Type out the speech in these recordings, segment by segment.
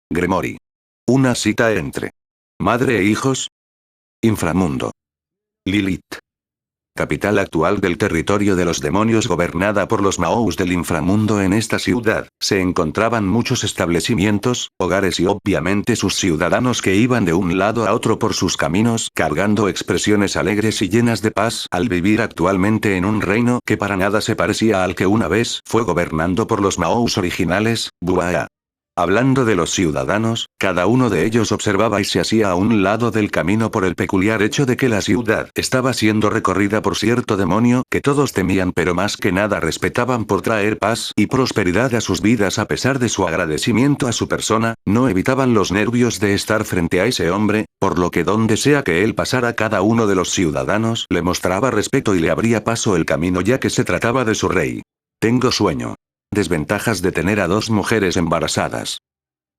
Gremory. Una cita entre madre e hijos. Inframundo. Lilith. Capital actual del territorio de los demonios gobernada por los Maous del inframundo. En esta ciudad, se encontraban muchos establecimientos, hogares y obviamente sus ciudadanos que iban de un lado a otro por sus caminos cargando expresiones alegres y llenas de paz al vivir actualmente en un reino que para nada se parecía al que una vez fue gobernando por los Maous originales, Buaa. Hablando de los ciudadanos, cada uno de ellos observaba y se hacía a un lado del camino por el peculiar hecho de que la ciudad estaba siendo recorrida por cierto demonio que todos temían pero más que nada respetaban por traer paz y prosperidad a sus vidas. A pesar de su agradecimiento a su persona, no evitaban los nervios de estar frente a ese hombre, por lo que donde sea que él pasara cada uno de los ciudadanos le mostraba respeto y le abría paso el camino ya que se trataba de su rey. Tengo sueño. Desventajas de tener a dos mujeres embarazadas.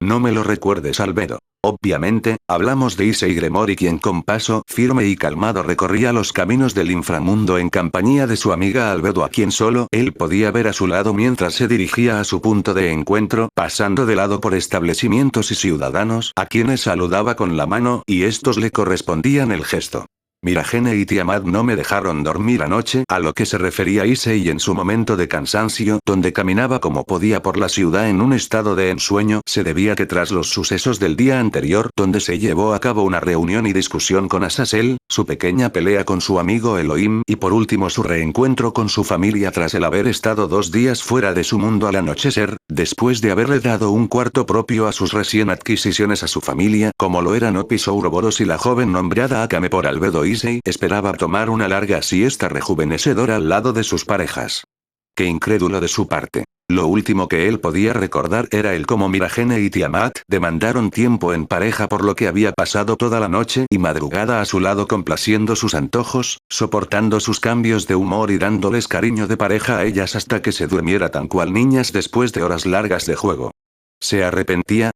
No me lo recuerdes, Albedo. Obviamente, hablamos de Issei Gremory, quien con paso firme y calmado recorría los caminos del inframundo en compañía de su amiga Albedo, a quien solo él podía ver a su lado mientras se dirigía a su punto de encuentro, pasando de lado por establecimientos y ciudadanos a quienes saludaba con la mano y estos le correspondían el gesto. Miragene y Tiamat no me dejaron dormir anoche, a lo que se refería Issei en su momento de cansancio, donde caminaba como podía por la ciudad en un estado de ensueño. Se debía que tras los sucesos del día anterior, donde se llevó a cabo una reunión y discusión con Azazel, su pequeña pelea con su amigo Elohim y por último su reencuentro con su familia tras el haber estado 2 días fuera de su mundo al anochecer, después de haberle dado un cuarto propio a sus recién adquisiciones a su familia, como lo eran Opis Ouroboros y la joven nombrada Akame por Albedo. Issei esperaba tomar una larga siesta rejuvenecedora al lado de sus parejas. Qué incrédulo de su parte. Lo último que él podía recordar era el cómo Miragene y Tiamat demandaron tiempo en pareja, por lo que había pasado toda la noche y madrugada a su lado complaciendo sus antojos, soportando sus cambios de humor y dándoles cariño de pareja a ellas hasta que se durmiera tan cual niñas después de horas largas de juego. ¿Se arrepentía?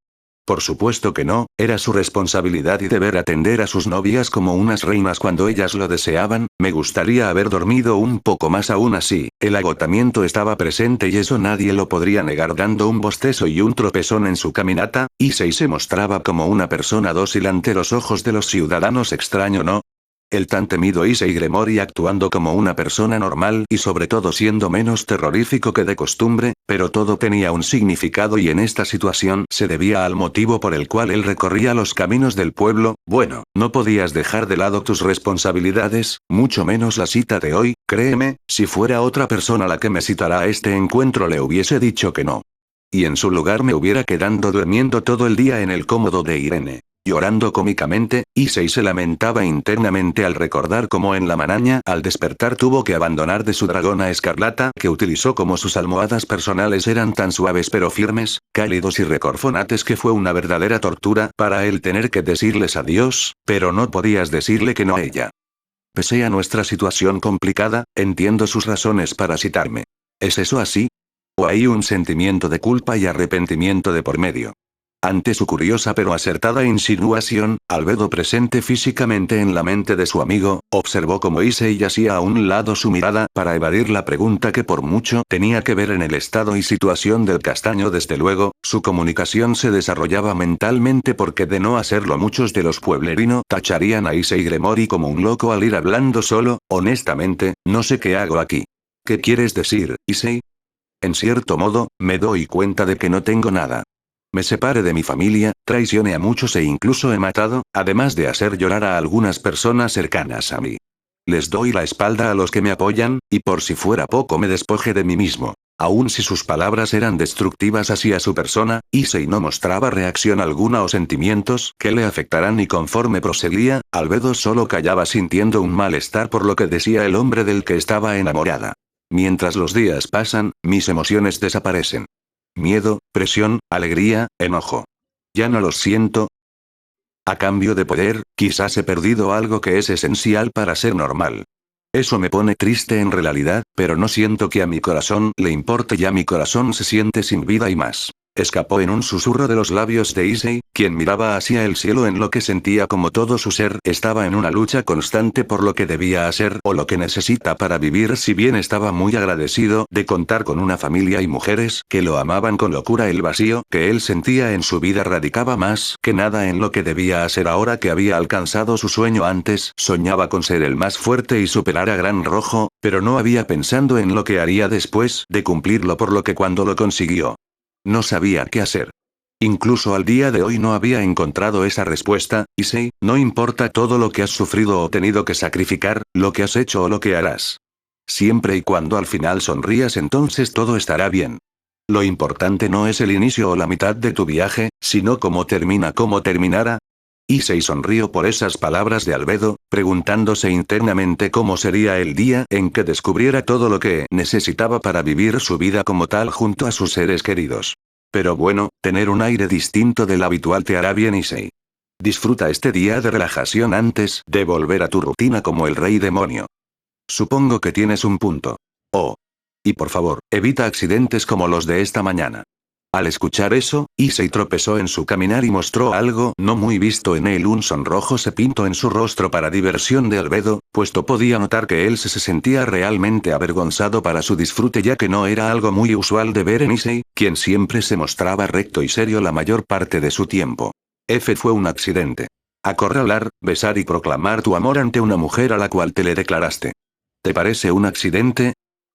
Por supuesto que no, era su responsabilidad y deber atender a sus novias como unas reinas cuando ellas lo deseaban. Me gustaría haber dormido un poco más. Aún así, el agotamiento estaba presente y eso nadie lo podría negar. Dando un bostezo y un tropezón en su caminata, Issei se mostraba como una persona dócil ante los ojos de los ciudadanos. Extraño, ¿no? El tan temido Issei Gremory actuando como una persona normal y sobre todo siendo menos terrorífico que de costumbre, pero todo tenía un significado y en esta situación se debía al motivo por el cual él recorría los caminos del pueblo. Bueno, no podías dejar de lado tus responsabilidades, mucho menos la cita de hoy. Créeme, si fuera otra persona la que me citara a este encuentro le hubiese dicho que no. Y en su lugar me hubiera quedado durmiendo todo el día en el cómodo de Irene. Llorando cómicamente, Issei se lamentaba internamente al recordar cómo en la mañana al despertar tuvo que abandonar de su dragona escarlata que utilizó como sus almohadas personales. Eran tan suaves pero firmes, cálidos y recorfonantes que fue una verdadera tortura para él tener que decirles adiós, pero no podías decirle que no a ella. Pese a nuestra situación complicada, entiendo sus razones para citarme. ¿Es eso así? ¿O hay un sentimiento de culpa y arrepentimiento de por medio? Ante su curiosa pero acertada insinuación, Albedo, presente físicamente en la mente de su amigo, observó cómo Issei hacía a un lado su mirada para evadir la pregunta que por mucho tenía que ver en el estado y situación del castaño. Desde luego, su comunicación se desarrollaba mentalmente porque de no hacerlo muchos de los pueblerinos tacharían a Issei Gremory como un loco al ir hablando solo. Honestamente, no sé qué hago aquí. ¿Qué quieres decir, Issei? En cierto modo, me doy cuenta de que no tengo nada. Me separé de mi familia, traicioné a muchos e incluso he matado, además de hacer llorar a algunas personas cercanas a mí. Les doy la espalda a los que me apoyan, y por si fuera poco me despojé de mí mismo. Aun si sus palabras eran destructivas hacia su persona, Issei no mostraba reacción alguna o sentimientos que le afectaran y conforme proseguía, Albedo solo callaba sintiendo un malestar por lo que decía el hombre del que estaba enamorada. Mientras los días pasan, mis emociones desaparecen. Miedo, presión, alegría, enojo. Ya no los siento. A cambio de poder, quizás he perdido algo que es esencial para ser normal. Eso me pone triste en realidad, pero no siento que a mi corazón le importe. Ya mi corazón se siente sin vida y más. Escapó en un susurro de los labios de Issei, quien miraba hacia el cielo en lo que sentía como todo su ser estaba en una lucha constante por lo que debía hacer o lo que necesita para vivir, si bien estaba muy agradecido de contar con una familia y mujeres que lo amaban con locura. El vacío que él sentía en su vida radicaba más que nada en lo que debía hacer ahora que había alcanzado su sueño. Antes soñaba con ser el más fuerte y superar a Gran Rojo, pero no había pensado en lo que haría después de cumplirlo, por lo que cuando lo consiguió, no sabía qué hacer. Incluso al día de hoy no había encontrado esa respuesta. Issei, no importa todo lo que has sufrido o tenido que sacrificar, lo que has hecho o lo que harás. Siempre y cuando al final sonrías, entonces todo estará bien. Lo importante no es el inicio o la mitad de tu viaje, sino cómo termina, cómo terminará. Issei sonrió por esas palabras de Albedo, preguntándose internamente cómo sería el día en que descubriera todo lo que necesitaba para vivir su vida como tal junto a sus seres queridos. Pero bueno, tener un aire distinto del habitual te hará bien, Issei. Disfruta este día de relajación antes de volver a tu rutina como el rey demonio. Supongo que tienes un punto. Oh. Y por favor, evita accidentes como los de esta mañana. Al escuchar eso, Issei tropezó en su caminar y mostró algo no muy visto en él. Un sonrojo se pintó en su rostro para diversión de Albedo, puesto podía notar que él se sentía realmente avergonzado para su disfrute, ya que no era algo muy usual de ver en Issei, quien siempre se mostraba recto y serio la mayor parte de su tiempo. Fue un accidente. Acorralar, besar y proclamar tu amor ante una mujer a la cual te le declaraste. ¿Te parece un accidente?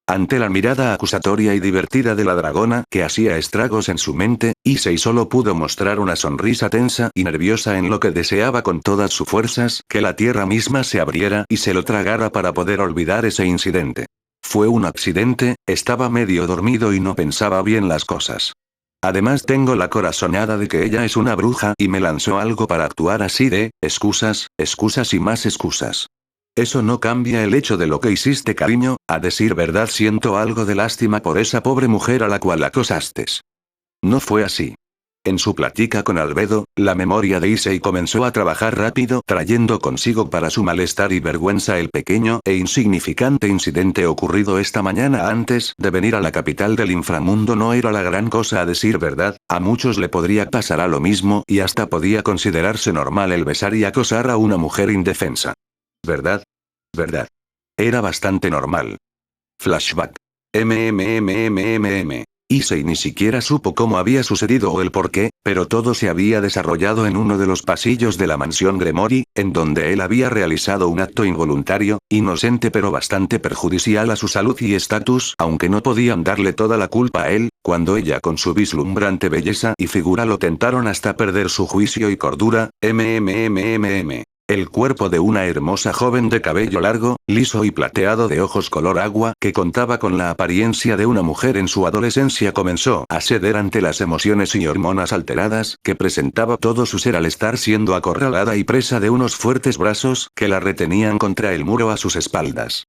Ante la mirada acusatoria y divertida de la dragona que hacía estragos en su mente, Issei solo pudo mostrar una sonrisa tensa y nerviosa en lo que deseaba con todas sus fuerzas que la tierra misma se abriera y se lo tragara para poder olvidar ese incidente. Fue un accidente, estaba medio dormido y no pensaba bien las cosas. Además tengo la corazonada de que ella es una bruja y me lanzó algo para actuar así de, excusas, excusas y más excusas. Eso no cambia el hecho de lo que hiciste, cariño. A decir verdad siento algo de lástima por esa pobre mujer a la cual acosaste. No fue así. En su plática con Albedo, la memoria de Issei comenzó a trabajar rápido, trayendo consigo para su malestar y vergüenza el pequeño e insignificante incidente ocurrido esta mañana antes de venir a la capital del inframundo. No era la gran cosa, a decir verdad, a muchos le podría pasar a lo mismo y hasta podía considerarse normal el besar y acosar a una mujer indefensa. ¿Verdad? ¿Verdad? Era bastante normal. Flashback. Issei ni siquiera supo cómo había sucedido o el por qué, pero todo se había desarrollado en uno de los pasillos de la mansión Gremory, en donde él había realizado un acto involuntario, inocente pero bastante perjudicial a su salud y estatus, aunque no podían darle toda la culpa a él, cuando ella con su vislumbrante belleza y figura lo tentaron hasta perder su juicio y cordura. El cuerpo de una hermosa joven de cabello largo, liso y plateado de ojos color agua que contaba con la apariencia de una mujer en su adolescencia comenzó a ceder ante las emociones y hormonas alteradas que presentaba todo su ser al estar siendo acorralada y presa de unos fuertes brazos que la retenían contra el muro a sus espaldas.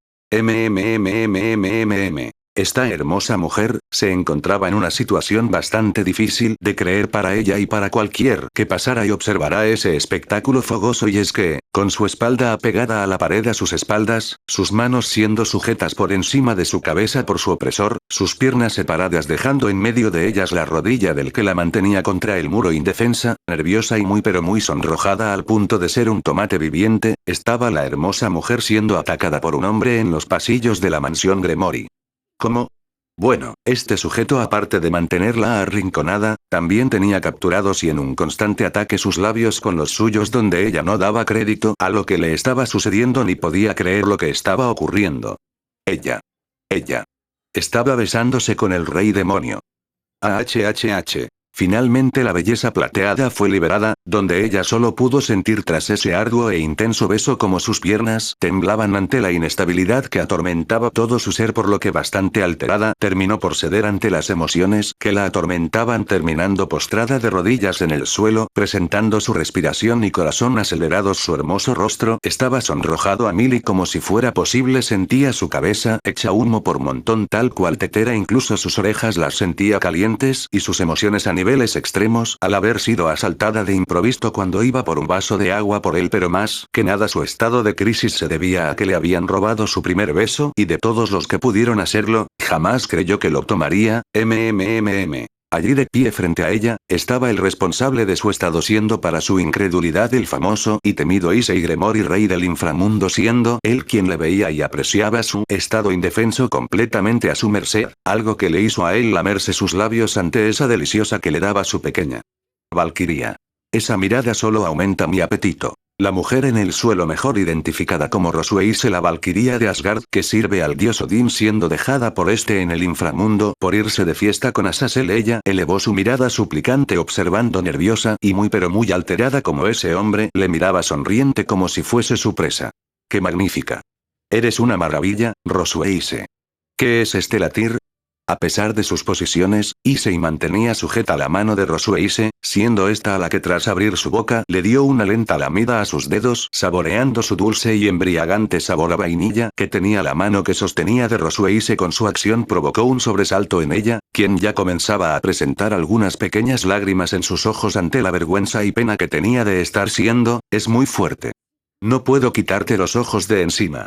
Esta hermosa mujer se encontraba en una situación bastante difícil de creer para ella y para cualquier que pasara y observara ese espectáculo fogoso, y es que, con su espalda apegada a la pared a sus espaldas, sus manos siendo sujetas por encima de su cabeza por su opresor, sus piernas separadas dejando en medio de ellas la rodilla del que la mantenía contra el muro indefensa, nerviosa y muy pero muy sonrojada al punto de ser un tomate viviente, estaba la hermosa mujer siendo atacada por un hombre en los pasillos de la mansión Gremory. ¿Cómo? Bueno, este sujeto, aparte de mantenerla arrinconada, también tenía capturados y en un constante ataque sus labios con los suyos, donde ella no daba crédito a lo que le estaba sucediendo ni podía creer lo que estaba ocurriendo. Ella estaba besándose con el rey demonio. Finalmente la belleza plateada fue liberada, donde ella solo pudo sentir tras ese arduo e intenso beso como sus piernas temblaban ante la inestabilidad que atormentaba todo su ser, por lo que bastante alterada terminó por ceder ante las emociones que la atormentaban, terminando postrada de rodillas en el suelo, presentando su respiración y corazón acelerados. Su hermoso rostro estaba sonrojado a mil y como si fuera posible sentía su cabeza hecha humo por montón tal cual tetera, incluso sus orejas las sentía calientes y sus emociones a niveles extremos al haber sido asaltada de improviso cuando iba por un vaso de agua por él, pero más que nada su estado de crisis se debía a que le habían robado su primer beso y de todos los que pudieron hacerlo, jamás creyó que lo tomaría. Allí de pie frente a ella, estaba el responsable de su estado, siendo para su incredulidad el famoso y temido Issei Gremory, rey del inframundo, siendo él quien le veía y apreciaba su estado indefenso completamente a su merced, algo que le hizo a él lamerse sus labios ante esa deliciosa que le daba su pequeña Valquiria. Esa mirada solo aumenta mi apetito. La mujer en el suelo, mejor identificada como Rosueise, la Valquiria de Asgard, que sirve al dios Odín, siendo dejada por este en el inframundo por irse de fiesta con Azazel. Ella elevó su mirada suplicante, observando nerviosa y muy pero muy alterada como ese hombre le miraba, sonriente como si fuese su presa. ¡Qué magnífica! Eres una maravilla, Rosueise. ¿Qué es este latir? A pesar de sus posiciones, Issei mantenía sujeta la mano de Rosueise, siendo esta a la que tras abrir su boca le dio una lenta lamida a sus dedos, saboreando su dulce y embriagante sabor a vainilla que tenía la mano que sostenía de Rosueise. Con su acción provocó un sobresalto en ella, quien ya comenzaba a presentar algunas pequeñas lágrimas en sus ojos ante la vergüenza y pena que tenía de estar siendo, es muy fuerte. No puedo quitarte los ojos de encima.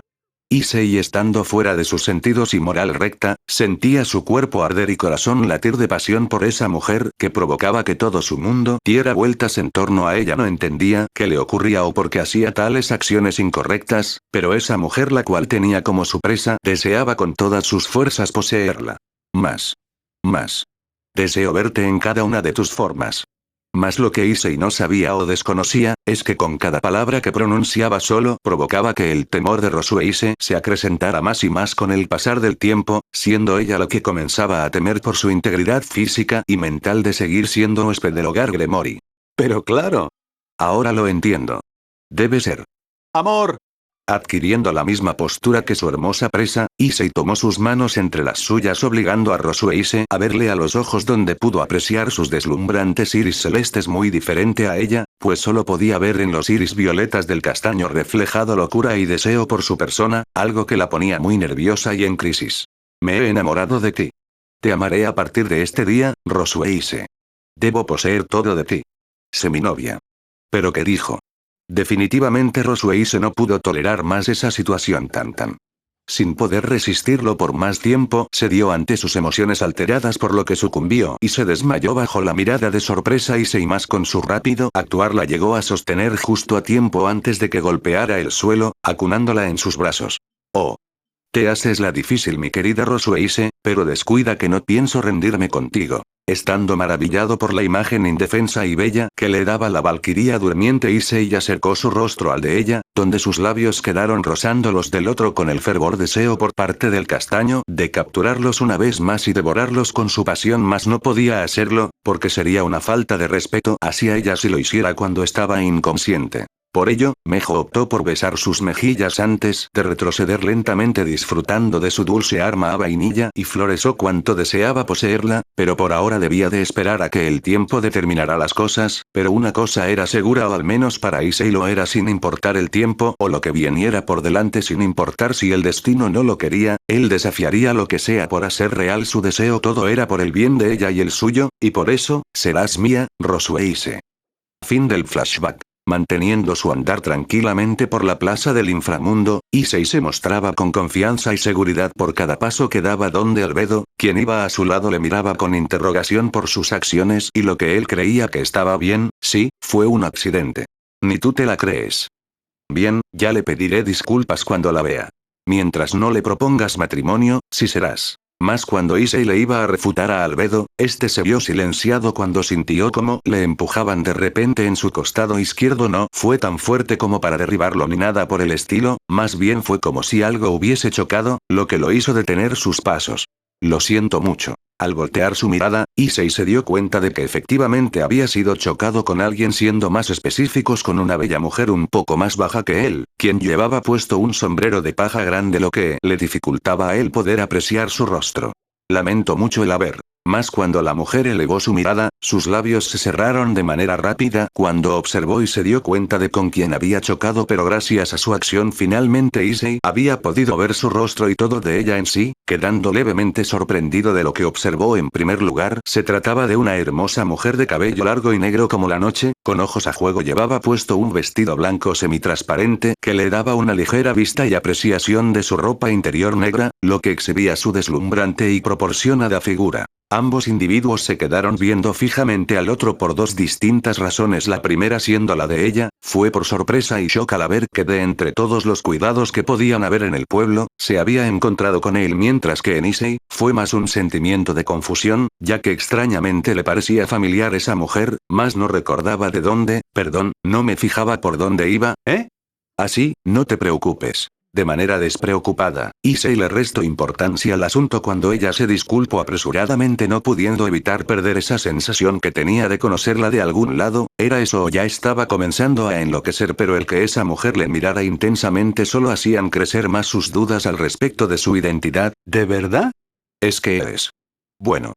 Issei, estando fuera de sus sentidos y moral recta, sentía su cuerpo arder y corazón latir de pasión por esa mujer que provocaba que todo su mundo diera vueltas en torno a ella. No entendía qué le ocurría o por qué hacía tales acciones incorrectas, pero esa mujer, la cual tenía como su presa, deseaba con todas sus fuerzas poseerla. Más. Más. Deseo verte en cada una de tus formas. Mas lo que Issei no sabía o desconocía, es que con cada palabra que pronunciaba solo provocaba que el temor de Rosueise se acrecentara más y más con el pasar del tiempo, siendo ella la que comenzaba a temer por su integridad física y mental de seguir siendo huésped del hogar Gremory. Pero claro. Ahora lo entiendo. Debe ser amor. Adquiriendo la misma postura que su hermosa presa, Issei tomó sus manos entre las suyas, obligando a Rosueise a verle a los ojos, donde pudo apreciar sus deslumbrantes iris celestes, muy diferente a ella, pues solo podía ver en los iris violetas del castaño reflejado locura y deseo por su persona, algo que la ponía muy nerviosa y en crisis. Me he enamorado de ti. Te amaré a partir de este día, Rosueise. Debo poseer todo de ti. Sé mi novia. ¿Pero qué dijo? Definitivamente Rosueise no pudo tolerar más esa situación tan. Sin poder resistirlo por más tiempo, cedió ante sus emociones alteradas, por lo que sucumbió y se desmayó bajo la mirada de sorpresa. Y más con su rápido actuar la llegó a sostener justo a tiempo antes de que golpeara el suelo, acunándola en sus brazos. Oh. Te haces la difícil, mi querida Rosueise, pero descuida que no pienso rendirme contigo. Estando maravillado por la imagen indefensa y bella que le daba la Valquiria durmiente, Issei acercó su rostro al de ella, donde sus labios quedaron rozando los del otro con el fervor deseo por parte del castaño de capturarlos una vez más y devorarlos con su pasión, mas no podía hacerlo, porque sería una falta de respeto hacia ella si lo hiciera cuando estaba inconsciente. Por ello, Mejo optó por besar sus mejillas antes de retroceder lentamente, disfrutando de su dulce arma a vainilla y flores o cuanto deseaba poseerla, pero por ahora debía de esperar a que el tiempo determinara las cosas, pero una cosa era segura, o al menos para Issei lo era, sin importar el tiempo o lo que viniera por delante, sin importar si el destino no lo quería, él desafiaría lo que sea por hacer real su deseo. Todo era por el bien de ella y el suyo, y por eso, serás mía, Rosueise. Fin del flashback. Manteniendo su andar tranquilamente por la plaza del inframundo, Issei se mostraba con confianza y seguridad por cada paso que daba, donde Albedo, quien iba a su lado, le miraba con interrogación por sus acciones y lo que él creía que estaba bien. Sí, fue un accidente. Ni tú te la crees. Bien, ya le pediré disculpas cuando la vea. Mientras no le propongas matrimonio, sí serás. Mas cuando Issei le iba a refutar a Albedo, este se vio silenciado cuando sintió como le empujaban de repente en su costado izquierdo. No fue tan fuerte como para derribarlo ni nada por el estilo, más bien fue como si algo hubiese chocado, lo que lo hizo detener sus pasos. Lo siento mucho. Al voltear su mirada, Issei se dio cuenta de que efectivamente había sido chocado con alguien, siendo más específicos con una bella mujer un poco más baja que él, quien llevaba puesto un sombrero de paja grande, lo que le dificultaba a él poder apreciar su rostro. Lamento mucho el haber. Mas cuando la mujer elevó su mirada, sus labios se cerraron de manera rápida cuando observó y se dio cuenta de con quién había chocado, pero gracias a su acción finalmente Issei había podido ver su rostro y todo de ella en sí, quedando levemente sorprendido de lo que observó. En primer lugar, se trataba de una hermosa mujer de cabello largo y negro como la noche, con ojos a juego. Llevaba puesto un vestido blanco semitransparente que le daba una ligera vista y apreciación de su ropa interior negra, lo que exhibía su deslumbrante y proporcionada figura. Ambos individuos se quedaron viendo fijamente al otro por dos distintas razones. La primera siendo la de ella, fue por sorpresa y shock al ver que de entre todos los cuidados que podían haber en el pueblo, se había encontrado con él, mientras que en Issei, fue más un sentimiento de confusión, ya que extrañamente le parecía familiar esa mujer, mas no recordaba de dónde, no me fijaba por dónde iba, ¿eh? Así, no te preocupes. De manera despreocupada, Issei le restó importancia al asunto cuando ella se disculpó apresuradamente, no pudiendo evitar perder esa sensación que tenía de conocerla de algún lado. ¿Era eso o ya estaba comenzando a enloquecer? Pero el que esa mujer le mirara intensamente solo hacían crecer más sus dudas al respecto de su identidad. ¿De verdad? ¿Es que eres? Bueno.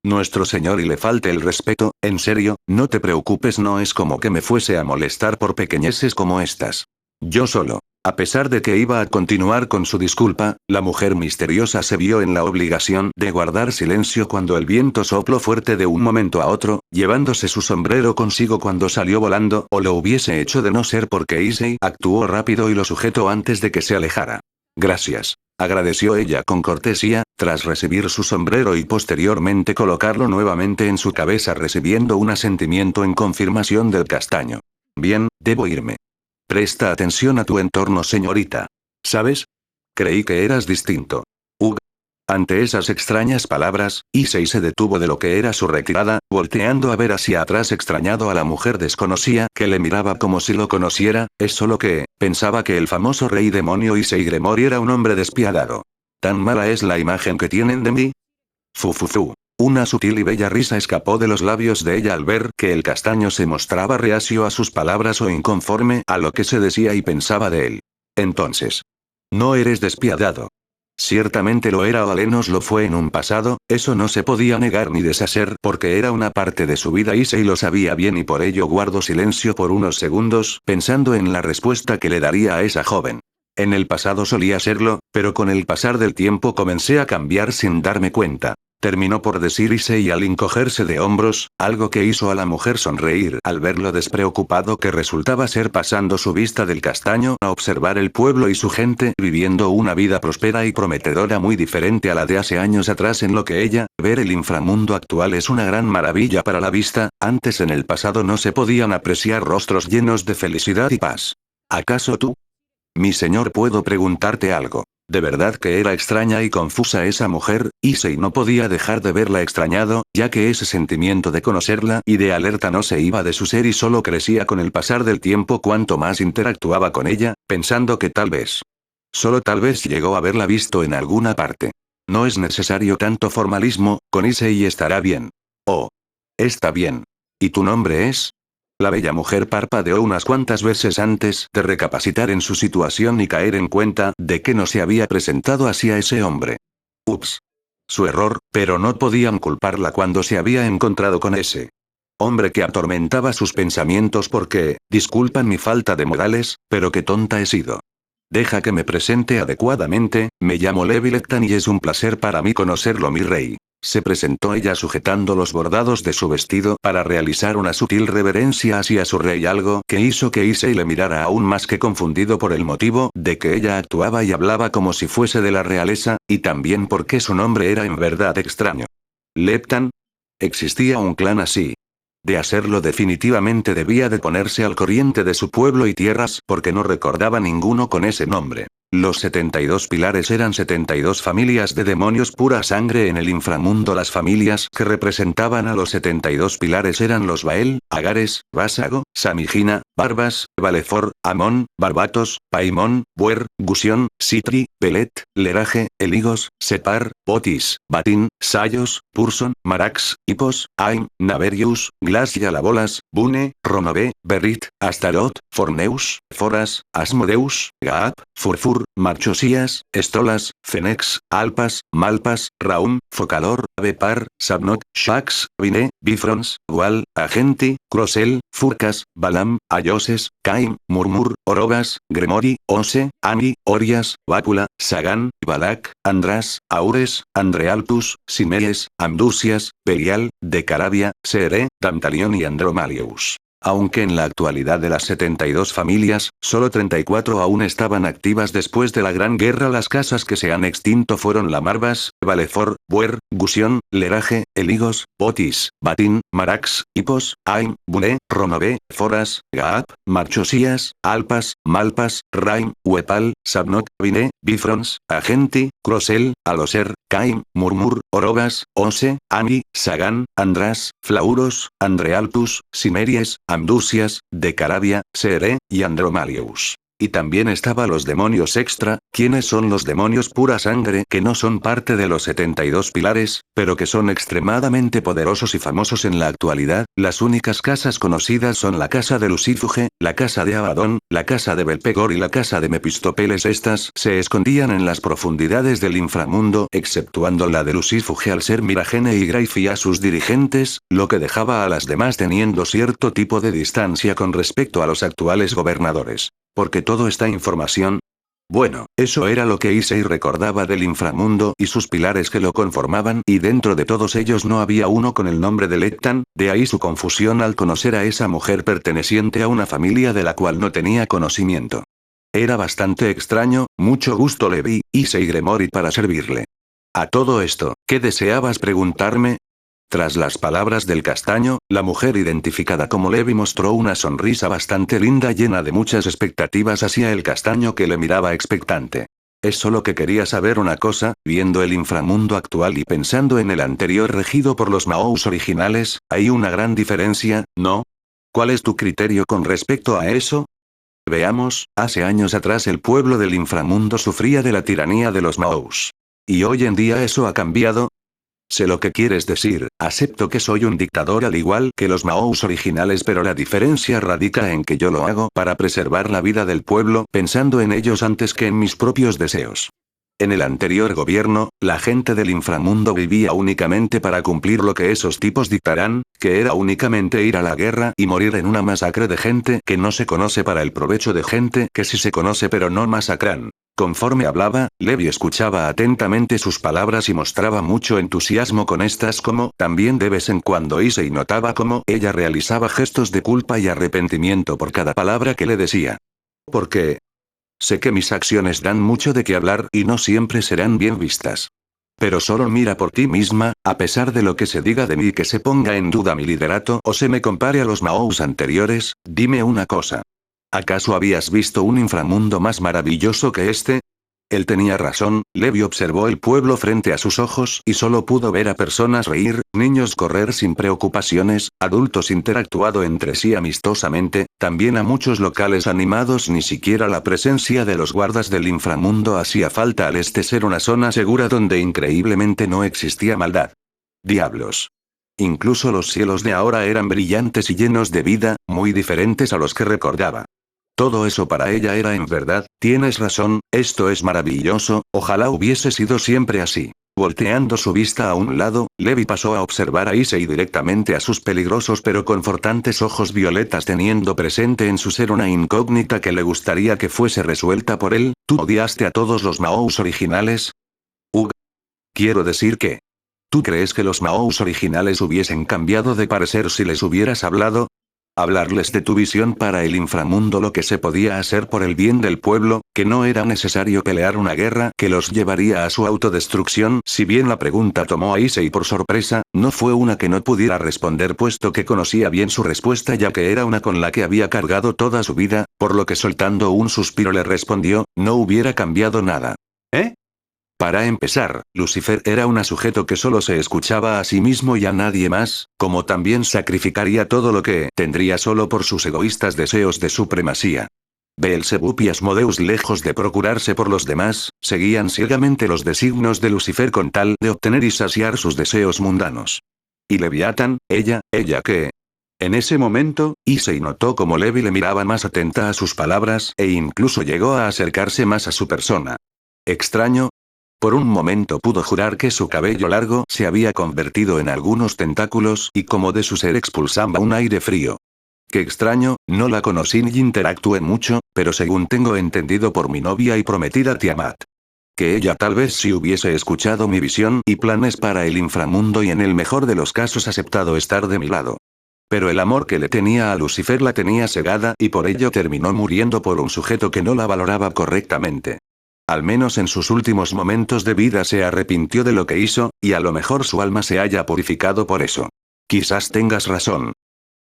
Nuestro señor y le falte el respeto, en serio, no te preocupes, no es como que me fuese a molestar por pequeñeces como estas. Yo solo. A pesar de que iba a continuar con su disculpa, la mujer misteriosa se vio en la obligación de guardar silencio cuando el viento sopló fuerte de un momento a otro, llevándose su sombrero consigo cuando salió volando, o lo hubiese hecho de no ser porque Issei actuó rápido y lo sujetó antes de que se alejara. Gracias. Agradeció ella con cortesía, tras recibir su sombrero y posteriormente colocarlo nuevamente en su cabeza, recibiendo un asentimiento en confirmación del castaño. Bien, debo irme. Presta atención a tu entorno, señorita. ¿Sabes? Creí que eras distinto. Ante esas extrañas palabras, Issei se detuvo de lo que era su retirada, volteando a ver hacia atrás extrañado a la mujer desconocida que le miraba como si lo conociera. Es solo que, pensaba que el famoso rey demonio Issei Gremori era un hombre despiadado. ¿Tan mala es la imagen que tienen de mí? Fufufu. Una sutil y bella risa escapó de los labios de ella al ver que el castaño se mostraba reacio a sus palabras o inconforme a lo que se decía y pensaba de él. Entonces. No eres despiadado. Ciertamente lo era o al menos lo fue en un pasado, eso no se podía negar ni deshacer porque era una parte de su vida y lo sabía bien, y por ello guardó silencio por unos segundos, pensando en la respuesta que le daría a esa joven. En el pasado solía serlo, pero con el pasar del tiempo comencé a cambiar sin darme cuenta. Terminó por decir Issei al encogerse de hombros, algo que hizo a la mujer sonreír al ver lo despreocupado que resultaba ser, pasando su vista del castaño a observar el pueblo y su gente viviendo una vida próspera y prometedora muy diferente a la de hace años atrás. En lo que ella, ver el inframundo actual es una gran maravilla para la vista, antes en el pasado no se podían apreciar rostros llenos de felicidad y paz. ¿Acaso tú? Mi señor, ¿puedo preguntarte algo? De verdad que era extraña y confusa esa mujer, Issei no podía dejar de verla extrañado, ya que ese sentimiento de conocerla y de alerta no se iba de su ser y solo crecía con el pasar del tiempo cuanto más interactuaba con ella, pensando que tal vez, solo tal vez, llegó a haberla visto en alguna parte. No es necesario tanto formalismo, con Issei estará bien. Oh. Está bien. ¿Y tu nombre es? La bella mujer parpadeó unas cuantas veces antes de recapacitar en su situación y caer en cuenta de que no se había presentado así a ese hombre. Ups. Su error, pero no podían culparla cuando se había encontrado con ese hombre que atormentaba sus pensamientos porque, disculpan mi falta de modales, pero qué tonta he sido. Deja que me presente adecuadamente, me llamo Levi Lectan y es un placer para mí conocerlo, mi rey. Se presentó ella sujetando los bordados de su vestido para realizar una sutil reverencia hacia su rey, algo que hizo que Issei le mirara aún más que confundido por el motivo de que ella actuaba y hablaba como si fuese de la realeza, y también porque su nombre era en verdad extraño. Leptan. ¿Existía un clan así? De hacerlo definitivamente debía de ponerse al corriente de su pueblo y tierras porque no recordaba ninguno con ese nombre. Los 72 pilares eran 72 familias de demonios pura sangre en el inframundo. Las familias que representaban a los 72 pilares eran los Bael, Agares, Vásago, Samigina, Barbas, Valefor, Amón, Barbatos, Paimón, Buer, Gusión, Sitri, Pelet, Leraje, Eligos, Separ, Otis, Batín, Sayos, Purson, Marax, Hipos, Aim, Naverius, Glas y Alabolas, Bune, Ronové, Berrit, Astarot, Forneus, Foras, Asmodeus, Gaap, Furfur, Marchosías, Estolas, Fenex, Alpas, Malpas, Raum, Focalor, Bepar, Sabnot, Shax, Vine, Bifrons, Gual, Agenti, Crosel, Furcas, Balam, Ayoses, Caim, Murmur, Orobas, Gremori, Ose, Ani, Orias, Bácula, Sagan, Balak, András, Aures, Andrealpus, Simees, Amdusias, Belial, De Carabia, Seere, Dantalión y Andromalius. Aunque en la actualidad de las 72 familias, solo 34 aún estaban activas después de la Gran Guerra. Las casas que se han extinto fueron La Marvas, Valefort, Buer, Gusion, Lerage, Eligos, Botis, Batín, Marax, Hipos, Ain, Buné, Ronové, Foras, Gaap, Marchosías, Alpas, Malpas, Raim, Huepal, Sabnoc, Biné, Bifrons, Agenti, Crosel, Aloser, Caim, Murmur, Orobas, Onse, Ani, Sagan, András, Flauros, Andrealtus, Simeries, Amdusias, de Carabia, Seere, y Andromalius. Y también estaba los demonios extra, quienes son los demonios pura sangre que no son parte de los 72 pilares, pero que son extremadamente poderosos y famosos en la actualidad. Las únicas casas conocidas son la casa de Lucifuge, la casa de Abadón, la casa de Belpegor y la casa de Mepistopeles. Estas se escondían en las profundidades del inframundo, exceptuando la de Lucifuge al ser Miragene y Graifi a sus dirigentes, lo que dejaba a las demás teniendo cierto tipo de distancia con respecto a los actuales gobernadores. ¿Por qué toda esta información? Bueno, eso era lo que Issei recordaba del inframundo y sus pilares que lo conformaban, y dentro de todos ellos no había uno con el nombre de Lectan, de ahí su confusión al conocer a esa mujer perteneciente a una familia de la cual no tenía conocimiento. Era bastante extraño. Mucho gusto, Levi, Issei Gremori, para servirle. A todo esto, ¿qué deseabas preguntarme? Tras las palabras del castaño, la mujer identificada como Levi mostró una sonrisa bastante linda llena de muchas expectativas hacia el castaño que le miraba expectante. Es solo que quería saber una cosa, viendo el inframundo actual y pensando en el anterior regido por los Maous originales, hay una gran diferencia, ¿no? ¿Cuál es tu criterio con respecto a eso? Veamos, hace años atrás el pueblo del inframundo sufría de la tiranía de los Maous. ¿Y hoy en día eso ha cambiado? Sé lo que quieres decir, acepto que soy un dictador al igual que los Maous originales, pero la diferencia radica en que yo lo hago para preservar la vida del pueblo, pensando en ellos antes que en mis propios deseos. En el anterior gobierno, la gente del inframundo vivía únicamente para cumplir lo que esos tipos dictarán, que era únicamente ir a la guerra y morir en una masacre de gente que no se conoce para el provecho de gente que sí se conoce pero no masacran. Conforme hablaba, Levi escuchaba atentamente sus palabras y mostraba mucho entusiasmo con estas, como también de vez en cuando Issei notaba cómo ella realizaba gestos de culpa y arrepentimiento por cada palabra que le decía. ¿Por qué? Sé que mis acciones dan mucho de qué hablar y no siempre serán bien vistas. Pero solo mira por ti misma, a pesar de lo que se diga de mí y que se ponga en duda mi liderato o se me compare a los Maous anteriores, dime una cosa. ¿Acaso habías visto un inframundo más maravilloso que este? Él tenía razón. Levi observó el pueblo frente a sus ojos y solo pudo ver a personas reír, niños correr sin preocupaciones, adultos interactuando entre sí amistosamente, también a muchos locales animados. Ni siquiera la presencia de los guardas del inframundo hacía falta al este ser una zona segura donde increíblemente no existía maldad. Diablos. Incluso los cielos de ahora eran brillantes y llenos de vida, muy diferentes a los que recordaba. Todo eso para ella era en verdad. Tienes razón, esto es maravilloso, ojalá hubiese sido siempre así. Volteando su vista a un lado, Levi pasó a observar a Issei directamente a sus peligrosos pero confortantes ojos violetas, teniendo presente en su ser una incógnita que le gustaría que fuese resuelta por él. ¿Tú odiaste a todos los Maous originales? Quiero decir que... ¿Tú crees que los Maous originales hubiesen cambiado de parecer si les hubieras hablado? Hablarles de tu visión para el inframundo, lo que se podía hacer por el bien del pueblo, que no era necesario pelear una guerra que los llevaría a su autodestrucción. Si bien la pregunta tomó a Issei por sorpresa, no fue una que no pudiera responder puesto que conocía bien su respuesta, ya que era una con la que había cargado toda su vida, por lo que soltando un suspiro le respondió, no hubiera cambiado nada. ¿Eh? Para empezar, Lucifer era un sujeto que solo se escuchaba a sí mismo y a nadie más, como también sacrificaría todo lo que tendría solo por sus egoístas deseos de supremacía. Beelzebub y Asmodeus, lejos de procurarse por los demás, seguían ciegamente los designios de Lucifer con tal de obtener y saciar sus deseos mundanos. Y Leviatán, ella que... En ese momento, Issei notó como Levi le miraba más atenta a sus palabras e incluso llegó a acercarse más a su persona. Extraño. Por un momento pudo jurar que su cabello largo se había convertido en algunos tentáculos y como de su ser expulsaba un aire frío. Qué extraño, no la conocí ni interactué mucho, pero según tengo entendido por mi novia y prometida Tiamat. Que ella tal vez sí hubiese escuchado mi visión y planes para el inframundo y en el mejor de los casos aceptado estar de mi lado. Pero el amor que le tenía a Lucifer la tenía cegada y por ello terminó muriendo por un sujeto que no la valoraba correctamente. Al menos en sus últimos momentos de vida se arrepintió de lo que hizo, y a lo mejor su alma se haya purificado por eso. Quizás tengas razón.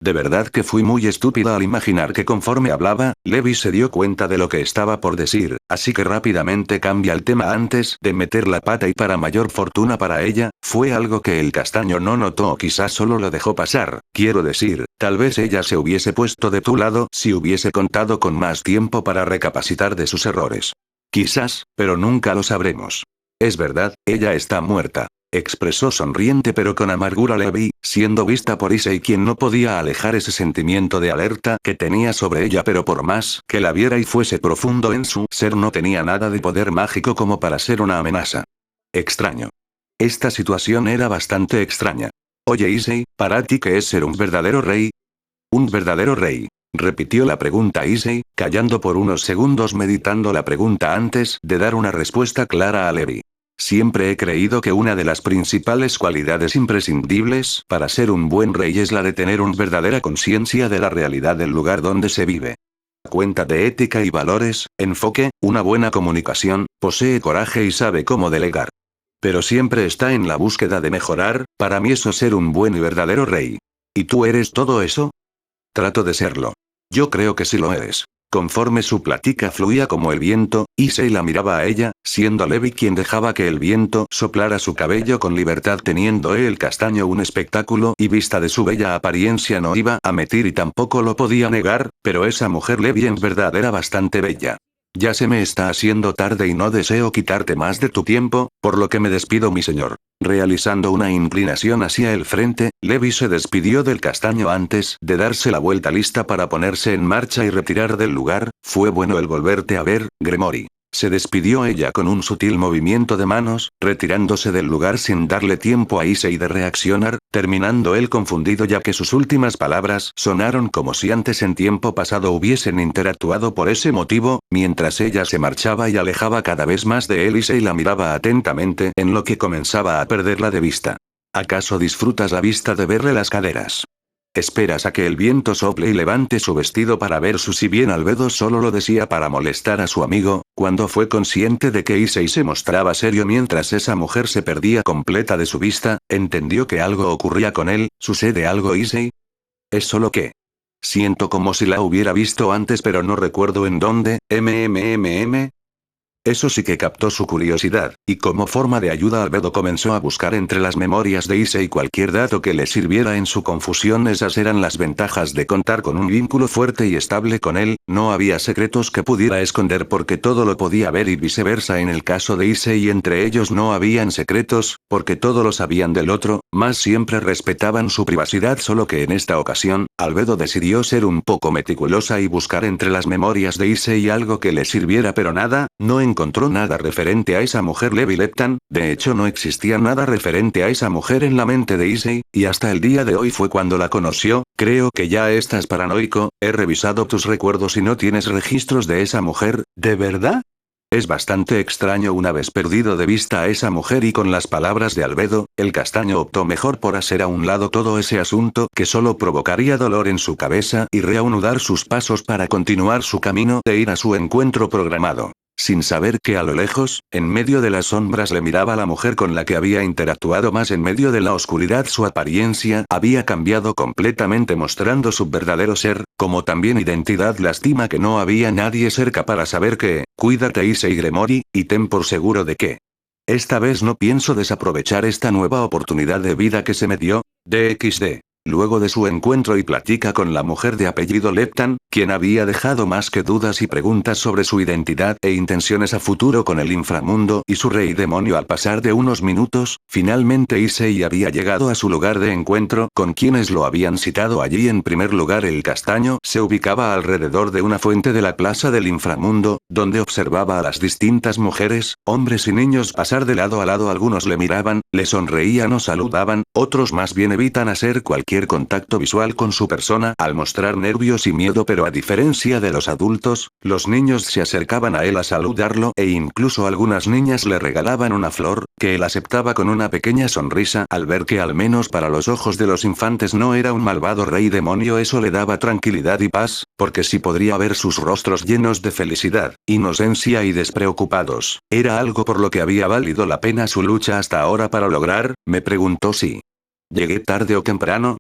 De verdad que fui muy estúpida al imaginar que conforme hablaba, Levi se dio cuenta de lo que estaba por decir, así que rápidamente cambia el tema antes de meter la pata y para mayor fortuna para ella, fue algo que el castaño no notó o quizás solo lo dejó pasar, quiero decir, tal vez ella se hubiese puesto de tu lado si hubiese contado con más tiempo para recapacitar de sus errores. Quizás, pero nunca lo sabremos. Es verdad, ella está muerta. Expresó sonriente pero con amargura Levi, siendo vista por Issei quien no podía alejar ese sentimiento de alerta que tenía sobre ella pero por más que la viera y fuese profundo en su ser no tenía nada de poder mágico como para ser una amenaza. Extraño. Esta situación era bastante extraña. Oye Issei, ¿para ti qué es ser un verdadero rey? ¿Un verdadero rey? Repitió la pregunta Issei, callando por unos segundos meditando la pregunta antes de dar una respuesta clara a Levi. Siempre he creído que una de las principales cualidades imprescindibles para ser un buen rey es la de tener una verdadera conciencia de la realidad del lugar donde se vive. Cuenta de ética y valores, enfoque, una buena comunicación, posee coraje y sabe cómo delegar. Pero siempre está en la búsqueda de mejorar, para mí eso es ser un buen y verdadero rey. ¿Y tú eres todo eso? Trato de serlo. Yo creo que sí lo eres. Conforme su plática fluía como el viento, Issei la miraba a ella, siendo Levi quien dejaba que el viento soplara su cabello con libertad teniendo el castaño un espectáculo y vista de su bella apariencia no iba a mentir y tampoco lo podía negar, pero esa mujer Levi en verdad era bastante bella. Ya se me está haciendo tarde y no deseo quitarte más de tu tiempo, por lo que me despido mi señor. Realizando una inclinación hacia el frente, Levi se despidió del castaño antes de darse la vuelta lista para ponerse en marcha y retirar del lugar. Fue bueno el volverte a ver, Gremory. Se despidió ella con un sutil movimiento de manos, retirándose del lugar sin darle tiempo a Issei de reaccionar, terminando él confundido ya que sus últimas palabras sonaron como si antes en tiempo pasado hubiesen interactuado por ese motivo, mientras ella se marchaba y alejaba cada vez más de él Issei la miraba atentamente en lo que comenzaba a perderla de vista. ¿Acaso disfrutas la vista de verle las caderas? Esperas a que el viento sople y levante su vestido para ver si bien Albedo solo lo decía para molestar a su amigo, cuando fue consciente de que Issei se mostraba serio mientras esa mujer se perdía completa de su vista, entendió que algo ocurría con él. ¿Sucede algo Issei? Es solo que siento como si la hubiera visto antes pero no recuerdo en dónde. Eso sí que captó su curiosidad, y como forma de ayuda Albedo comenzó a buscar entre las memorias de Issei cualquier dato que le sirviera en su confusión. Esas eran las ventajas de contar con un vínculo fuerte y estable con él, no había secretos que pudiera esconder porque todo lo podía ver y viceversa en el caso de Issei entre ellos no habían secretos, porque todo lo sabían del otro, más siempre respetaban su privacidad solo que en esta ocasión, Albedo decidió ser un poco meticulosa y buscar entre las memorias de Issei algo que le sirviera pero nada, no encontró nada referente a esa mujer Levi Leptan, de hecho no existía nada referente a esa mujer en la mente de Issei, y hasta el día de hoy fue cuando la conoció. Creo que ya estás paranoico, he revisado tus recuerdos y no tienes registros de esa mujer, ¿de verdad? Es bastante extraño una vez perdido de vista a esa mujer y con las palabras de Albedo, el castaño optó mejor por hacer a un lado todo ese asunto que solo provocaría dolor en su cabeza y reanudar sus pasos para continuar su camino de ir a su encuentro programado. Sin saber que a lo lejos, en medio de las sombras le miraba la mujer con la que había interactuado más en medio de la oscuridad su apariencia había cambiado completamente mostrando su verdadero ser, como también identidad lástima que no había nadie cerca para saber que, cuídate Issei Gremory, y ten por seguro de que esta vez no pienso desaprovechar esta nueva oportunidad de vida que se me dio, DXD. Luego de su encuentro y plática con la mujer de apellido Leptan, quien había dejado más que dudas y preguntas sobre su identidad e intenciones a futuro con el inframundo y su rey demonio al pasar de unos minutos, finalmente Issei había llegado a su lugar de encuentro con quienes lo habían citado allí. En primer lugar el castaño se ubicaba alrededor de una fuente de la plaza del inframundo, donde observaba a las distintas mujeres, hombres y niños pasar de lado a lado. Algunos le miraban, le sonreían o saludaban, otros más bien evitan hacer cualquier cualquier contacto visual con su persona al mostrar nervios y miedo, pero a diferencia de los adultos, los niños se acercaban a él a saludarlo e incluso algunas niñas le regalaban una flor, que él aceptaba con una pequeña sonrisa al ver que al menos para los ojos de los infantes no era un malvado rey demonio. Eso le daba tranquilidad y paz, porque sí podría ver sus rostros llenos de felicidad, inocencia y despreocupados. ¿Era algo por lo que había valido la pena su lucha hasta ahora para lograr? Me preguntó si llegué tarde o temprano.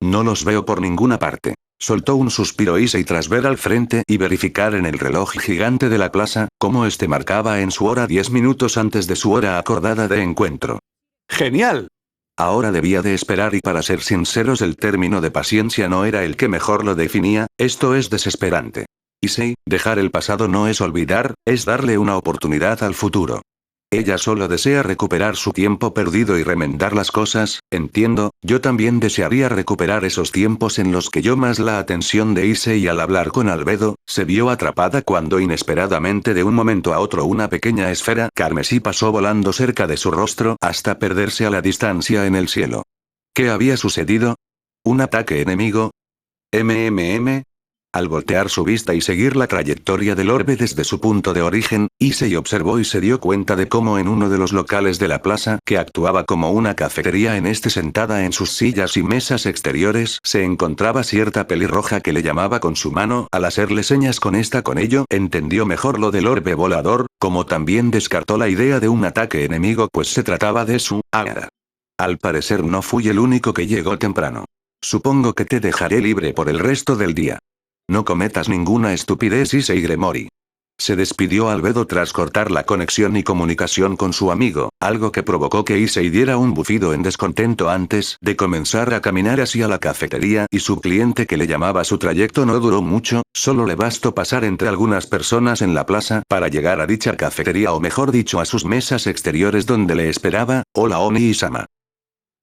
No los veo por ninguna parte. Soltó un suspiro Issei tras ver al frente y verificar en el reloj gigante de la plaza, cómo este marcaba en su hora 10 minutos antes de su hora acordada de encuentro. ¡Genial! Ahora debía de esperar y para ser sinceros el término de paciencia no era el que mejor lo definía, esto es desesperante. Issei, dejar el pasado no es olvidar, es darle una oportunidad al futuro. Ella solo desea recuperar su tiempo perdido y remendar las cosas, entiendo, yo también desearía recuperar esos tiempos en los que más la atención de Issei al hablar con Albedo, se vio atrapada cuando inesperadamente de un momento a otro una pequeña esfera carmesí pasó volando cerca de su rostro hasta perderse a la distancia en el cielo. ¿Qué había sucedido? ¿Un ataque enemigo? Al voltear su vista y seguir la trayectoria del orbe desde su punto de origen, Issei observó y se dio cuenta de cómo en uno de los locales de la plaza, que actuaba como una cafetería sentada en sus sillas y mesas exteriores, se encontraba cierta pelirroja que le llamaba con su mano. Al hacerle señas con ello, entendió mejor lo del orbe volador, como también descartó la idea de un ataque enemigo pues se trataba de su hada. Al parecer no fui el único que llegó temprano. Supongo que te dejaré libre por el resto del día. No cometas ninguna estupidez, Issei Gremori. Se despidió Albedo tras cortar la conexión y comunicación con su amigo, algo que provocó que Issei diera un bufido en descontento antes de comenzar a caminar hacia la cafetería y su cliente que le llamaba. Su trayecto no duró mucho, solo le bastó pasar entre algunas personas en la plaza para llegar a dicha cafetería o mejor dicho a sus mesas exteriores donde le esperaba, hola Oni-sama.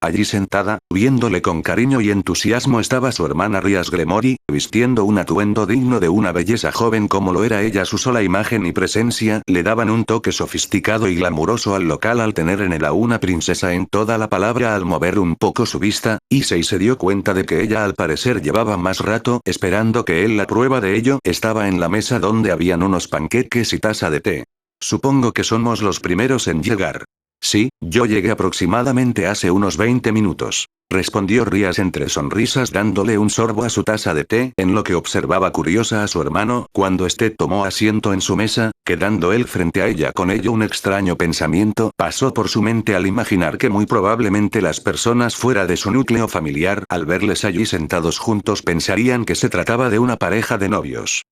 Allí sentada, viéndole con cariño y entusiasmo estaba su hermana Rias Gremori, vistiendo un atuendo digno de una belleza joven como lo era ella. Su sola imagen y presencia le daban un toque sofisticado y glamuroso al local al tener en él a una princesa en toda la palabra. Al mover un poco su vista, Issei se dio cuenta de que ella al parecer llevaba más rato esperando que él. La prueba de ello estaba en la mesa donde habían unos panqueques y taza de té. Supongo que somos los primeros en llegar. Sí, yo llegué aproximadamente hace unos 20 minutos. Respondió Rias entre sonrisas dándole un sorbo a su taza de té en lo que observaba curiosa a su hermano cuando éste tomó asiento en su mesa, quedando él frente a ella. Con ello un extraño pensamiento pasó por su mente al imaginar que muy probablemente las personas fuera de su núcleo familiar al verles allí sentados juntos pensarían que se trataba de una pareja de novios.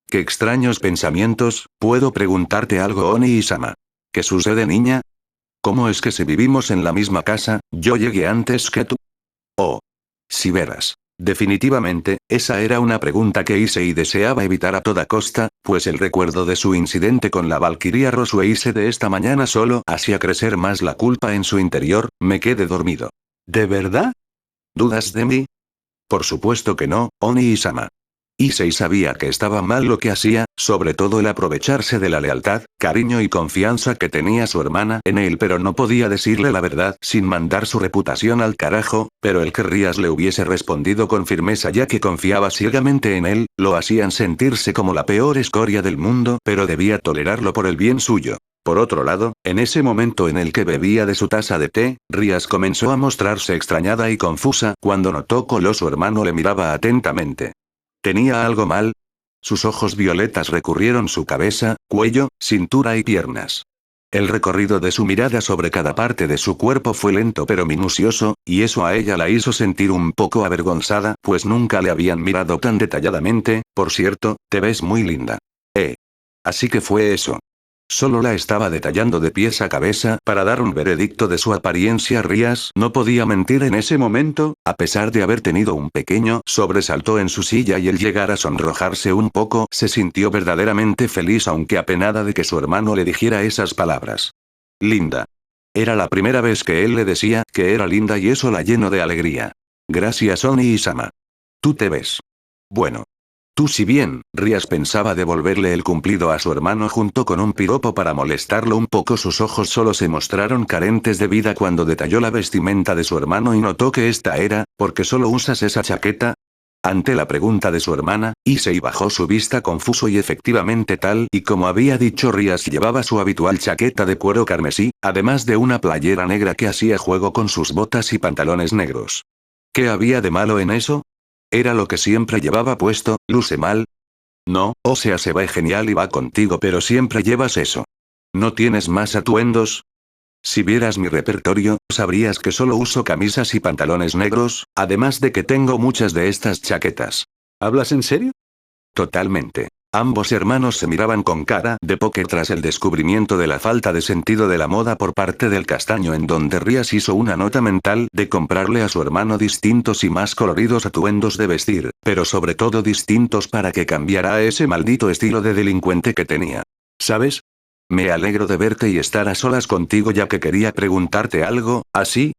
¿Qué extraños pensamientos? ¿Puedo preguntarte algo, Oni-sama? ¿Qué sucede, niña? ¿Cómo es que si vivimos en la misma casa, yo llegué antes que tú? Oh. Si verás. Definitivamente, esa era una pregunta que Issei deseaba evitar a toda costa, pues el recuerdo de su incidente con la Valquiria Rosueise de esta mañana solo hacía crecer más la culpa en su interior. Me quedé dormido. ¿De verdad? ¿Dudas de mí? Por supuesto que no, Oni-sama. Issei sabía que estaba mal lo que hacía, sobre todo el aprovecharse de la lealtad, cariño y confianza que tenía su hermana en él, pero no podía decirle la verdad sin mandar su reputación al carajo, pero el que Rias le hubiese respondido con firmeza ya que confiaba ciegamente en él, lo hacían sentirse como la peor escoria del mundo, pero debía tolerarlo por el bien suyo. Por otro lado, en ese momento en el que bebía de su taza de té, Rias comenzó a mostrarse extrañada y confusa cuando notó cómo su hermano le miraba atentamente. ¿Tenía algo mal? Sus ojos violetas recorrieron su cabeza, cuello, cintura y piernas. El recorrido de su mirada sobre cada parte de su cuerpo fue lento pero minucioso, y eso a ella la hizo sentir un poco avergonzada, pues nunca le habían mirado tan detalladamente. Por cierto, te ves muy linda. Así que fue eso. Solo la estaba detallando de pies a cabeza para dar un veredicto de su apariencia. Rias no podía mentir en ese momento, a pesar de haber tenido un pequeño sobresalto en su silla y el llegar a sonrojarse un poco, se sintió verdaderamente feliz aunque apenada de que su hermano le dijera esas palabras. Linda. Era la primera vez que él le decía que era linda y eso la llenó de alegría. Gracias, Oni-sama. Tú te ves. Bueno. Tú si bien, Rías pensaba devolverle el cumplido a su hermano junto con un piropo para molestarlo un poco, sus ojos solo se mostraron carentes de vida cuando detalló la vestimenta de su hermano y notó que esta era, ¿por qué solo usas esa chaqueta? Ante la pregunta de su hermana, Issei bajó su vista confuso y efectivamente tal y como había dicho Rías llevaba su habitual chaqueta de cuero carmesí, además de una playera negra que hacía juego con sus botas y pantalones negros. ¿Qué había de malo en eso? Era lo que siempre llevaba puesto, ¿luce mal? No, o sea se ve genial y va contigo pero siempre llevas eso. ¿No tienes más atuendos? Si vieras mi repertorio, sabrías que solo uso camisas y pantalones negros, además de que tengo muchas de estas chaquetas. ¿Hablas en serio? Totalmente. Ambos hermanos se miraban con cara de póker tras el descubrimiento de la falta de sentido de la moda por parte del castaño, en donde Rías hizo una nota mental de comprarle a su hermano distintos y más coloridos atuendos de vestir, pero sobre todo distintos para que cambiara a ese maldito estilo de delincuente que tenía. ¿Sabes? Me alegro de verte y estar a solas contigo ya que quería preguntarte algo, ¿así?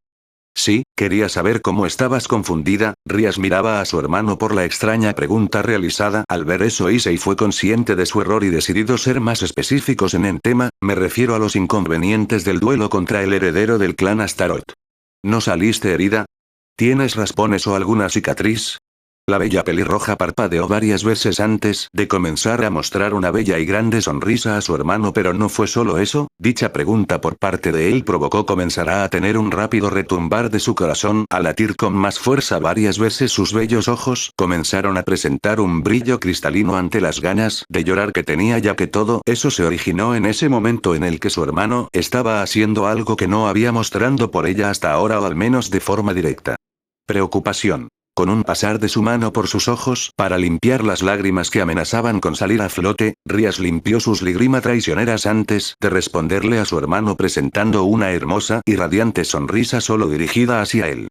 Sí, quería saber cómo estabas confundida. Rías miraba a su hermano por la extraña pregunta realizada. Al ver eso Issei fue consciente de su error y decidió ser más específicos en el tema, me refiero a los inconvenientes del duelo contra el heredero del clan Astaroth. ¿No saliste herida? ¿Tienes raspones o alguna cicatriz? La bella pelirroja parpadeó varias veces antes de comenzar a mostrar una bella y grande sonrisa a su hermano, pero no fue solo eso, dicha pregunta por parte de él provocó comenzará a tener un rápido retumbar de su corazón, a latir con más fuerza varias veces sus bellos ojos comenzaron a presentar un brillo cristalino ante las ganas de llorar que tenía, ya que todo eso se originó en ese momento en el que su hermano estaba haciendo algo que no había mostrando por ella hasta ahora, o al menos de forma directa. Preocupación. Con un pasar de su mano por sus ojos para limpiar las lágrimas que amenazaban con salir a flote, Rías limpió sus lágrimas traicioneras antes de responderle a su hermano presentando una hermosa y radiante sonrisa solo dirigida hacia él.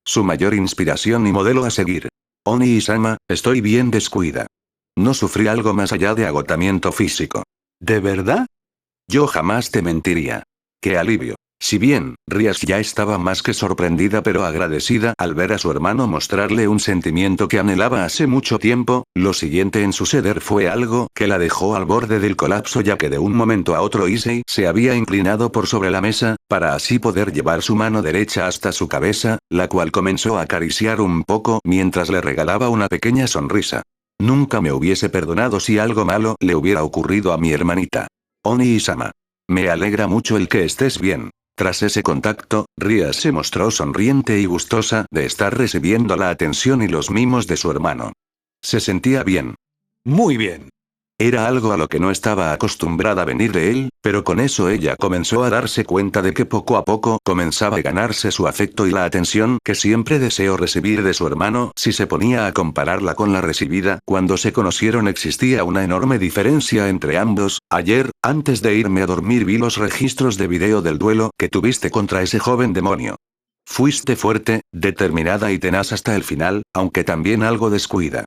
Su mayor inspiración y modelo a seguir. Oni-sama, estoy bien descuida. No sufrí algo más allá de agotamiento físico. ¿De verdad? Yo jamás te mentiría. ¡Qué alivio! Si bien, Rías ya estaba más que sorprendida pero agradecida al ver a su hermano mostrarle un sentimiento que anhelaba hace mucho tiempo, lo siguiente en suceder fue algo que la dejó al borde del colapso, ya que de un momento a otro Issei se había inclinado por sobre la mesa, para así poder llevar su mano derecha hasta su cabeza, la cual comenzó a acariciar un poco mientras le regalaba una pequeña sonrisa. Nunca me hubiese perdonado si algo malo le hubiera ocurrido a mi hermanita. Oni-sama. Me alegra mucho el que estés bien. Tras ese contacto, Rías se mostró sonriente y gustosa de estar recibiendo la atención y los mimos de su hermano. Se sentía bien. Muy bien. Era algo a lo que no estaba acostumbrada a venir de él, pero con eso ella comenzó a darse cuenta de que poco a poco comenzaba a ganarse su afecto y la atención que siempre deseó recibir de su hermano. Si se ponía a compararla con la recibida cuando se conocieron, existía una enorme diferencia entre ambos. Ayer, antes de irme a dormir, vi los registros de video del duelo que tuviste contra ese joven demonio. Fuiste fuerte, determinada y tenaz hasta el final, aunque también algo descuida.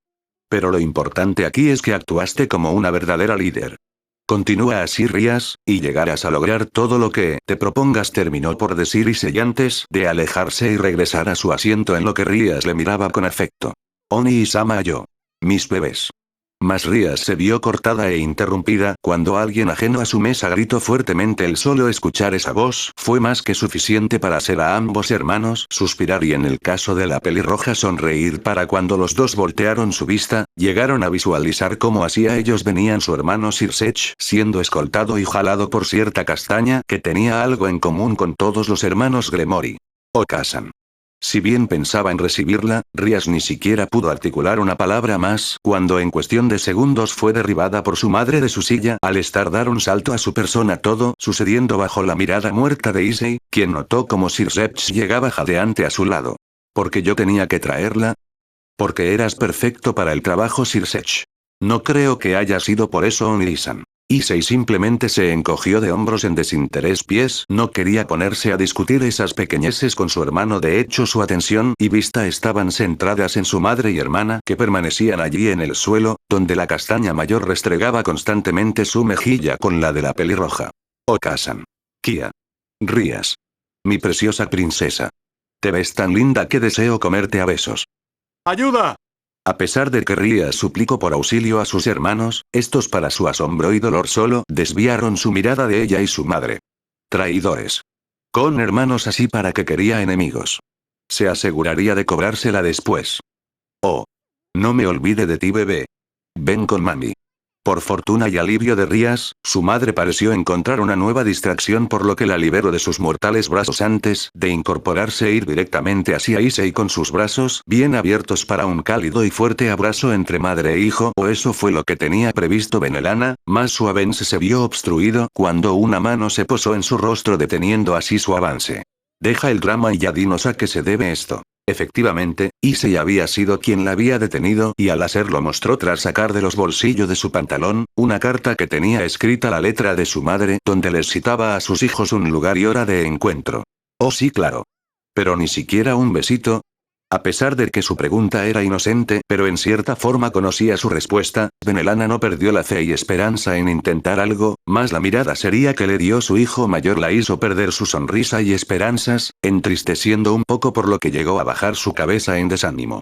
Pero lo importante aquí es que actuaste como una verdadera líder. Continúa así, Rías, y llegarás a lograr todo lo que te propongas, terminó por decir Issei antes de alejarse y regresar a su asiento, en lo que Rías le miraba con afecto. Oni-sama, yo. Mis bebés. Mas Rías se vio cortada e interrumpida cuando alguien ajeno a su mesa gritó fuertemente. El solo escuchar esa voz fue más que suficiente para hacer a ambos hermanos suspirar y, en el caso de la pelirroja, sonreír. Para cuando los dos voltearon su vista, llegaron a visualizar cómo hacia ellos venían su hermano Sirsech, siendo escoltado y jalado por cierta castaña que tenía algo en común con todos los hermanos Gremory. Okasan. Si bien pensaba en recibirla, Rías ni siquiera pudo articular una palabra más cuando en cuestión de segundos fue derribada por su madre de su silla al estar dar un salto a su persona, todo sucediendo bajo la mirada muerta de Issei, quien notó como Sirsech llegaba jadeante a su lado. ¿Por qué yo tenía que traerla? Porque eras perfecto para el trabajo, Sirsech. No creo que haya sido por eso, Oni-san. Issei simplemente se encogió de hombros en desinterés. No quería ponerse a discutir esas pequeñeces con su hermano. De hecho, su atención y vista estaban centradas en su madre y hermana, que permanecían allí en el suelo, donde la castaña mayor restregaba constantemente su mejilla con la de la pelirroja. Okasan. Kia. Rías. Mi preciosa princesa. Te ves tan linda que deseo comerte a besos. ¡Ayuda! A pesar de que Rías suplicó por auxilio a sus hermanos, estos para su asombro y dolor solo desviaron su mirada de ella y su madre. Traidores. Con hermanos así para que quería enemigos. Se aseguraría de cobrársela después. Oh. No me olvide de ti, bebé. Ven con mami. Por fortuna y alivio de Rías, su madre pareció encontrar una nueva distracción por lo que la liberó de sus mortales brazos antes de incorporarse e ir directamente hacia Issei con sus brazos bien abiertos para un cálido y fuerte abrazo entre madre e hijo, o eso fue lo que tenía previsto Benelana, mas su avance se vio obstruido cuando una mano se posó en su rostro deteniendo así su avance. Deja el drama y ya dinos a qué se debe esto. Efectivamente, Issei había sido quien la había detenido y al hacerlo mostró tras sacar de los bolsillos de su pantalón, una carta que tenía escrita la letra de su madre donde les citaba a sus hijos un lugar y hora de encuentro. Oh sí, claro. Pero ni siquiera un besito. A pesar de que su pregunta era inocente, pero en cierta forma conocía su respuesta, Benelana no perdió la fe y esperanza en intentar algo, más la mirada seria que le dio su hijo mayor la hizo perder su sonrisa y esperanzas, entristeciendo un poco por lo que llegó a bajar su cabeza en desánimo.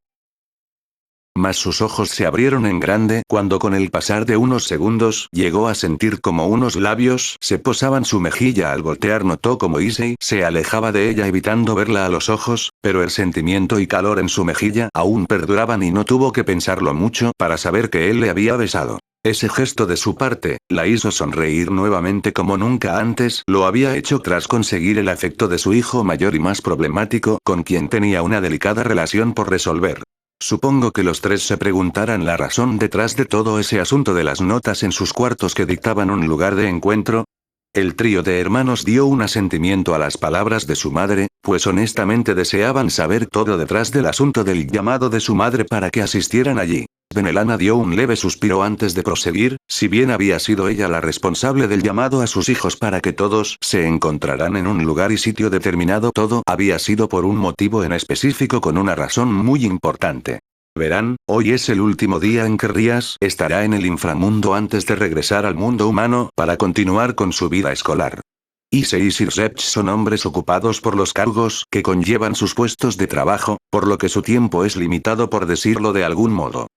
Mas sus ojos se abrieron en grande cuando con el pasar de unos segundos llegó a sentir como unos labios se posaban su mejilla. Al voltear notó como Issei se alejaba de ella evitando verla a los ojos, pero el sentimiento y calor en su mejilla aún perduraban y no tuvo que pensarlo mucho para saber que él le había besado. Ese gesto de su parte, la hizo sonreír nuevamente como nunca antes lo había hecho tras conseguir el afecto de su hijo mayor y más problemático con quien tenía una delicada relación por resolver. Supongo que los tres se preguntarán la razón detrás de todo ese asunto de las notas en sus cuartos que dictaban un lugar de encuentro. El trío de hermanos dio un asentimiento a las palabras de su madre, pues honestamente deseaban saber todo detrás del asunto del llamado de su madre para que asistieran allí. Benelana dio un leve suspiro antes de proseguir, si bien había sido ella la responsable del llamado a sus hijos para que todos se encontraran en un lugar y sitio determinado, todo había sido por un motivo en específico con una razón muy importante. Verán, hoy es el último día en que Rías estará en el inframundo antes de regresar al mundo humano para continuar con su vida escolar. Issei y Sirzech son hombres ocupados por los cargos que conllevan sus puestos de trabajo, por lo que su tiempo es limitado por decirlo de algún modo.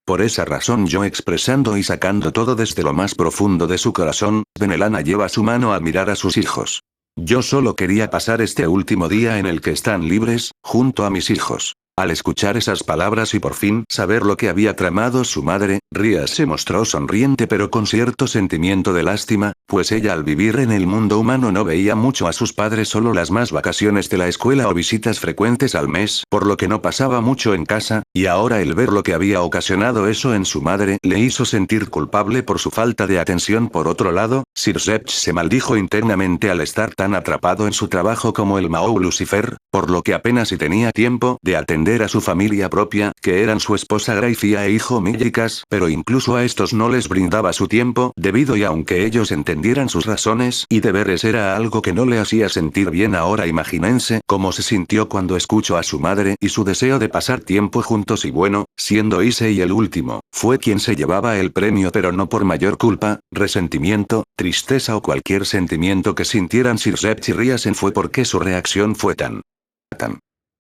Por esa razón yo expresando y sacando todo desde lo más profundo de su corazón, Benelana lleva su mano al mirar a sus hijos. Yo solo quería pasar este último día en el que están libres, junto a mis hijos. Al escuchar esas palabras y por fin saber lo que había tramado su madre, Rías se mostró sonriente pero con cierto sentimiento de lástima, pues ella al vivir en el mundo humano no veía mucho a sus padres solo las más vacaciones de la escuela o visitas frecuentes al mes, por lo que no pasaba mucho en casa, y ahora el ver lo que había ocasionado eso en su madre le hizo sentir culpable por su falta de atención. Por otro lado, Sirzech se maldijo internamente al estar tan atrapado en su trabajo como el Mahou Lucifer, por lo que apenas si tenía tiempo de atender a su familia propia, que eran su esposa Gracia e hijo Millicas, pero incluso a estos no les brindaba su tiempo, debido y aunque ellos entendieran sus razones y deberes era algo que no le hacía sentir bien. Ahora imagínense cómo se sintió cuando escuchó a su madre y su deseo de pasar tiempo juntos y bueno, siendo Issei el último, fue quien se llevaba el premio pero no por mayor culpa, resentimiento, tristeza o cualquier sentimiento que sintieran Sirzech y Riasen fue porque su reacción fue tan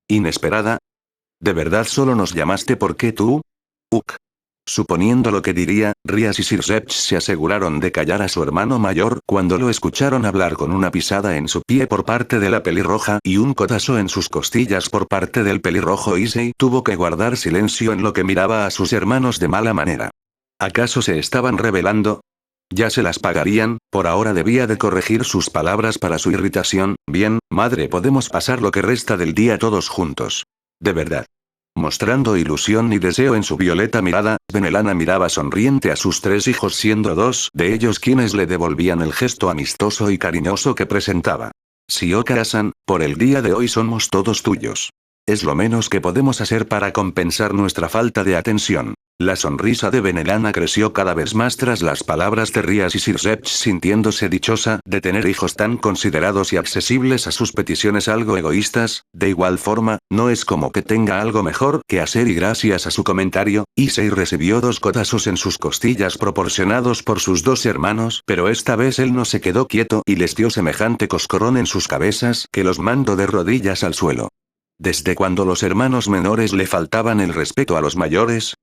inesperada. ¿De verdad solo nos llamaste porque tú? Suponiendo lo que diría, Rías y Sirzech se aseguraron de callar a su hermano mayor cuando lo escucharon hablar con una pisada en su pie por parte de la pelirroja y un codazo en sus costillas por parte del pelirrojo. Issei tuvo que guardar silencio en lo que miraba a sus hermanos de mala manera. ¿Acaso se estaban rebelando? Ya se las pagarían, por ahora debía de corregir sus palabras para su irritación. Bien, madre, podemos pasar lo que resta del día todos juntos. De verdad. Mostrando ilusión y deseo en su violeta mirada, Benelana miraba sonriente a sus tres hijos siendo dos de ellos quienes le devolvían el gesto amistoso y cariñoso que presentaba. Shioka-san, por el día de hoy somos todos tuyos. Es lo menos que podemos hacer para compensar nuestra falta de atención. La sonrisa de Benelana creció cada vez más tras las palabras de Rías y Sirzech sintiéndose dichosa de tener hijos tan considerados y accesibles a sus peticiones algo egoístas. De igual forma, no es como que tenga algo mejor que hacer y gracias a su comentario, Issei recibió 2 codazos en sus costillas proporcionados por sus 2 hermanos, pero esta vez él no se quedó quieto y les dio semejante coscorrón en sus cabezas que los mandó de rodillas al suelo. ¿Desde cuando los hermanos menores le faltaban el respeto a los mayores?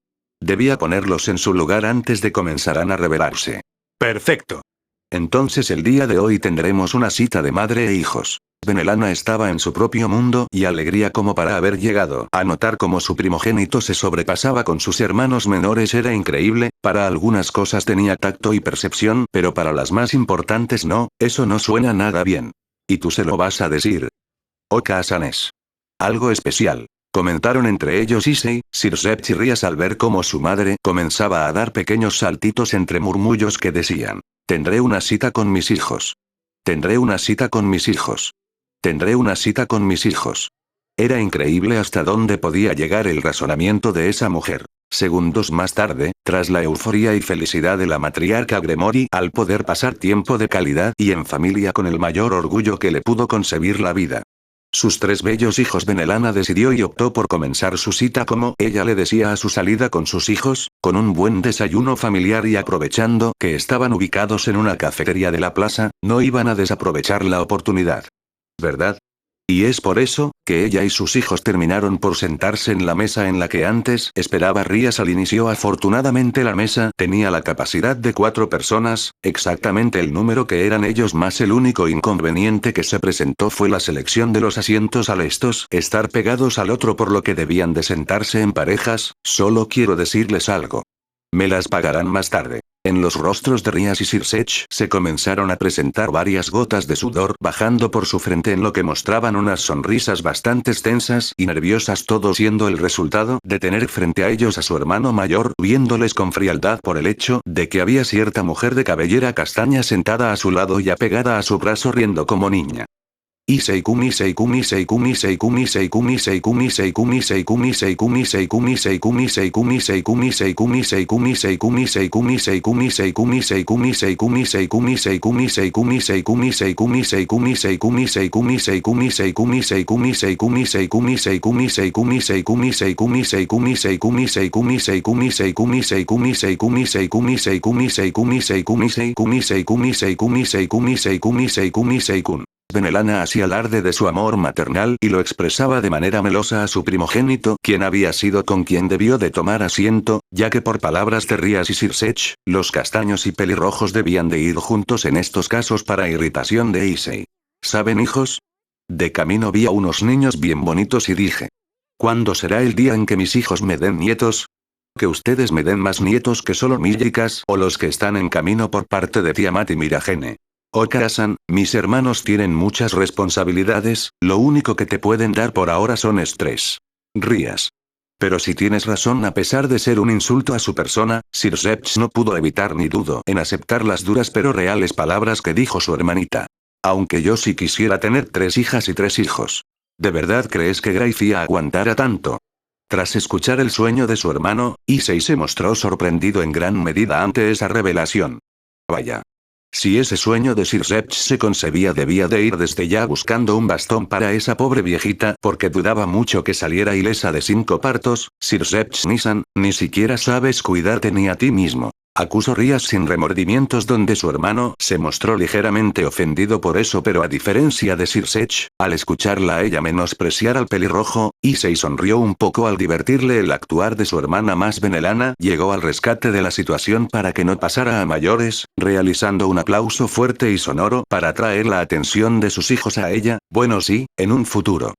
Debía ponerlos en su lugar antes de comenzaran a rebelarse. Perfecto. Entonces el día de hoy tendremos una cita de madre e hijos. Benelana estaba en su propio mundo y alegría como para haber llegado a notar cómo su primogénito se sobrepasaba con sus hermanos menores era increíble, para algunas cosas tenía tacto y percepción, pero para las más importantes no, eso no suena nada bien. ¿Y tú se lo vas a decir? Oka-san es algo especial. Comentaron entre ellos Issei, Sir y Rías al ver cómo su madre comenzaba a dar pequeños saltitos entre murmullos que decían: tendré una cita con mis hijos. Tendré una cita con mis hijos. Tendré una cita con mis hijos. Era increíble hasta dónde podía llegar el razonamiento de esa mujer. Segundos más tarde, tras la euforía y felicidad de la matriarca Gremory al poder pasar tiempo de calidad y en familia con el mayor orgullo que le pudo concebir la vida. Sus 3 bellos hijos Benelana decidió y optó por comenzar su cita como ella le decía a su salida con sus hijos, con un buen desayuno familiar y aprovechando que estaban ubicados en una cafetería de la plaza, no iban a desaprovechar la oportunidad. ¿Verdad? Y es por eso, que ella y sus hijos terminaron por sentarse en la mesa en la que antes esperaba Rías al inicio. Afortunadamente la mesa tenía la capacidad de 4 personas, exactamente el número que eran ellos más el único inconveniente que se presentó fue la selección de los asientos al estar pegados al otro por lo que debían de sentarse en parejas. Solo quiero decirles algo. Me las pagarán más tarde. En los rostros de Rías y Sir se comenzaron a presentar varias gotas de sudor bajando por su frente en lo que mostraban unas sonrisas bastante tensas y nerviosas, todo siendo el resultado de tener frente a ellos a su hermano mayor viéndoles con frialdad por el hecho de que había cierta mujer de cabellera castaña sentada a su lado y apegada a su brazo riendo como niña. Issei-kun. Benelana hacía alarde de su amor maternal y lo expresaba de manera melosa a su primogénito, quien había sido con quien debió de tomar asiento, ya que por palabras de Rías y Sir los castaños y pelirrojos debían de ir juntos en estos casos para irritación de Issei. ¿Saben, hijos? De camino vi a unos niños bien bonitos y dije: ¿cuándo será el día en que mis hijos me den nietos? Que ustedes me den más nietos que solo Millikas o los que están en camino por parte de Tiamat y Miragene. Oka-san, mis hermanos tienen muchas responsabilidades, lo único que te pueden dar por ahora son estrés. Rías. Pero si tienes razón, a pesar de ser un insulto a su persona, Sir no pudo evitar ni dudó en aceptar las duras pero reales palabras que dijo su hermanita. Aunque yo sí quisiera tener 3 hijas y 3 hijos. ¿De verdad crees que Gracia aguantara tanto? Tras escuchar el sueño de su hermano, Issei se mostró sorprendido en gran medida ante esa revelación. Vaya. Si ese sueño de Sir se concebía, debía de ir desde ya buscando un bastón para esa pobre viejita, porque dudaba mucho que saliera ilesa de 5 partos. Sir Nisan, ni siquiera sabes cuidarte ni a ti mismo. Acusó Rías sin remordimientos, donde su hermano se mostró ligeramente ofendido por eso, pero a diferencia de Sir al escucharla a ella menospreciar al pelirrojo, Issei sonrió un poco al divertirle el actuar de su hermana más Benelana, llegó al rescate de la situación para que no pasara a mayores, realizando un aplauso fuerte y sonoro para atraer la atención de sus hijos a ella. Bueno, sí, en un futuro.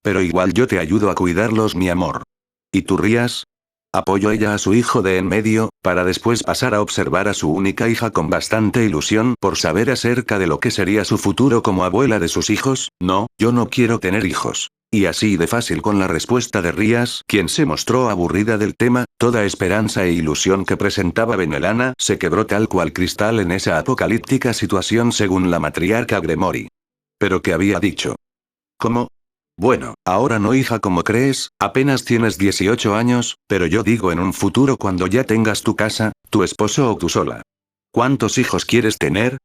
Pero igual yo te ayudo a cuidarlos, mi amor. ¿Y tú, Rías? Apoyó ella a su hijo de en medio, para después pasar a observar a su única hija con bastante ilusión por saber acerca de lo que sería su futuro como abuela de sus hijos. No, yo no quiero tener hijos. Y así de fácil con la respuesta de Rías, quien se mostró aburrida del tema, toda esperanza e ilusión que presentaba Benelana se quebró tal cual cristal en esa apocalíptica situación según la matriarca Gremory. ¿Pero qué había dicho? ¿Cómo? Bueno, ahora no, hija, como crees, apenas tienes 18 años, pero yo digo en un futuro cuando ya tengas tu casa, tu esposo o tú sola. ¿Cuántos hijos quieres tener?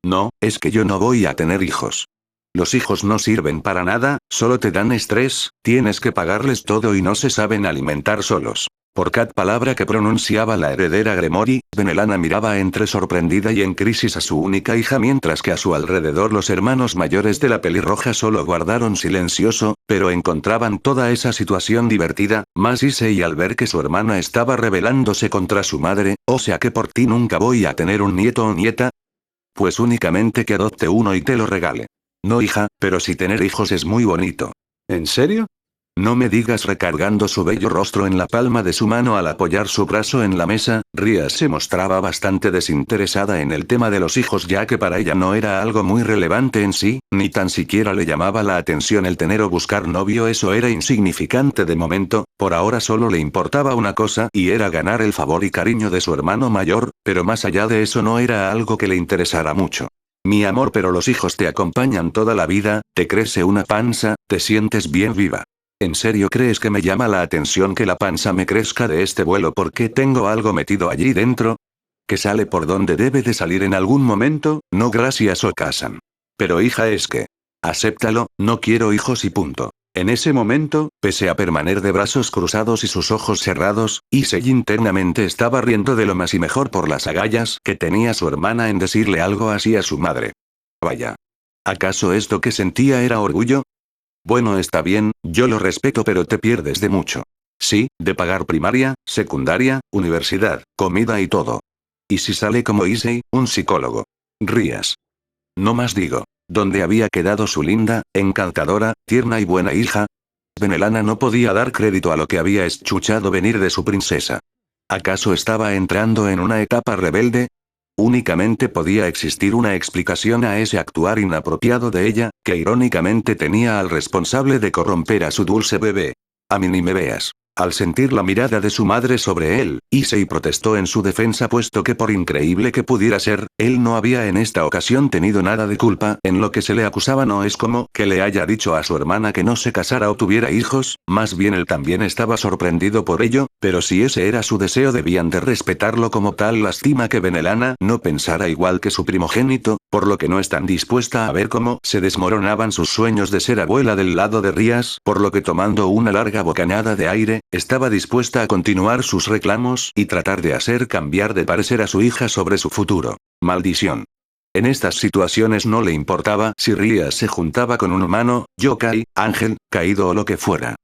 No, es que yo no voy a tener hijos. Los hijos no sirven para nada, solo te dan estrés, tienes que pagarles todo y no se saben alimentar solos. Por cada palabra que pronunciaba la heredera Gremory, Benelana miraba entre sorprendida y en crisis a su única hija mientras que a su alrededor los hermanos mayores de la pelirroja solo guardaron silencioso, pero encontraban toda esa situación divertida, más Issei al ver que su hermana estaba rebelándose contra su madre, o sea que por ti nunca voy a tener un nieto o nieta. Pues únicamente que adopte uno y te lo regale. No hija, pero si tener hijos es muy bonito. ¿En serio? No me digas recargando su bello rostro en la palma de su mano al apoyar su brazo en la mesa, Rías se mostraba bastante desinteresada en el tema de los hijos ya que para ella no era algo muy relevante en sí, ni tan siquiera le llamaba la atención el tener o buscar novio, eso era insignificante de momento, por ahora solo le importaba una cosa y era ganar el favor y cariño de su hermano mayor, pero más allá de eso no era algo que le interesara mucho. Mi amor, pero los hijos te acompañan toda la vida, te crece una panza, te sientes bien viva. ¿En serio crees que me llama la atención que la panza me crezca de este vuelo porque tengo algo metido allí dentro? ¿Que sale por donde debe de salir en algún momento? No gracias Okasan. Pero hija es que... Acéptalo, no quiero hijos y punto. En ese momento, pese a permanecer de brazos cruzados y sus ojos cerrados, Issei internamente estaba riendo de lo más y mejor por las agallas que tenía su hermana en decirle algo así a su madre. Vaya. ¿Acaso esto que sentía era orgullo? Bueno, está bien, yo lo respeto, pero te pierdes de mucho. Sí, de pagar primaria, secundaria, universidad, comida y todo. ¿Y si sale como Issei, un psicólogo? Rías. No más digo. ¿Dónde había quedado su linda, encantadora, tierna y buena hija? Benelana no podía dar crédito a lo que había escuchado venir de su princesa. ¿Acaso estaba entrando en una etapa rebelde? Únicamente podía existir una explicación a ese actuar inapropiado de ella, que irónicamente tenía al responsable de corromper a su dulce bebé. A mí ni me veas. Al sentir la mirada de su madre sobre él, Issei protestó en su defensa puesto que por increíble que pudiera ser, él no había en esta ocasión tenido nada de culpa en lo que se le acusaba. No es como que le haya dicho a su hermana que no se casara o tuviera hijos, más bien él también estaba sorprendido por ello, pero si ese era su deseo debían de respetarlo como tal. Lástima que Benelana no pensara igual que su primogénito, por lo que no están dispuesta a ver cómo se desmoronaban sus sueños de ser abuela del lado de Rías, por lo que tomando una larga bocanada de aire, estaba dispuesta a continuar sus reclamos y tratar de hacer cambiar de parecer a su hija sobre su futuro. Maldición. En estas situaciones no le importaba si Rías se juntaba con un humano, yokai, ángel, caído o lo que fuera.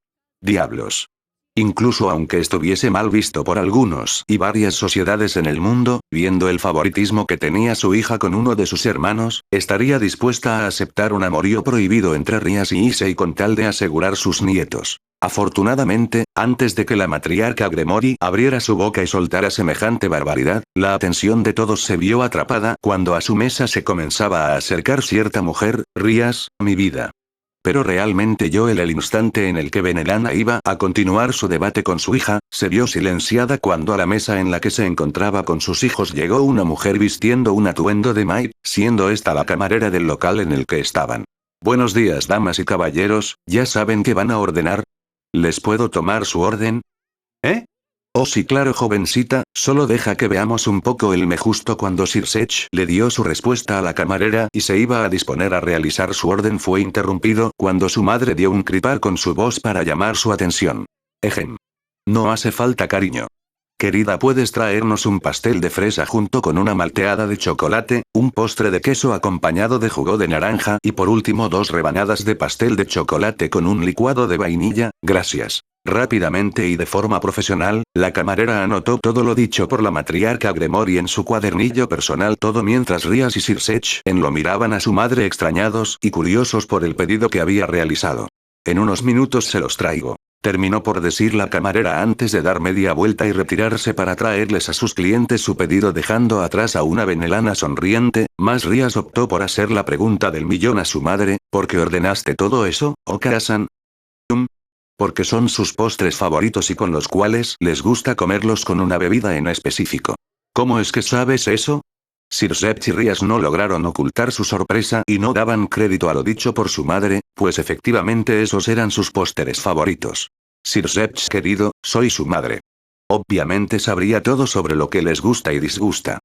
Diablos. Incluso aunque estuviese mal visto por algunos y varias sociedades en el mundo, viendo el favoritismo que tenía su hija con uno de sus hermanos, estaría dispuesta a aceptar un amorío prohibido entre Rías y Issei con tal de asegurar sus nietos. Afortunadamente, antes de que la matriarca Gremory abriera su boca y soltara semejante barbaridad, la atención de todos se vio atrapada cuando a su mesa se comenzaba a acercar cierta mujer. Rías, mi vida. Pero realmente el instante en el que Benelana iba a continuar su debate con su hija, se vio silenciada cuando a la mesa en la que se encontraba con sus hijos llegó una mujer vistiendo un atuendo de maid, siendo esta la camarera del local en el que estaban. Buenos días damas y caballeros, ¿ya saben qué van a ordenar? ¿Les puedo tomar su orden? ¿Eh? Oh sí, claro jovencita, solo deja que veamos un poco el me. Justo cuando Sirsech le dio su respuesta a la camarera y se iba a disponer a realizar su orden fue interrumpido cuando su madre dio un crepar con su voz para llamar su atención. Ejem. No hace falta cariño. Querida, ¿puedes traernos un pastel de fresa junto con una malteada de chocolate, un postre de queso acompañado de jugo de naranja y por último 2 rebanadas de pastel de chocolate con un licuado de vainilla? Gracias. Rápidamente y de forma profesional, la camarera anotó todo lo dicho por la matriarca Gremory en su cuadernillo personal, todo mientras Rías y Sirsech lo miraban a su madre extrañados y curiosos por el pedido que había realizado. En unos minutos se los traigo. Terminó por decir la camarera antes de dar media vuelta y retirarse para traerles a sus clientes su pedido dejando atrás a una Benelana sonriente, más Rías optó por hacer la pregunta del millón a su madre, ¿por qué ordenaste todo eso, Okara-san? Porque son sus postres favoritos y con los cuales les gusta comerlos con una bebida en específico. ¿Cómo es que sabes eso? Sirsech y Rías no lograron ocultar su sorpresa y no daban crédito a lo dicho por su madre, pues efectivamente esos eran sus postres favoritos. Sirsech querido, soy su madre. Obviamente sabría todo sobre lo que les gusta y disgusta.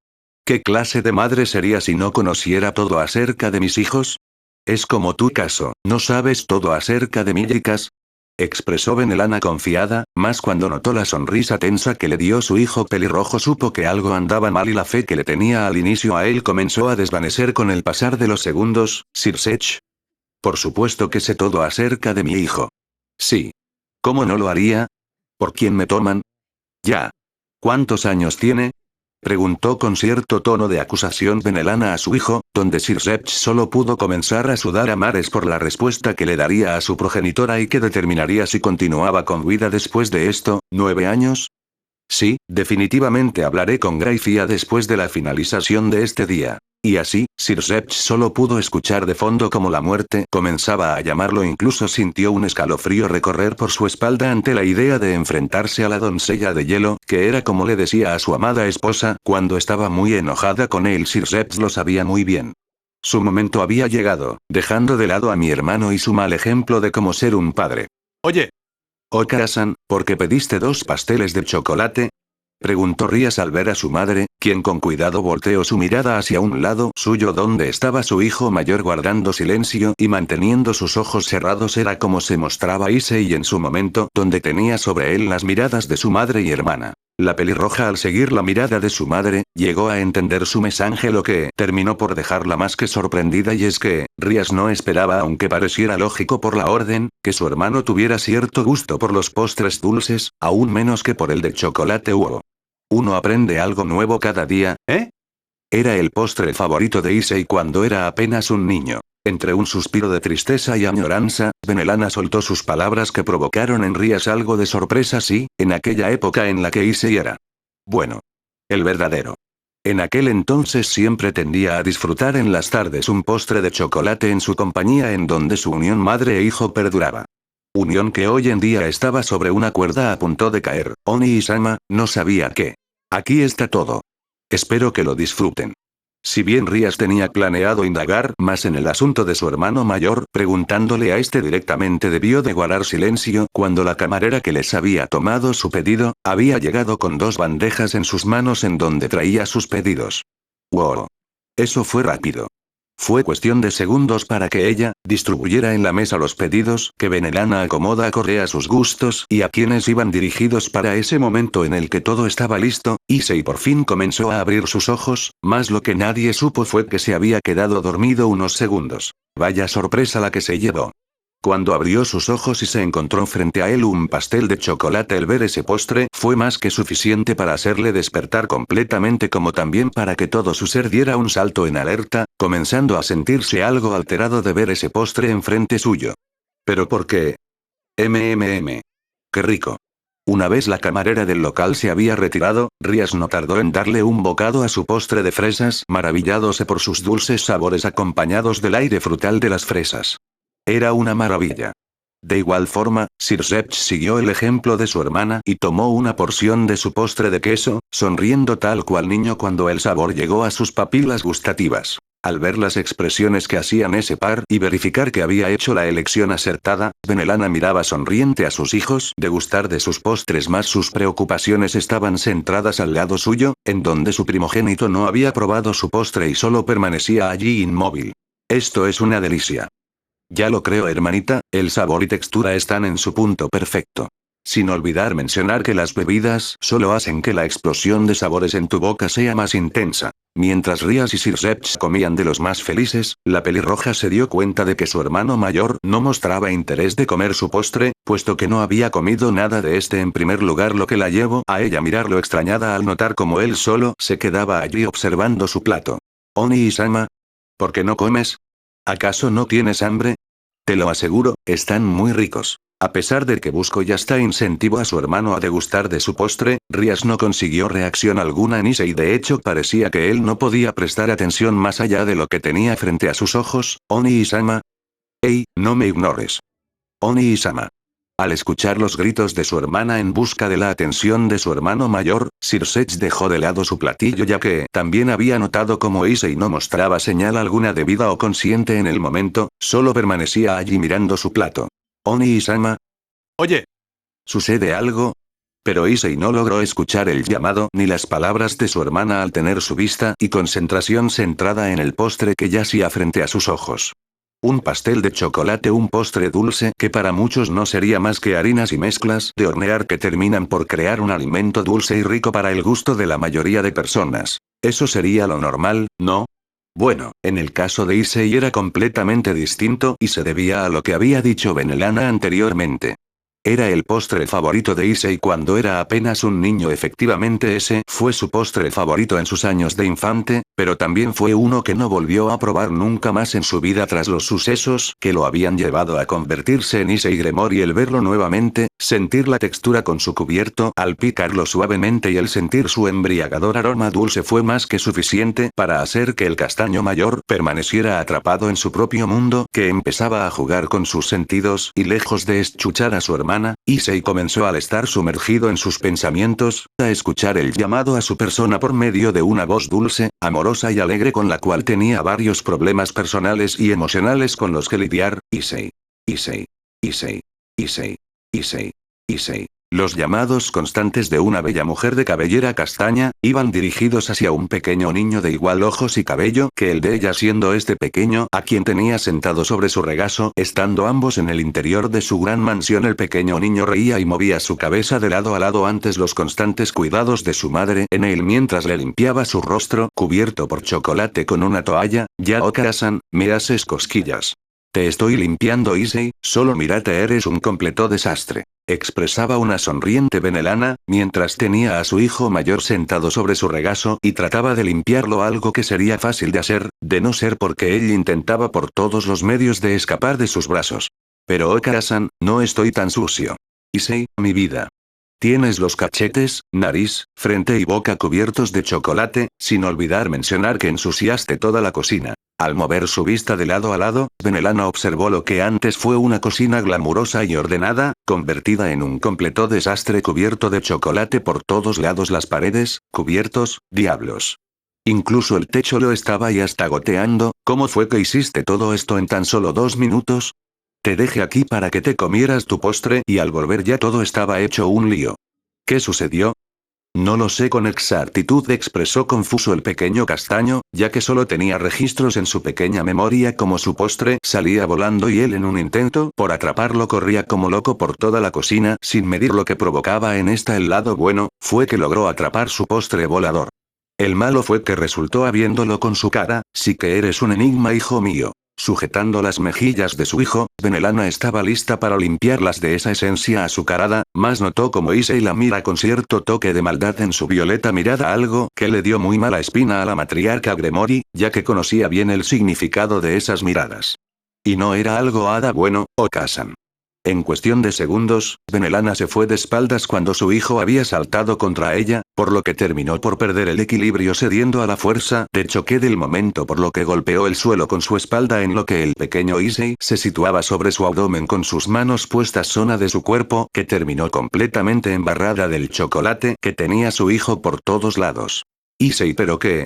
¿Qué clase de madre sería si no conociera todo acerca de mis hijos? Es como tu caso, ¿no sabes todo acerca de mí, chicas? expresó Benelana confiada, más cuando notó la sonrisa tensa que le dio su hijo pelirrojo supo que algo andaba mal y la fe que le tenía al inicio a él comenzó a desvanecer con el pasar de los segundos. Sir Sech. Por supuesto que sé todo acerca de mi hijo. Sí. ¿Cómo no lo haría? ¿Por quién me toman? Ya. ¿Cuántos años tiene? Preguntó con cierto tono de acusación Benelana a su hijo, donde Sir Sech solo pudo comenzar a sudar a mares por la respuesta que le daría a su progenitora y que determinaría si continuaba con vida después de esto. ¿9 años? Sí, definitivamente hablaré con Gracia después de la finalización de este día. Y así, Sir Sech solo pudo escuchar de fondo como la muerte comenzaba a llamarlo, incluso sintió un escalofrío recorrer por su espalda ante la idea de enfrentarse a la doncella de hielo, que era como le decía a su amada esposa, cuando estaba muy enojada con él. Sir Sech lo sabía muy bien. Su momento había llegado, dejando de lado a mi hermano y su mal ejemplo de cómo ser un padre. Oye, Okara-san, ¿por qué pediste 2 pasteles de chocolate? Preguntó Rías al ver a su madre, quien con cuidado volteó su mirada hacia un lado suyo donde estaba su hijo mayor guardando silencio y manteniendo sus ojos cerrados. Era como se mostraba Issei en su momento, donde tenía sobre él las miradas de su madre y hermana. La pelirroja, al seguir la mirada de su madre, llegó a entender su mensaje, lo que terminó por dejarla más que sorprendida, y es que Rías no esperaba, aunque pareciera lógico por la orden, que su hermano tuviera cierto gusto por los postres dulces, aún menos que por el de chocolate. Uno aprende algo nuevo cada día, ¿eh? Era el postre favorito de Issei cuando era apenas un niño. Entre un suspiro de tristeza y añoranza, Benelana soltó sus palabras que provocaron en Rías algo de sorpresa. Sí, en aquella época en la que Issei era bueno. El verdadero. En aquel entonces siempre tendía a disfrutar en las tardes un postre de chocolate en su compañía, en donde su unión madre e hijo perduraba. Unión que hoy en día estaba sobre una cuerda a punto de caer. Oni-sama no sabía qué. Aquí está todo. Espero que lo disfruten. Si bien Rías tenía planeado indagar más en el asunto de su hermano mayor, preguntándole a este directamente, debió de guardar silencio cuando la camarera que les había tomado su pedido, había llegado con 2 bandejas en sus manos en donde traía sus pedidos. ¡Wow! Eso fue rápido. Fue cuestión de segundos para que ella distribuyera en la mesa los pedidos que Benelana acomoda acorde a sus gustos y a quienes iban dirigidos. Para ese momento en el que todo estaba listo, Issei por fin comenzó a abrir sus ojos, mas lo que nadie supo fue que se había quedado dormido unos segundos. Vaya sorpresa la que se llevó. Cuando abrió sus ojos y se encontró frente a él un pastel de chocolate, el ver ese postre fue más que suficiente para hacerle despertar completamente, como también para que todo su ser diera un salto en alerta, comenzando a sentirse algo alterado de ver ese postre enfrente suyo. ¿Pero por qué? ¡Qué rico! Una vez la camarera del local se había retirado, Rías no tardó en darle un bocado a su postre de fresas, maravillándose por sus dulces sabores acompañados del aire frutal de las fresas. Era una maravilla. De igual forma, Sir Sech siguió el ejemplo de su hermana y tomó una porción de su postre de queso, sonriendo tal cual niño cuando el sabor llegó a sus papilas gustativas. Al ver las expresiones que hacían ese par y verificar que había hecho la elección acertada, Benelana miraba sonriente a sus hijos degustar de sus postres, más sus preocupaciones estaban centradas al lado suyo, en donde su primogénito no había probado su postre y solo permanecía allí inmóvil. Esto es una delicia. Ya lo creo, hermanita, el sabor y textura están en su punto perfecto. Sin olvidar mencionar que las bebidas solo hacen que la explosión de sabores en tu boca sea más intensa. Mientras Rías y Sir Sech comían de los más felices, la pelirroja se dio cuenta de que su hermano mayor no mostraba interés de comer su postre, puesto que no había comido nada de este en primer lugar, lo que la llevó a ella mirarlo extrañada al notar como él solo se quedaba allí observando su plato. Oni-sama, ¿por qué no comes? ¿Acaso no tienes hambre? Te lo aseguro, están muy ricos. A pesar de que buscó y hasta incentivó a su hermano a degustar de su postre, Rías no consiguió reacción alguna en Issei, y de hecho parecía que él no podía prestar atención más allá de lo que tenía frente a sus ojos. Oni-sama. ¡Ey, no me ignores! Oni-sama. Al escuchar los gritos de su hermana en busca de la atención de su hermano mayor, Sir Sech dejó de lado su platillo, ya que también había notado cómo Issei no mostraba señal alguna de vida o consciente en el momento, solo permanecía allí mirando su plato. Oni-sama. Oye. ¿Sucede algo? Pero Issei no logró escuchar el llamado ni las palabras de su hermana al tener su vista y concentración centrada en el postre que yacía frente a sus ojos. Un pastel de chocolate, un postre dulce que para muchos no sería más que harinas y mezclas de hornear que terminan por crear un alimento dulce y rico para el gusto de la mayoría de personas. Eso sería lo normal, ¿no? Bueno, en el caso de Issei era completamente distinto y se debía a lo que había dicho Benelana anteriormente. Era el postre favorito de Issei cuando era apenas un niño. Efectivamente ese fue su postre favorito en sus años de infante, pero también fue uno que no volvió a probar nunca más en su vida tras los sucesos que lo habían llevado a convertirse en Issei Gremory. El verlo nuevamente, sentir la textura con su cubierto al picarlo suavemente y el sentir su embriagador aroma dulce fue más que suficiente para hacer que el castaño mayor permaneciera atrapado en su propio mundo, que empezaba a jugar con sus sentidos y lejos de escuchar a su hermana, Issei comenzó al estar sumergido en sus pensamientos, a escuchar el llamado a su persona por medio de una voz dulce, amorosa y alegre con la cual tenía varios problemas personales y emocionales con los que lidiar. Issei. Issei. Issei. Issei. Issei. Issei. Los llamados constantes de una bella mujer de cabellera castaña, iban dirigidos hacia un pequeño niño de igual ojos y cabello que el de ella, siendo este pequeño a quien tenía sentado sobre su regazo. Estando ambos en el interior de su gran mansión, el pequeño niño reía y movía su cabeza de lado a lado ante los constantes cuidados de su madre en él mientras le limpiaba su rostro cubierto por chocolate con una toalla. Ya Okara-san, me haces cosquillas. Te estoy limpiando, Issei, solo mírate, eres un completo desastre. Expresaba una sonriente Benelana, mientras tenía a su hijo mayor sentado sobre su regazo y trataba de limpiarlo, algo que sería fácil de hacer, de no ser porque él intentaba por todos los medios de escapar de sus brazos. Pero Okara-san, no estoy tan sucio. Issei, mi vida. Tienes los cachetes, nariz, frente y boca cubiertos de chocolate, sin olvidar mencionar que ensuciaste toda la cocina. Al mover su vista de lado a lado, Benelana observó lo que antes fue una cocina glamurosa y ordenada, convertida en un completo desastre cubierto de chocolate por todos lados, las paredes, cubiertos, diablos. Incluso el techo lo estaba y hasta goteando. ¿Cómo fue que hiciste todo esto en tan solo 2 minutos? Te dejé aquí para que te comieras tu postre y al volver ya todo estaba hecho un lío. ¿Qué sucedió? No lo sé con exactitud, expresó confuso el pequeño castaño, ya que solo tenía registros en su pequeña memoria como su postre salía volando y él en un intento por atraparlo corría como loco por toda la cocina sin medir lo que provocaba en esta. El lado bueno fue que logró atrapar su postre volador. El malo fue que resultó habiéndolo con su cara. Sí que eres un enigma, hijo mío. Sujetando las mejillas de su hijo, Benelana estaba lista para limpiarlas de esa esencia azucarada, mas notó como Issei la mira con cierto toque de maldad en su violeta mirada, algo que le dio muy mala espina a la matriarca Gremory, ya que conocía bien el significado de esas miradas. Y no era algo hada bueno, Okara-san. En cuestión de segundos, Benelana se fue de espaldas cuando su hijo había saltado contra ella, por lo que terminó por perder el equilibrio cediendo a la fuerza de choque del momento, por lo que golpeó el suelo con su espalda, en lo que el pequeño Issei se situaba sobre su abdomen con sus manos puestas zona de su cuerpo que terminó completamente embarrada del chocolate que tenía su hijo por todos lados. Issei, ¿pero qué?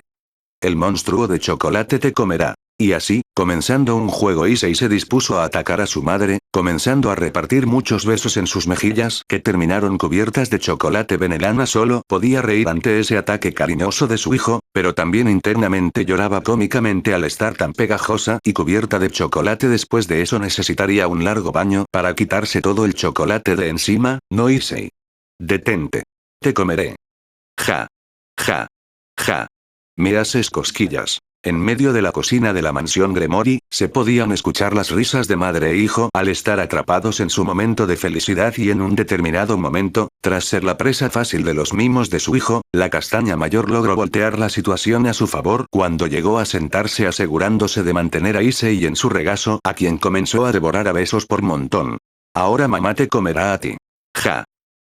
El monstruo de chocolate te comerá. Y así, comenzando un juego, Issei se dispuso a atacar a su madre, comenzando a repartir muchos besos en sus mejillas que terminaron cubiertas de chocolate. Benelana solo podía reír ante ese ataque cariñoso de su hijo, pero también internamente lloraba cómicamente al estar tan pegajosa y cubierta de chocolate. Después de eso necesitaría un largo baño para quitarse todo el chocolate de encima. No, Issei. Detente. Te comeré. Ja. Ja. Ja. Me haces cosquillas. En medio de la cocina de la mansión Gremory, se podían escuchar las risas de madre e hijo al estar atrapados en su momento de felicidad, y en un determinado momento, tras ser la presa fácil de los mimos de su hijo, la castaña mayor logró voltear la situación a su favor cuando llegó a sentarse, asegurándose de mantener a Issei en su regazo, a quien comenzó a devorar a besos por montón. Ahora mamá te comerá a ti. Ja.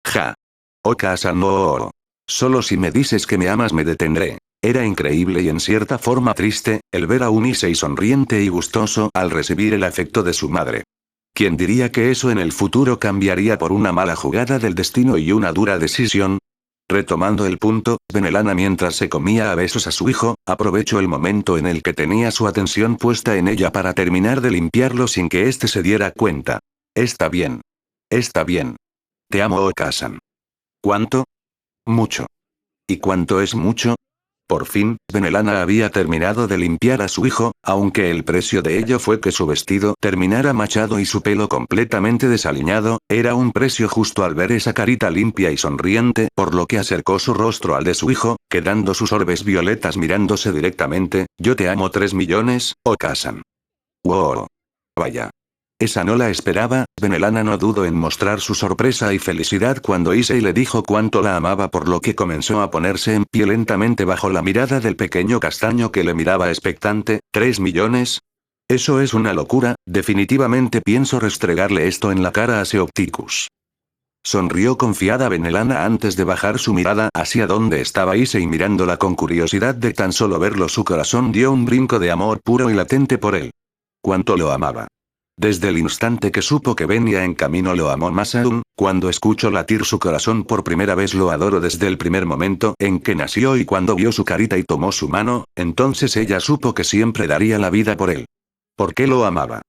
Ja. Okara-san, no. Solo si me dices que me amas me detendré. Era increíble y en cierta forma triste, el ver a un Issei sonriente y gustoso al recibir el afecto de su madre. ¿Quién diría que eso en el futuro cambiaría por una mala jugada del destino y una dura decisión? Retomando el punto, Benelana, mientras se comía a besos a su hijo, aprovechó el momento en el que tenía su atención puesta en ella para terminar de limpiarlo sin que éste se diera cuenta. Está bien. Está bien. Te amo, Okara-san. ¿Cuánto? Mucho. ¿Y cuánto es mucho? Por fin, Benelana había terminado de limpiar a su hijo, aunque el precio de ello fue que su vestido terminara manchado y su pelo completamente desaliñado, era un precio justo al ver esa carita limpia y sonriente, por lo que acercó su rostro al de su hijo, quedando sus orbes violetas mirándose directamente. Yo te amo 3 millones, Okasan. Wow. Vaya. Esa no la esperaba. Benelana no dudó en mostrar su sorpresa y felicidad cuando Issei le dijo cuánto la amaba, por lo que comenzó a ponerse en pie lentamente bajo la mirada del pequeño castaño que le miraba expectante. ¿3 millones? Eso es una locura, definitivamente pienso restregarle esto en la cara a Seopticus. Sonrió confiada Benelana antes de bajar su mirada hacia donde estaba Issei mirándola con curiosidad. De tan solo verlo su corazón dio un brinco de amor puro y latente por él. Cuánto lo amaba. Desde el instante que supo que venía en camino lo amó más aún. Cuando escuchó latir su corazón por primera vez lo adoró desde el primer momento en que nació, y cuando vio su carita y tomó su mano, entonces ella supo que siempre daría la vida por él. ¿Por qué lo amaba?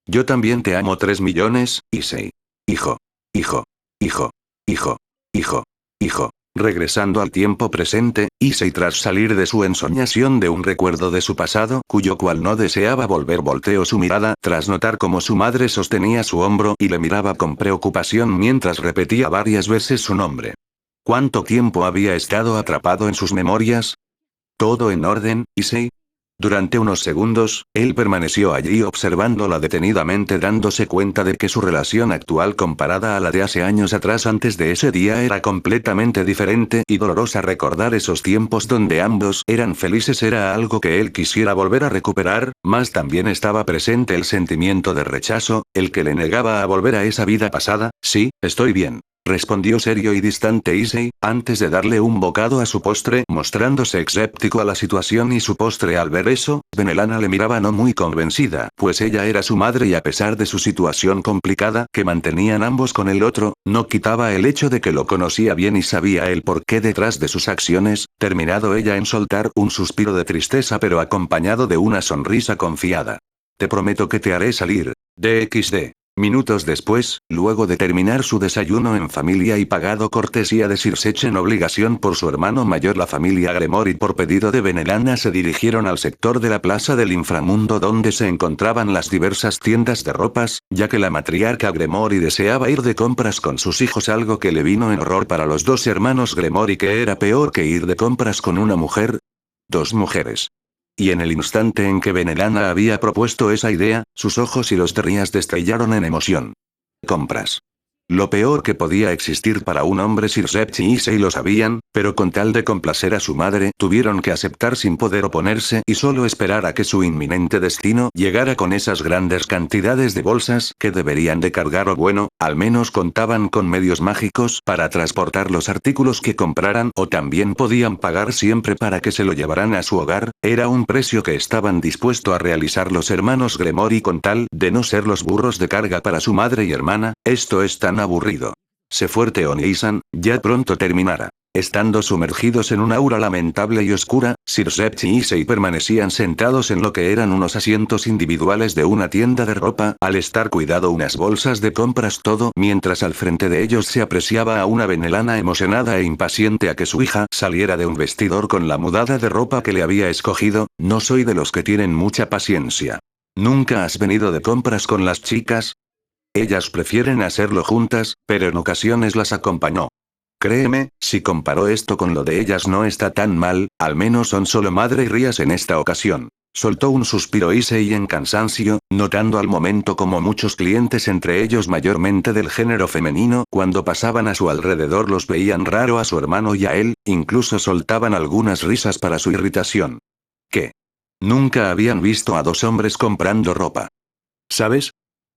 Yo también te amo 3 millones, Issei. Hijo. Hijo. Hijo. Hijo. Hijo. Hijo. Regresando al tiempo presente, Issei, tras salir de su ensoñación de un recuerdo de su pasado cuyo cual no deseaba volver, volteó su mirada tras notar cómo su madre sostenía su hombro y le miraba con preocupación mientras repetía varias veces su nombre. ¿Cuánto tiempo había estado atrapado en sus memorias? ¿Todo en orden, Issei? Durante unos segundos, él permaneció allí observándola detenidamente, dándose cuenta de que su relación actual comparada a la de hace años atrás antes de ese día era completamente diferente y dolorosa. Recordar esos tiempos donde ambos eran felices era algo que él quisiera volver a recuperar, mas también estaba presente el sentimiento de rechazo, el que le negaba a volver a esa vida pasada. Sí, estoy bien. Respondió serio y distante Issei, antes de darle un bocado a su postre, mostrándose escéptico a la situación y su postre. Al ver eso, Benelana le miraba no muy convencida, pues ella era su madre y a pesar de su situación complicada que mantenían ambos con el otro, no quitaba el hecho de que lo conocía bien y sabía el porqué detrás de sus acciones. Terminado ella en soltar un suspiro de tristeza pero acompañado de una sonrisa confiada. Te prometo que te haré salir. DXD. Minutos después, luego de terminar su desayuno en familia y pagado cortesía de Sirseche en obligación por su hermano mayor, la familia Gremory por pedido de Benelana se dirigieron al sector de la plaza del inframundo donde se encontraban las diversas tiendas de ropas, ya que la matriarca Gremory deseaba ir de compras con sus hijos, algo que le vino en horror para los dos hermanos Gremory, que era peor que ir de compras con una mujer. Dos mujeres. Y en el instante en que Benelana había propuesto esa idea, sus ojos y los de Rías destellaron en emoción. Compras. Lo peor que podía existir para un hombre. Sirseche y Issei lo sabían, pero con tal de complacer a su madre, tuvieron que aceptar sin poder oponerse y solo esperar a que su inminente destino llegara con esas grandes cantidades de bolsas que deberían de cargar, o bueno, al menos contaban con medios mágicos para transportar los artículos que compraran, o también podían pagar siempre para que se lo llevaran a su hogar. Era un precio que estaban dispuestos a realizar los hermanos Gremory con tal de no ser los burros de carga para su madre y hermana. Esto es tan aburrido. Sé fuerte, Oni-san, ya pronto terminará. Estando sumergidos en una aura lamentable y oscura, Sirseche y Issei permanecían sentados en lo que eran unos asientos individuales de una tienda de ropa, al estar cuidado unas bolsas de compras, todo mientras al frente de ellos se apreciaba a una Benelana emocionada e impaciente a que su hija saliera de un vestidor con la mudada de ropa que le había escogido. No soy de los que tienen mucha paciencia. ¿Nunca has venido de compras con las chicas? Ellas prefieren hacerlo juntas, pero en ocasiones las acompañó. Créeme, si comparó esto con lo de ellas no está tan mal, al menos son solo madre y Rías en esta ocasión. Soltó un suspiro Issei en cansancio, notando al momento como muchos clientes, entre ellos mayormente del género femenino, cuando pasaban a su alrededor los veían raro a su hermano y a él, incluso soltaban algunas risas para su irritación. ¿Qué? Nunca habían visto a dos hombres comprando ropa. ¿Sabes?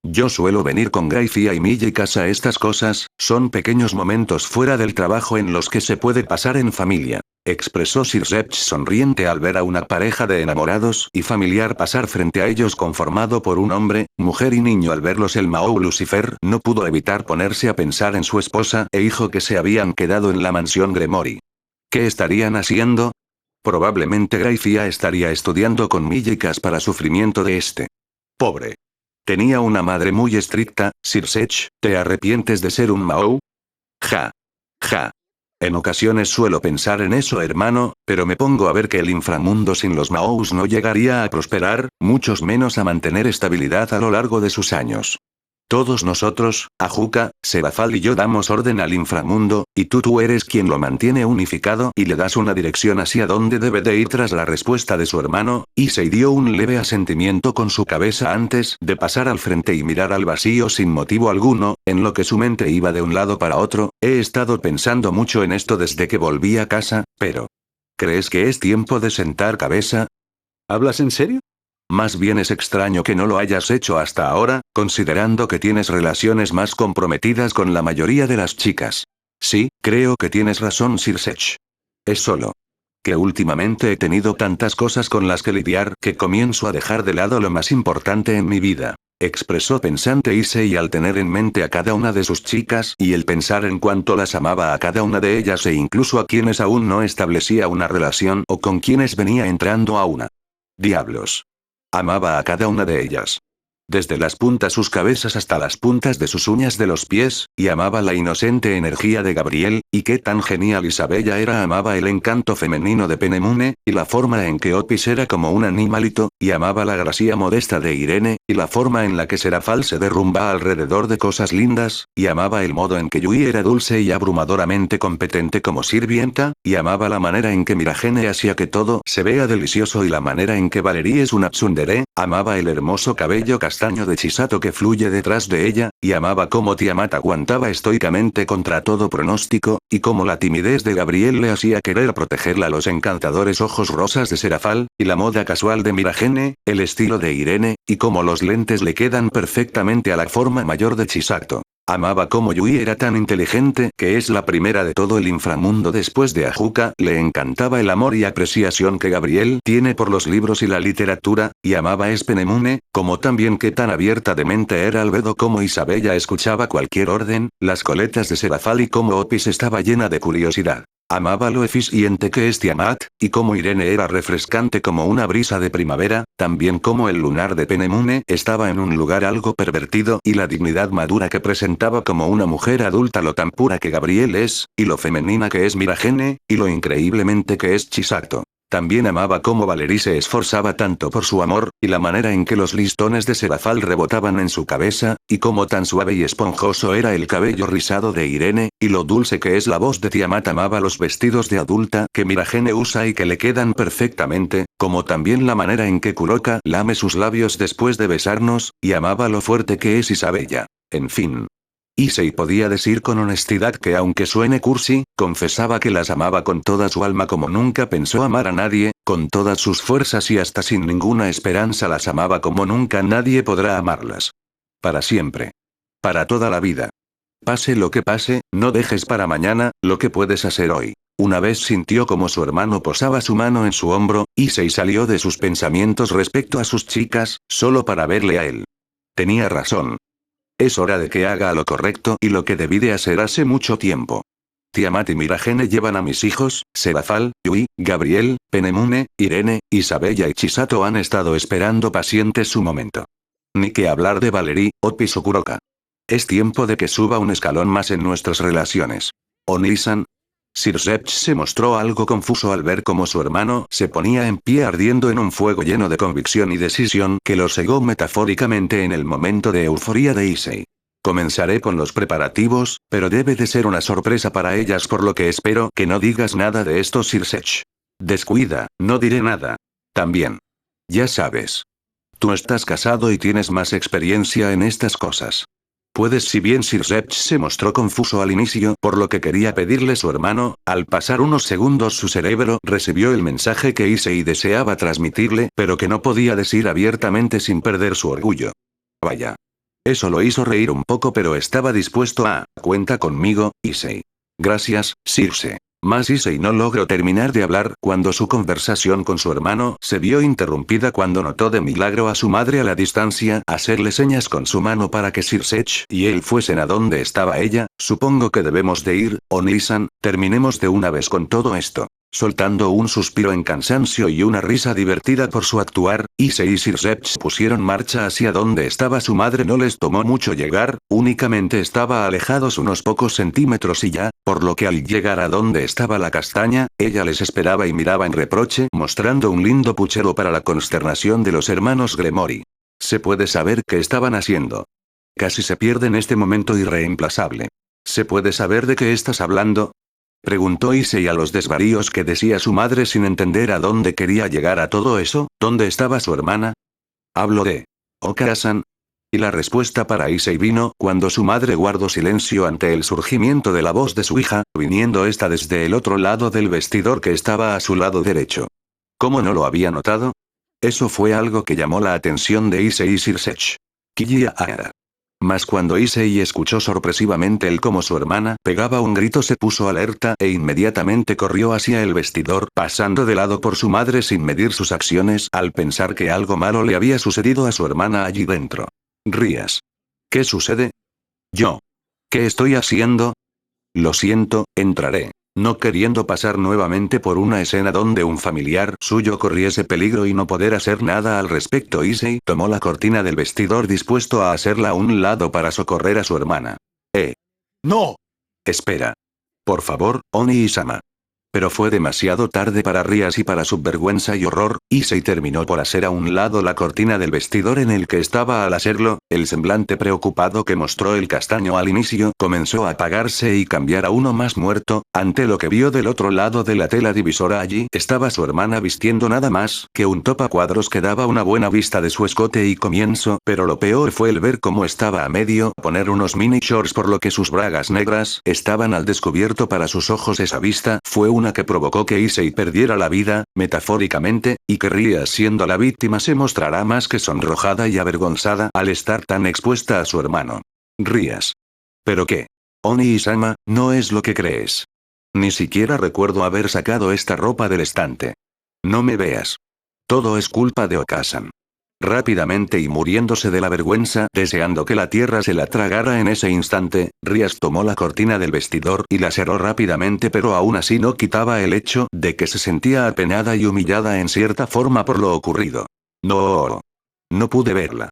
Yo suelo venir con Gracia y Millicas a estas cosas, son pequeños momentos fuera del trabajo en los que se puede pasar en familia, expresó Sirseche sonriente al ver a una pareja de enamorados y familiar pasar frente a ellos conformado por un hombre, mujer y niño. Al verlos el Mahou Lucifer no pudo evitar ponerse a pensar en su esposa e hijo que se habían quedado en la mansión Gremory. ¿Qué estarían haciendo? Probablemente Gracia estaría estudiando con Millicas para sufrimiento de este. Pobre. Tenía una madre muy estricta. Sirseche, ¿te arrepientes de ser un Mahou? Ja. Ja. En ocasiones suelo pensar en eso, hermano, pero me pongo a ver que el inframundo sin los Maous no llegaría a prosperar, muchos menos a mantener estabilidad a lo largo de sus años. Todos nosotros, Ajuka, Serafal y yo damos orden al inframundo, y tú eres quien lo mantiene unificado y le das una dirección hacia dónde debe de ir. Tras la respuesta de su hermano, Issei dio un leve asentimiento con su cabeza antes de pasar al frente y mirar al vacío sin motivo alguno, en lo que su mente iba de un lado para otro. He estado pensando mucho en esto desde que volví a casa, pero... ¿crees que es tiempo de sentar cabeza? ¿Hablas en serio? Más bien es extraño que no lo hayas hecho hasta ahora, considerando que tienes relaciones más comprometidas con la mayoría de las chicas. Sí, creo que tienes razón, Sir Sech. Es solo que últimamente he tenido tantas cosas con las que lidiar que comienzo a dejar de lado lo más importante en mi vida. Expresó pensante Issei al tener en mente a cada una de sus chicas y el pensar en cuánto las amaba a cada una de ellas e incluso a quienes aún no establecía una relación o con quienes venía entrando a una. Diablos. Amaba a cada una de ellas. Desde las puntas sus cabezas hasta las puntas de sus uñas de los pies, y amaba la inocente energía de Gabriel, y qué tan genial Isabella era. Amaba el encanto femenino de Penemune, y la forma en que Opis era como un animalito, y amaba la gracia modesta de Irene, y la forma en la que Serafal se derrumba alrededor de cosas lindas, y amaba el modo en que Yui era dulce y abrumadoramente competente como sirvienta, y amaba la manera en que Miragene hacía que todo se vea delicioso y la manera en que Valerie es una tsundere. Amaba el hermoso cabello castaño de Chisato que fluye detrás de ella, y amaba cómo Tiamat aguantaba estoicamente contra todo pronóstico, y cómo la timidez de Gabriel le hacía querer protegerla. Los encantadores ojos rosas de Serafal, y la moda casual de Miragene, el estilo de Irene, y cómo los lentes le quedan perfectamente a la forma mayor de Chisato. Amaba cómo Yui era tan inteligente, que es la primera de todo el inframundo después de Ajuka. Le encantaba el amor y apreciación que Gabriel tiene por los libros y la literatura, y amaba a Penemune, como también que tan abierta de mente era Albedo, como Isabella escuchaba cualquier orden, las coletas de Serafal y como Opis estaba llena de curiosidad. Amaba lo eficiente que es Tiamat, y como Irene era refrescante como una brisa de primavera, también como el lunar de Penemune estaba en un lugar algo pervertido y la dignidad madura que presentaba como una mujer adulta, lo tan pura que Gabriel es, y lo femenina que es Miragene, y lo increíblemente que es Chisato. También amaba cómo Valerie se esforzaba tanto por su amor, y la manera en que los listones de Serafal rebotaban en su cabeza, y cómo tan suave y esponjoso era el cabello rizado de Irene, y lo dulce que es la voz de Tiamat. Amaba los vestidos de adulta que Miragene usa y que le quedan perfectamente, como también la manera en que Kuroka lame sus labios después de besarnos, y amaba lo fuerte que es Isabella. En fin. Issei podía decir con honestidad que aunque suene cursi, confesaba que las amaba con toda su alma como nunca pensó amar a nadie, con todas sus fuerzas y hasta sin ninguna esperanza las amaba como nunca nadie podrá amarlas. Para siempre. Para toda la vida. Pase lo que pase, no dejes para mañana lo que puedes hacer hoy. Una vez sintió como su hermano posaba su mano en su hombro, Issei salió de sus pensamientos respecto a sus chicas, solo para verle a él. Tenía razón. Es hora de que haga lo correcto y lo que debí de hacer hace mucho tiempo. Tiamat y Miragene llevan a mis hijos, Serafal, Yui, Gabriel, Penemune, Irene, Isabella y Chisato han estado esperando pacientes su momento. Ni que hablar de Valerie, Opis o Kuroka. Es tiempo de que suba un escalón más en nuestras relaciones. Oni-san. Sir Sech se mostró algo confuso al ver cómo su hermano se ponía en pie ardiendo en un fuego lleno de convicción y decisión que lo cegó metafóricamente en el momento de euforia de Issei. Comenzaré con los preparativos, pero debe de ser una sorpresa para ellas, por lo que espero que no digas nada de esto, Sir Sech. Descuida, no diré nada. También. Ya sabes. Tú estás casado y tienes más experiencia en estas cosas. Puedes. Si bien Sir Sech se mostró confuso al inicio por lo que quería pedirle su hermano, al pasar unos segundos su cerebro recibió el mensaje que Issei deseaba transmitirle, pero que no podía decir abiertamente sin perder su orgullo. Vaya. Eso lo hizo reír un poco, pero estaba dispuesto a, cuenta conmigo, Issei. Gracias, Circe. Mas Issei no logró terminar de hablar cuando su conversación con su hermano se vio interrumpida cuando notó de milagro a su madre a la distancia hacerle señas con su mano para que Sir Sech y él fuesen a donde estaba ella. Supongo que debemos de ir, Oni-san, terminemos de una vez con todo esto. Soltando un suspiro en cansancio y una risa divertida por su actuar, Issei y Sirsearch pusieron marcha hacia donde estaba su madre. No les tomó mucho llegar, únicamente estaba alejados unos pocos centímetros y ya, por lo que al llegar a donde estaba la castaña, ella les esperaba y miraba en reproche, mostrando un lindo puchero para la consternación de los hermanos Gremory. ¿Se puede saber qué estaban haciendo? Casi se pierde en este momento irreemplazable. ¿Se puede saber de qué estás hablando? Preguntó Issei a los desvaríos que decía su madre sin entender a dónde quería llegar a todo eso. ¿Dónde estaba su hermana? Hablo de Okara-san. Y la respuesta para Issei vino cuando su madre guardó silencio ante el surgimiento de la voz de su hija, viniendo esta desde el otro lado del vestidor que estaba a su lado derecho. ¿Cómo no lo había notado? Eso fue algo que llamó la atención de Issei y Sirsearch. Kiya Aara. Mas cuando Issei escuchó sorpresivamente el cómo su hermana pegaba un grito, se puso alerta e inmediatamente corrió hacia el vestidor, pasando de lado por su madre sin medir sus acciones al pensar que algo malo le había sucedido a su hermana allí dentro. Rías. ¿Qué sucede? Yo. ¿Qué estoy haciendo? Lo siento, entraré. No queriendo pasar nuevamente por una escena donde un familiar suyo corriese peligro y no poder hacer nada al respecto, Issei tomó la cortina del vestidor dispuesto a hacerla a un lado para socorrer a su hermana. ¡No! Espera. Por favor, Oni-sama. Pero fue demasiado tarde para Rías y para su vergüenza y horror. Issei terminó por hacer a un lado la cortina del vestidor en el que estaba. Al hacerlo, el semblante preocupado que mostró el castaño al inicio comenzó a apagarse y cambiar a uno más muerto, ante lo que vio del otro lado de la tela divisora. Allí estaba su hermana vistiendo nada más que un topacuadros que daba una buena vista de su escote y comienzo, pero lo peor fue el ver cómo estaba a medio poner unos mini shorts, por lo que sus bragas negras estaban al descubierto para sus ojos. Esa vista fue una que provocó que Issei perdiera la vida, metafóricamente, y que Rías, siendo la víctima, se mostrará más que sonrojada y avergonzada al estar tan expuesta a su hermano. Rías. ¿Pero qué? Oni-sama, no es lo que crees. Ni siquiera recuerdo haber sacado esta ropa del estante. No me veas. Todo es culpa de Okasan. Rápidamente y muriéndose de la vergüenza, deseando que la tierra se la tragara en ese instante, Rías tomó la cortina del vestidor y la cerró rápidamente, pero aún así no quitaba el hecho de que se sentía apenada y humillada en cierta forma por lo ocurrido. No. No pude verla.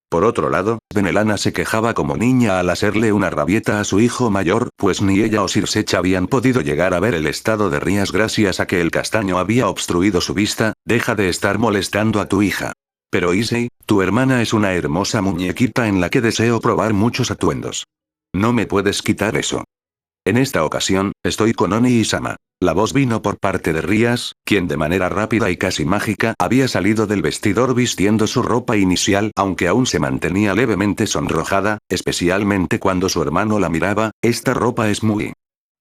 Por otro lado, Benelana se quejaba como niña al hacerle una rabieta a su hijo mayor, pues ni ella o Sirsearch habían podido llegar a ver el estado de Rías gracias a que el castaño había obstruido su vista. Deja de estar molestando a tu hija. Pero Issei, tu hermana es una hermosa muñequita en la que deseo probar muchos atuendos. No me puedes quitar eso. En esta ocasión, estoy con Oni-sama. La voz vino por parte de Rías, quien de manera rápida y casi mágica había salido del vestidor vistiendo su ropa inicial, aunque aún se mantenía levemente sonrojada, especialmente cuando su hermano la miraba. Esta ropa es muy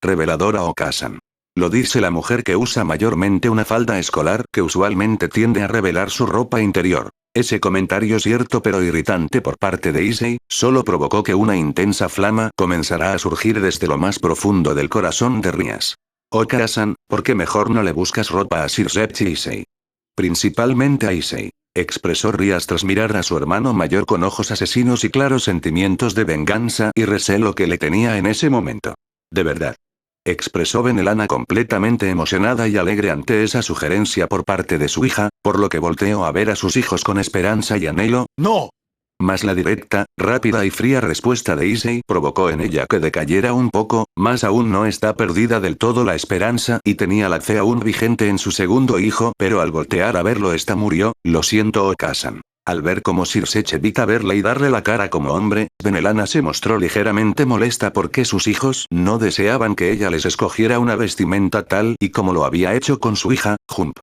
reveladora, Okasan. Lo dice la mujer que usa mayormente una falda escolar que usualmente tiende a revelar su ropa interior. Ese comentario cierto pero irritante por parte de Issei, solo provocó que una intensa flama comenzara a surgir desde lo más profundo del corazón de Rías. Okara-san, ¿por qué mejor no le buscas ropa a Sirsearch y Issei? Principalmente a Issei. Expresó Rías tras mirar a su hermano mayor con ojos asesinos y claros sentimientos de venganza y recelo que le tenía en ese momento. De verdad. Expresó Benelana completamente emocionada y alegre ante esa sugerencia por parte de su hija, por lo que volteó a ver a sus hijos con esperanza y anhelo. ¡No! Mas la directa, rápida y fría respuesta de Issei provocó en ella que decayera un poco. Más aún no está perdida del todo la esperanza y tenía la fe aún vigente en su segundo hijo, pero al voltear a verlo esta murió. Lo siento, Okasan. Al ver cómo Sirsearch evita verla y darle la cara como hombre, Benelana se mostró ligeramente molesta porque sus hijos no deseaban que ella les escogiera una vestimenta tal y como lo había hecho con su hija, Jump.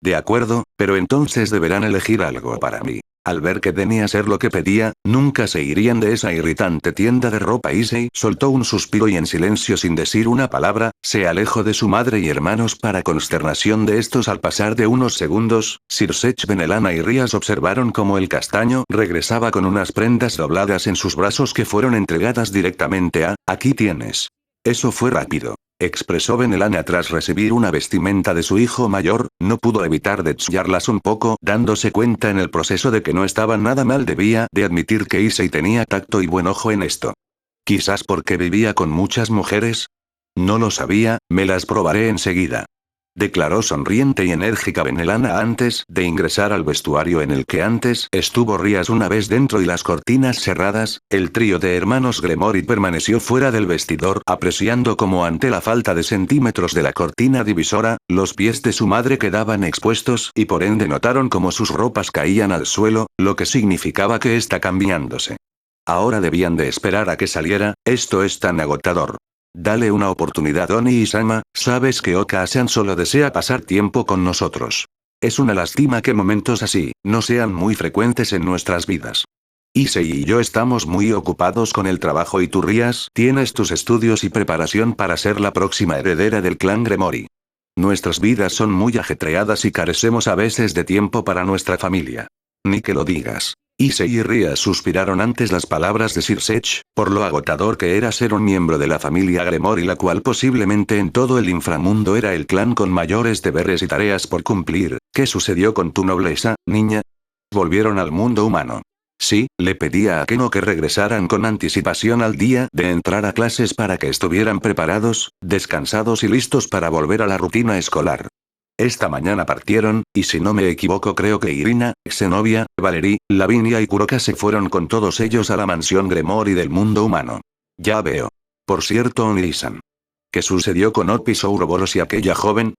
De acuerdo, pero entonces deberán elegir algo para mí. Al ver que venía a ser lo que pedía, nunca se irían de esa irritante tienda de ropa. Issei soltó un suspiro y en silencio sin decir una palabra, se alejó de su madre y hermanos para consternación de estos. Al pasar de unos segundos, Sirsearch, Benelana y Rías observaron cómo el castaño regresaba con unas prendas dobladas en sus brazos que fueron entregadas directamente a, aquí tienes. Eso fue rápido. Expresó Benelana tras recibir una vestimenta de su hijo mayor, no pudo evitar de chillarlas un poco, dándose cuenta en el proceso de que no estaba nada mal. Debía de admitir que Issei tenía tacto y buen ojo en esto. Quizás porque vivía con muchas mujeres. No lo sabía, me las probaré enseguida. declaró sonriente y enérgica Benelana antes de ingresar al vestuario en el que antes estuvo Rías. Una vez dentro y las cortinas cerradas, el trío de hermanos Gremory permaneció fuera del vestidor, apreciando cómo ante la falta de centímetros de la cortina divisora, los pies de su madre quedaban expuestos y por ende notaron cómo sus ropas caían al suelo, lo que significaba que está cambiándose. Ahora debían de esperar a que saliera. Esto es tan agotador. Dale una oportunidad Oni-sama, sabes que Oka-san solo desea pasar tiempo con nosotros. Es una lástima que momentos así, no sean muy frecuentes en nuestras vidas. Issei y yo estamos muy ocupados con el trabajo y tú Rías, tienes tus estudios y preparación para ser la próxima heredera del clan Gremory. Nuestras vidas son muy ajetreadas y carecemos a veces de tiempo para nuestra familia. Ni que lo digas. Issei y Rías suspiraron antes las palabras de Sir Sech, por lo agotador que era ser un miembro de la familia Gremory, la cual posiblemente en todo el inframundo era el clan con mayores deberes y tareas por cumplir. ¿Qué sucedió con tu nobleza, niña? Volvieron al mundo humano. Sí, le pedía a Keno que regresaran con anticipación al día de entrar a clases para que estuvieran preparados, descansados y listos para volver a la rutina escolar. Esta mañana partieron, y si no me equivoco creo que Irina, Zenobia, Valerie, Lavinia y Kuroka se fueron con todos ellos a la mansión Gremory del mundo humano. Ya veo. Por cierto Oni-san. ¿Qué sucedió con Opis Ouroboros y aquella joven?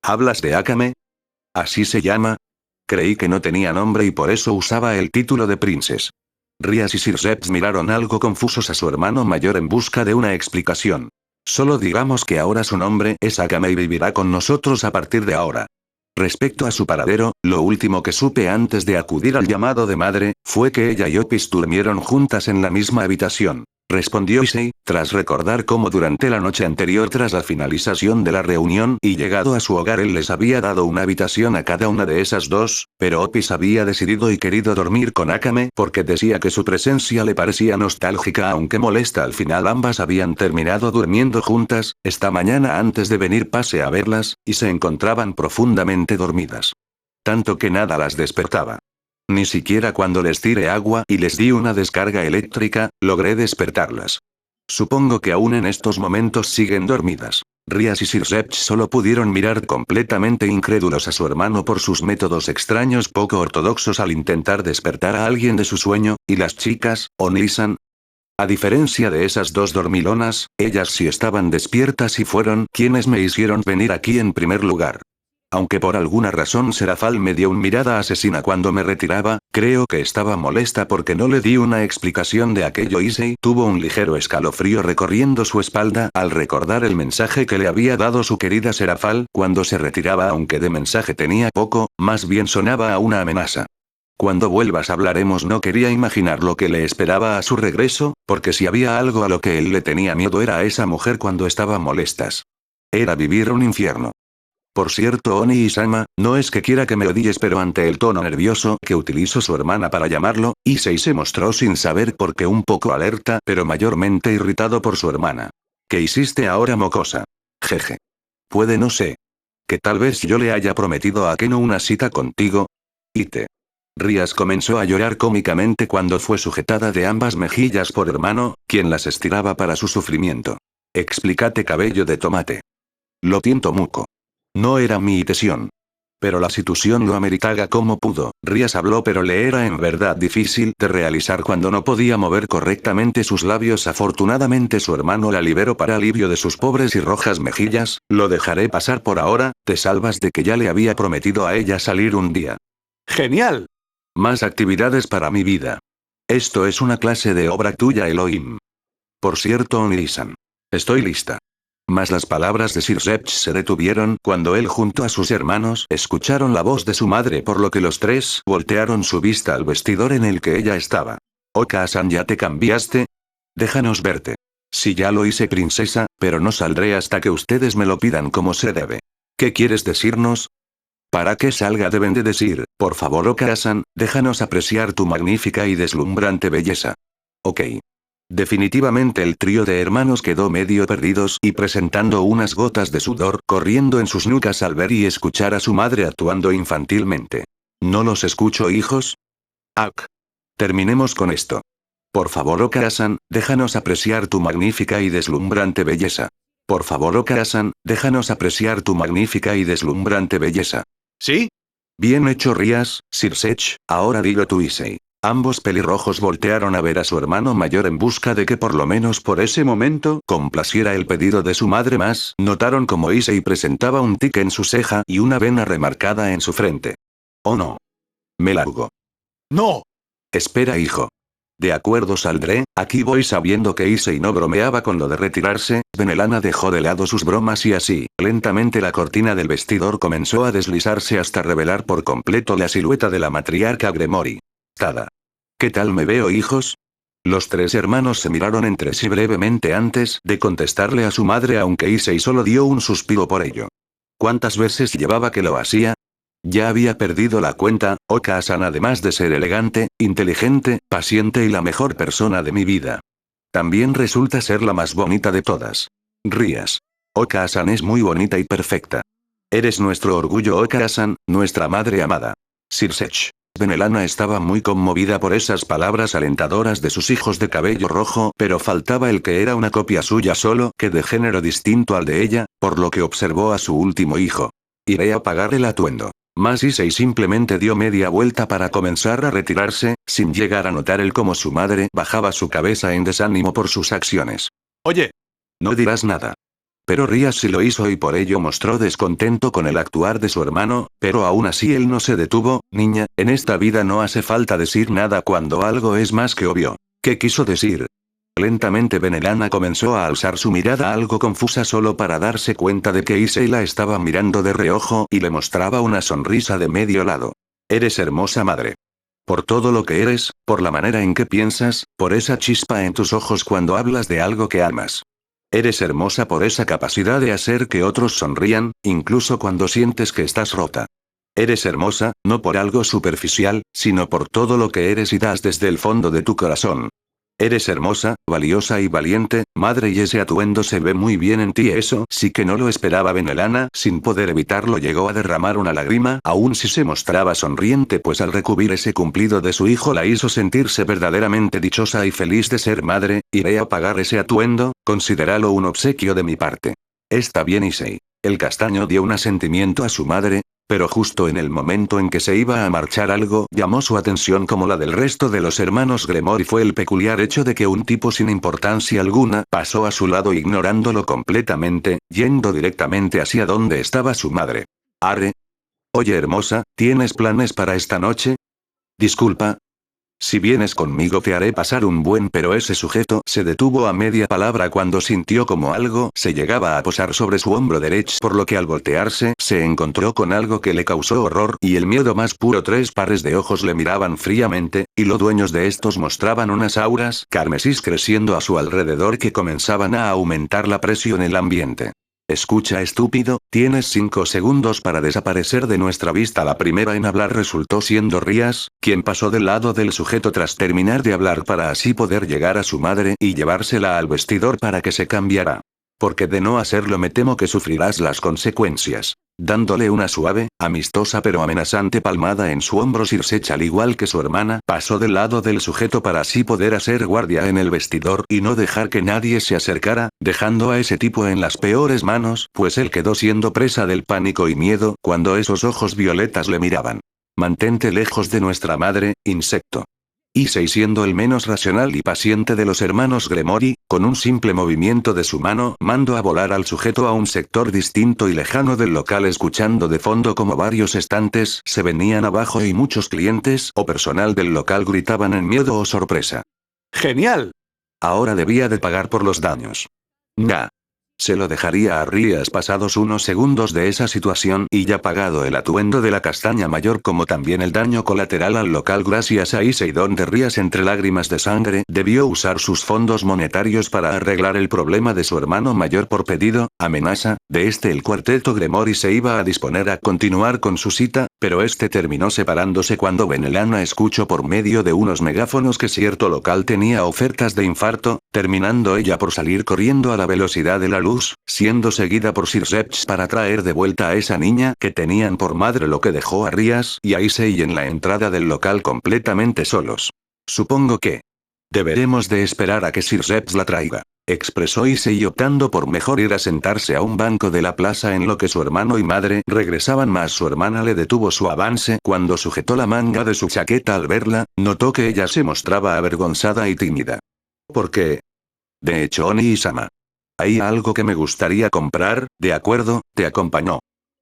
¿Hablas de Akame? ¿Así se llama? Creí que no tenía nombre y por eso usaba el título de Princess. Rías y Sir Seth miraron algo confusos a su hermano mayor en busca de una explicación. Solo digamos que ahora su nombre es Akame y vivirá con nosotros a partir de ahora. Respecto a su paradero, lo último que supe antes de acudir al llamado de madre, fue que ella y Opis durmieron juntas en la misma habitación. Respondió Issei, tras recordar cómo durante la noche anterior tras la finalización de la reunión y llegado a su hogar él les había dado una habitación a cada una de esas dos, pero Opis había decidido y querido dormir con Akame porque decía que su presencia le parecía nostálgica aunque molesta. Al final ambas habían terminado durmiendo juntas, esta mañana antes de venir pasé a verlas, y se encontraban profundamente dormidas. Tanto que nada las despertaba. Ni siquiera cuando les tiré agua y les di una descarga eléctrica, logré despertarlas. Supongo que aún en estos momentos siguen dormidas. Rías y Sir Seth solo pudieron mirar completamente incrédulos a su hermano por sus métodos extraños poco ortodoxos al intentar despertar a alguien de su sueño, y las chicas, Oni-san. A diferencia de esas dos dormilonas, ellas sí estaban despiertas y fueron quienes me hicieron venir aquí en primer lugar. Aunque por alguna razón Serafal me dio una mirada asesina cuando me retiraba, creo que estaba molesta porque no le di una explicación de aquello. Issei tuvo un ligero escalofrío recorriendo su espalda al recordar el mensaje que le había dado su querida Serafal cuando se retiraba, aunque de mensaje tenía poco, más bien sonaba a una amenaza. Cuando vuelvas hablaremos. No quería imaginar lo que le esperaba a su regreso, porque si había algo a lo que él le tenía miedo era a esa mujer cuando estaba molestas. Era vivir un infierno. Por cierto Oni-sama, no es que quiera que me odies pero ante el tono nervioso que utilizó su hermana para llamarlo, Issei se mostró sin saber por qué un poco alerta pero mayormente irritado por su hermana. ¿Qué hiciste ahora mocosa? Jeje. Puede no sé. Que tal vez yo le haya prometido a Keno una cita contigo. Ite. Rías comenzó a llorar cómicamente cuando fue sujetada de ambas mejillas por hermano, quien las estiraba para su sufrimiento. Explícate cabello de tomate. Lo siento mucho. No era mi intención. Pero la situación lo ameritaba como pudo. Rías habló pero le era en verdad difícil de realizar cuando no podía mover correctamente sus labios. Afortunadamente su hermano la liberó para alivio de sus pobres y rojas mejillas. Lo dejaré pasar por ahora, te salvas de que ya le había prometido a ella salir un día. ¡Genial! Más actividades para mi vida. Esto es una clase de obra tuya Elohim. Por cierto Oni-san. Estoy lista. Mas las palabras de Sir Seth se detuvieron cuando él junto a sus hermanos escucharon la voz de su madre, por lo que los tres voltearon su vista al vestidor en el que ella estaba. Oka-san, ¿ya te cambiaste? Déjanos verte. Sí, ya lo hice princesa, pero no saldré hasta que ustedes me lo pidan como se debe. ¿Qué quieres decirnos? Para que salga deben de decir, por favor Oka-san, déjanos apreciar tu magnífica y deslumbrante belleza. Ok. Definitivamente el trío de hermanos quedó medio perdidos y presentando unas gotas de sudor corriendo en sus nucas al ver y escuchar a su madre actuando infantilmente. ¿No los escucho, hijos? Ak. Terminemos con esto. Por favor Oka-san, déjanos apreciar tu magnífica y deslumbrante belleza. Por favor, Okasan, déjanos apreciar tu magnífica y deslumbrante belleza. ¿Sí? Bien hecho, Rías, Sir Sech, ahora dilo tú, Issei. Ambos pelirrojos voltearon a ver a su hermano mayor en busca de que por lo menos por ese momento complaciera el pedido de su madre, más notaron como Issei presentaba un tic en su ceja y una vena remarcada en su frente. Oh no. Me largo. ¡No! Espera, hijo. De acuerdo, saldré. Aquí voy. Sabiendo que Issei no bromeaba con lo de retirarse, Benelana dejó de lado sus bromas y así, lentamente la cortina del vestidor comenzó a deslizarse hasta revelar por completo la silueta de la matriarca Gremory. Tada. ¿Qué tal me veo, hijos? Los tres hermanos se miraron entre sí brevemente antes de contestarle a su madre, aunque Issei solo dio un suspiro por ello. ¿Cuántas veces llevaba que lo hacía? Ya había perdido la cuenta. Okasan, además de ser elegante, inteligente, paciente y la mejor persona de mi vida, también resulta ser la más bonita de todas. Rías. Okasan es muy bonita y perfecta. Eres nuestro orgullo, Okasan, nuestra madre amada. Sir Sech. Benelana estaba muy conmovida por esas palabras alentadoras de sus hijos de cabello rojo, pero faltaba el que era una copia suya, solo que de género distinto al de ella, por lo que observó a su último hijo. Iré a pagar el atuendo. Mas Issei simplemente dio media vuelta para comenzar a retirarse, sin llegar a notar el cómo su madre bajaba su cabeza en desánimo por sus acciones. Oye. No dirás nada. Pero Rías sí lo hizo y por ello mostró descontento con el actuar de su hermano, pero aún así él no se detuvo. Niña, en esta vida no hace falta decir nada cuando algo es más que obvio. ¿Qué quiso decir? Lentamente Benelana comenzó a alzar su mirada algo confusa solo para darse cuenta de que Issei la estaba mirando de reojo y le mostraba una sonrisa de medio lado. Eres hermosa, madre. Por todo lo que eres, por la manera en que piensas, por esa chispa en tus ojos cuando hablas de algo que amas. Eres hermosa por esa capacidad de hacer que otros sonrían, incluso cuando sientes que estás rota. Eres hermosa, no por algo superficial, sino por todo lo que eres y das desde el fondo de tu corazón. Eres hermosa, valiosa y valiente, madre, y ese atuendo se ve muy bien en ti. Eso sí que no lo esperaba. Benelana, sin poder evitarlo, llegó a derramar una lágrima, aun si se mostraba sonriente, pues al recibir ese cumplido de su hijo la hizo sentirse verdaderamente dichosa y feliz de ser madre. Iré a pagar ese atuendo, considéralo un obsequio de mi parte. Está bien, Issei. El castaño dio un asentimiento a su madre. Pero justo en el momento en que se iba a marchar, algo llamó su atención como la del resto de los hermanos Gremory. Fue el peculiar hecho de que un tipo sin importancia alguna pasó a su lado ignorándolo completamente, yendo directamente hacia donde estaba su madre. Arre. Oye, hermosa, ¿tienes planes para esta noche? Disculpa. Si vienes conmigo te haré pasar un buen. Pero ese sujeto se detuvo a media palabra cuando sintió como algo se llegaba a posar sobre su hombro derecho, por lo que al voltearse se encontró con algo que le causó horror y el miedo más puro. Tres pares de ojos le miraban fríamente, y los dueños de estos mostraban unas auras carmesís creciendo a su alrededor que comenzaban a aumentar la presión en el ambiente. Escucha, estúpido, tienes 5 segundos para desaparecer de nuestra vista. La primera en hablar resultó siendo Rías, quien pasó del lado del sujeto tras terminar de hablar para así poder llegar a su madre y llevársela al vestidor para que se cambiara. Porque de no hacerlo me temo que sufrirás las consecuencias. Dándole una suave, amistosa pero amenazante palmada en su hombro, Sir Sech, al igual que su hermana, pasó del lado del sujeto para así poder hacer guardia en el vestidor y no dejar que nadie se acercara, dejando a ese tipo en las peores manos, pues él quedó siendo presa del pánico y miedo cuando esos ojos violetas le miraban. Mantente lejos de nuestra madre, insecto. Issei, siendo el menos racional y paciente de los hermanos Gremory, con un simple movimiento de su mano mandó a volar al sujeto a un sector distinto y lejano del local, escuchando de fondo como varios estantes se venían abajo y muchos clientes o personal del local gritaban en miedo o sorpresa. ¡Genial! Ahora debía de pagar por los daños. Nah. Se lo dejaría a Rías pasados unos segundos de esa situación y ya pagado el atuendo de la castaña mayor como también el daño colateral al local gracias a Issei, donde Rías entre lágrimas de sangre debió usar sus fondos monetarios para arreglar el problema de su hermano mayor por pedido, amenaza, de este. El cuarteto Gremory se iba a disponer a continuar con su cita, pero este terminó separándose cuando Benelana escuchó por medio de unos megáfonos que cierto local tenía ofertas de infarto, terminando ella por salir corriendo a la velocidad de la luz, siendo seguida por Sir Sech para traer de vuelta a esa niña que tenían por madre, lo que dejó a Rías y a Issei en la entrada del local completamente solos. Supongo que Deberemos de esperar a que Sir Reps la traiga, expresó Issei optando por mejor ir a sentarse a un banco de la plaza en lo que su hermano y madre regresaban, mas su hermana le detuvo su avance cuando sujetó la manga de su chaqueta. Al verla, notó que ella se mostraba avergonzada y tímida. ¿Por qué? De hecho, Oni-sama. Hay algo que me gustaría comprar, ¿de acuerdo? Te acompañó.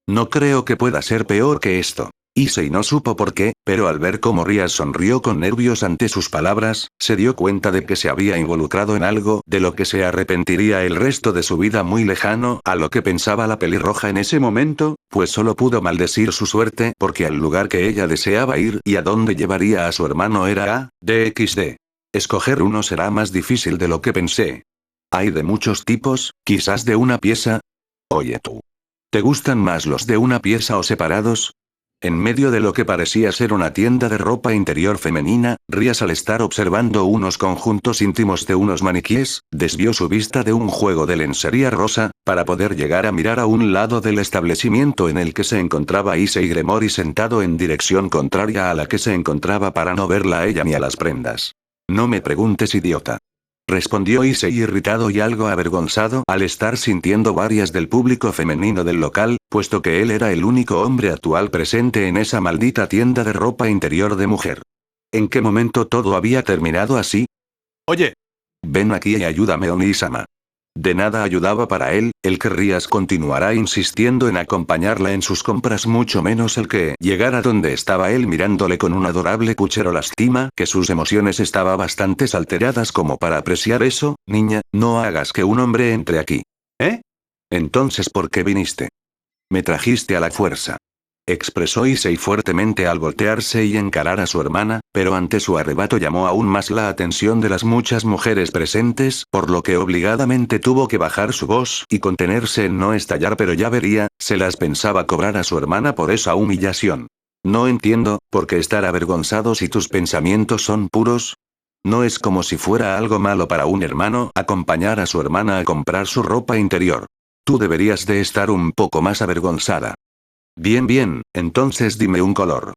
No creo que pueda ser peor que esto. Issei no supo por qué, pero al ver cómo Ria sonrió con nervios ante sus palabras, se dio cuenta de que se había involucrado en algo de lo que se arrepentiría el resto de su vida, muy lejano a lo que pensaba la pelirroja en ese momento, pues solo pudo maldecir su suerte porque al lugar que ella deseaba ir y a donde llevaría a su hermano era a DXD. Escoger uno será más difícil de lo que pensé. Hay de muchos tipos, quizás de una pieza. Oye tú. ¿Te gustan más los de una pieza o separados? En medio de lo que parecía ser una tienda de ropa interior femenina, Rías, al estar observando unos conjuntos íntimos de unos maniquíes, desvió su vista de un juego de lencería rosa, para poder llegar a mirar a un lado del establecimiento en el que se encontraba Issei Gremory sentado en dirección contraria a la que se encontraba para no verla a ella ni a las prendas. No me preguntes, idiota. Respondió Issei irritado y algo avergonzado al estar sintiendo varias del público femenino del local, puesto que él era el único hombre actual presente en esa maldita tienda de ropa interior de mujer. ¿En qué momento todo había terminado así? Oye. Ven aquí y ayúdame, Oni-sama. De nada ayudaba para él, el que Rías continuará insistiendo en acompañarla en sus compras, mucho menos el que llegara donde estaba él mirándole con un adorable puchero. Lástima que sus emociones estaban bastante alteradas como para apreciar eso. Niña, no hagas que un hombre entre aquí. ¿Eh? Entonces, ¿por qué viniste? Me trajiste a la fuerza. Expresó Issei fuertemente al voltearse y encarar a su hermana, pero ante su arrebato llamó aún más la atención de las muchas mujeres presentes, por lo que obligadamente tuvo que bajar su voz y contenerse en no estallar, pero ya vería, se las pensaba cobrar a su hermana por esa humillación. No entiendo, ¿por qué estar avergonzado si tus pensamientos son puros? No es como si fuera algo malo para un hermano acompañar a su hermana a comprar su ropa interior. Tú deberías de estar un poco más avergonzada. Bien, entonces dime un color.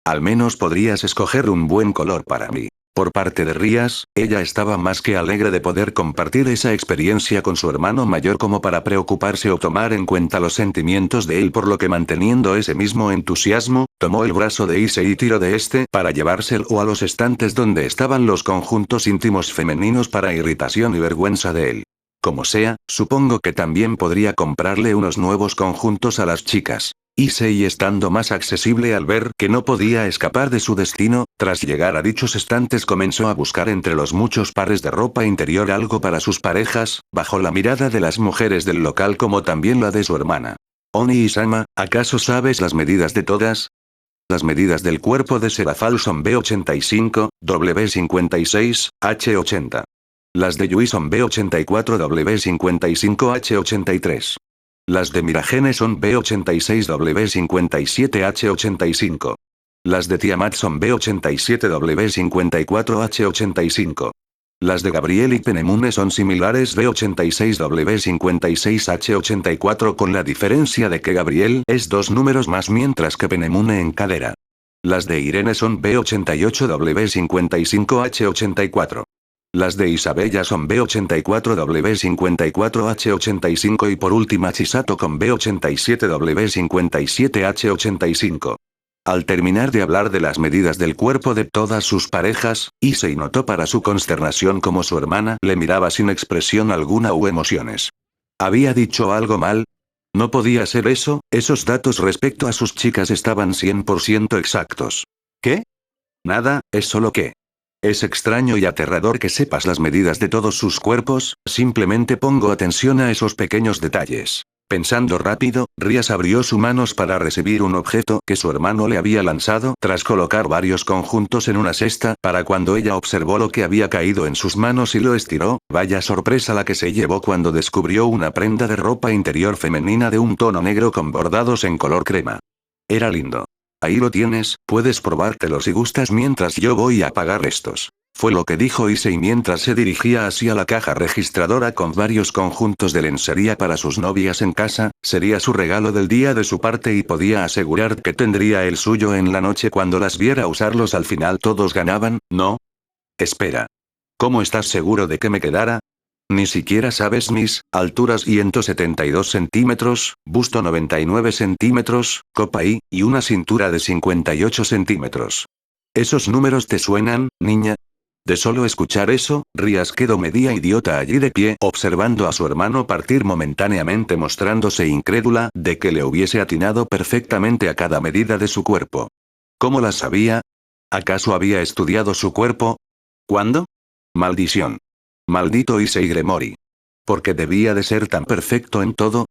Al menos podrías escoger un buen color para mí. Por parte de Rías, ella estaba más que alegre de poder compartir esa experiencia con su hermano mayor como para preocuparse o tomar en cuenta los sentimientos de él, por lo que manteniendo ese mismo entusiasmo, tomó el brazo de Issei y tiró de este para llevárselo a los estantes donde estaban los conjuntos íntimos femeninos, para irritación y vergüenza de él. Como sea, supongo que también podría comprarle unos nuevos conjuntos a las chicas. Issei, estando más accesible al ver que no podía escapar de su destino, tras llegar a dichos estantes comenzó a buscar entre los muchos pares de ropa interior algo para sus parejas, bajo la mirada de las mujeres del local como también la de su hermana. Oni-sama, ¿acaso sabes las medidas de todas? Las medidas del cuerpo de Serafal son B85, W56, H80. Las de Yui son B84, W55, H83. Las de Miragene son B86, W57, H85. Las de Tiamat son B87, W54, H85. Las de Gabriel y Penemune son similares, B86, W56, H84, con la diferencia de que Gabriel es 2 números más mientras que Penemune en cadera. Las de Irene son B88, W55, H84. Las de Isabella son B84, W54, H85 y por última Chisato con B87, W57, H85. Al terminar de hablar de las medidas del cuerpo de todas sus parejas, Issei notó para su consternación como su hermana le miraba sin expresión alguna u emociones. ¿Había dicho algo mal? No podía ser eso, esos datos respecto a sus chicas estaban 100% exactos. ¿Qué? Nada, es solo que... Es extraño y aterrador que sepas las medidas de todos sus cuerpos, simplemente pongo atención a esos pequeños detalles. Pensando rápido, Rías abrió sus manos para recibir un objeto que su hermano le había lanzado tras colocar varios conjuntos en una cesta, para cuando ella observó lo que había caído en sus manos y lo estiró, vaya sorpresa la que se llevó cuando descubrió una prenda de ropa interior femenina de un tono negro con bordados en color crema. Era lindo. Ahí lo tienes, puedes probártelo si gustas mientras yo voy a pagar estos. Fue lo que dijo Issei mientras se dirigía hacia la caja registradora con varios conjuntos de lencería para sus novias en casa. Sería su regalo del día de su parte y podía asegurar que tendría el suyo en la noche cuando las viera usarlos. Al final todos ganaban, ¿no? Espera. ¿Cómo estás seguro de que me quedara? Ni siquiera sabes mis alturas: 172 centímetros, busto 99 centímetros, copa y una cintura de 58 centímetros. ¿Esos números te suenan, niña? De solo escuchar eso, Rías quedó media idiota allí de pie, observando a su hermano partir momentáneamente, mostrándose incrédula de que le hubiese atinado perfectamente a cada medida de su cuerpo. ¿Cómo la sabía? ¿Acaso había estudiado su cuerpo? ¿Cuándo? Maldición. Maldito Issei Gremory. ¿Por qué debía de ser tan perfecto en todo?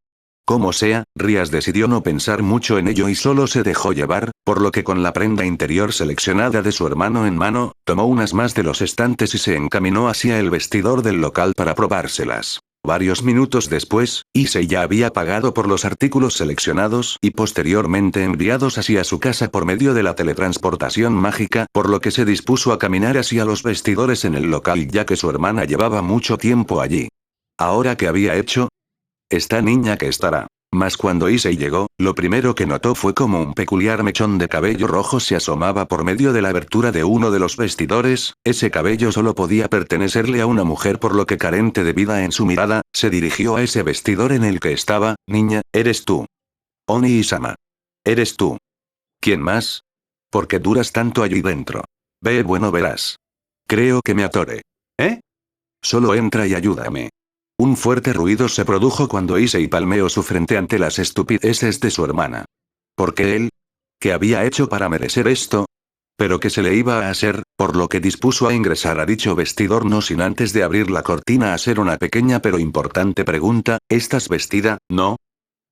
Como sea, Rías decidió no pensar mucho en ello y solo se dejó llevar, por lo que con la prenda interior seleccionada de su hermano en mano, tomó unas más de los estantes y se encaminó hacia el vestidor del local para probárselas. Varios minutos después, Issei ya había pagado por los artículos seleccionados y posteriormente enviados hacia su casa por medio de la teletransportación mágica, por lo que se dispuso a caminar hacia los vestidores en el local ya que su hermana llevaba mucho tiempo allí. ¿Ahora qué había hecho? Esta niña que estará. Mas cuando Issei llegó, lo primero que notó fue como un peculiar mechón de cabello rojo se asomaba por medio de la abertura de uno de los vestidores. Ese cabello solo podía pertenecerle a una mujer, por lo que, carente de vida en su mirada, se dirigió a ese vestidor en el que estaba. Niña, ¿eres tú? Oni-sama. ¿Eres tú? ¿Quién más? ¿Por qué duras tanto allí dentro? Ve, bueno, verás. Creo que me atore. ¿Eh? Solo entra y ayúdame. Un fuerte ruido se produjo cuando Issei palmeó su frente ante las estupideces de su hermana. ¿Por qué él? ¿Qué había hecho para merecer esto? Pero ¿qué se le iba a hacer? Por lo que dispuso a ingresar a dicho vestidor no sin antes de abrir la cortina hacer una pequeña pero importante pregunta. ¿Estás vestida, no?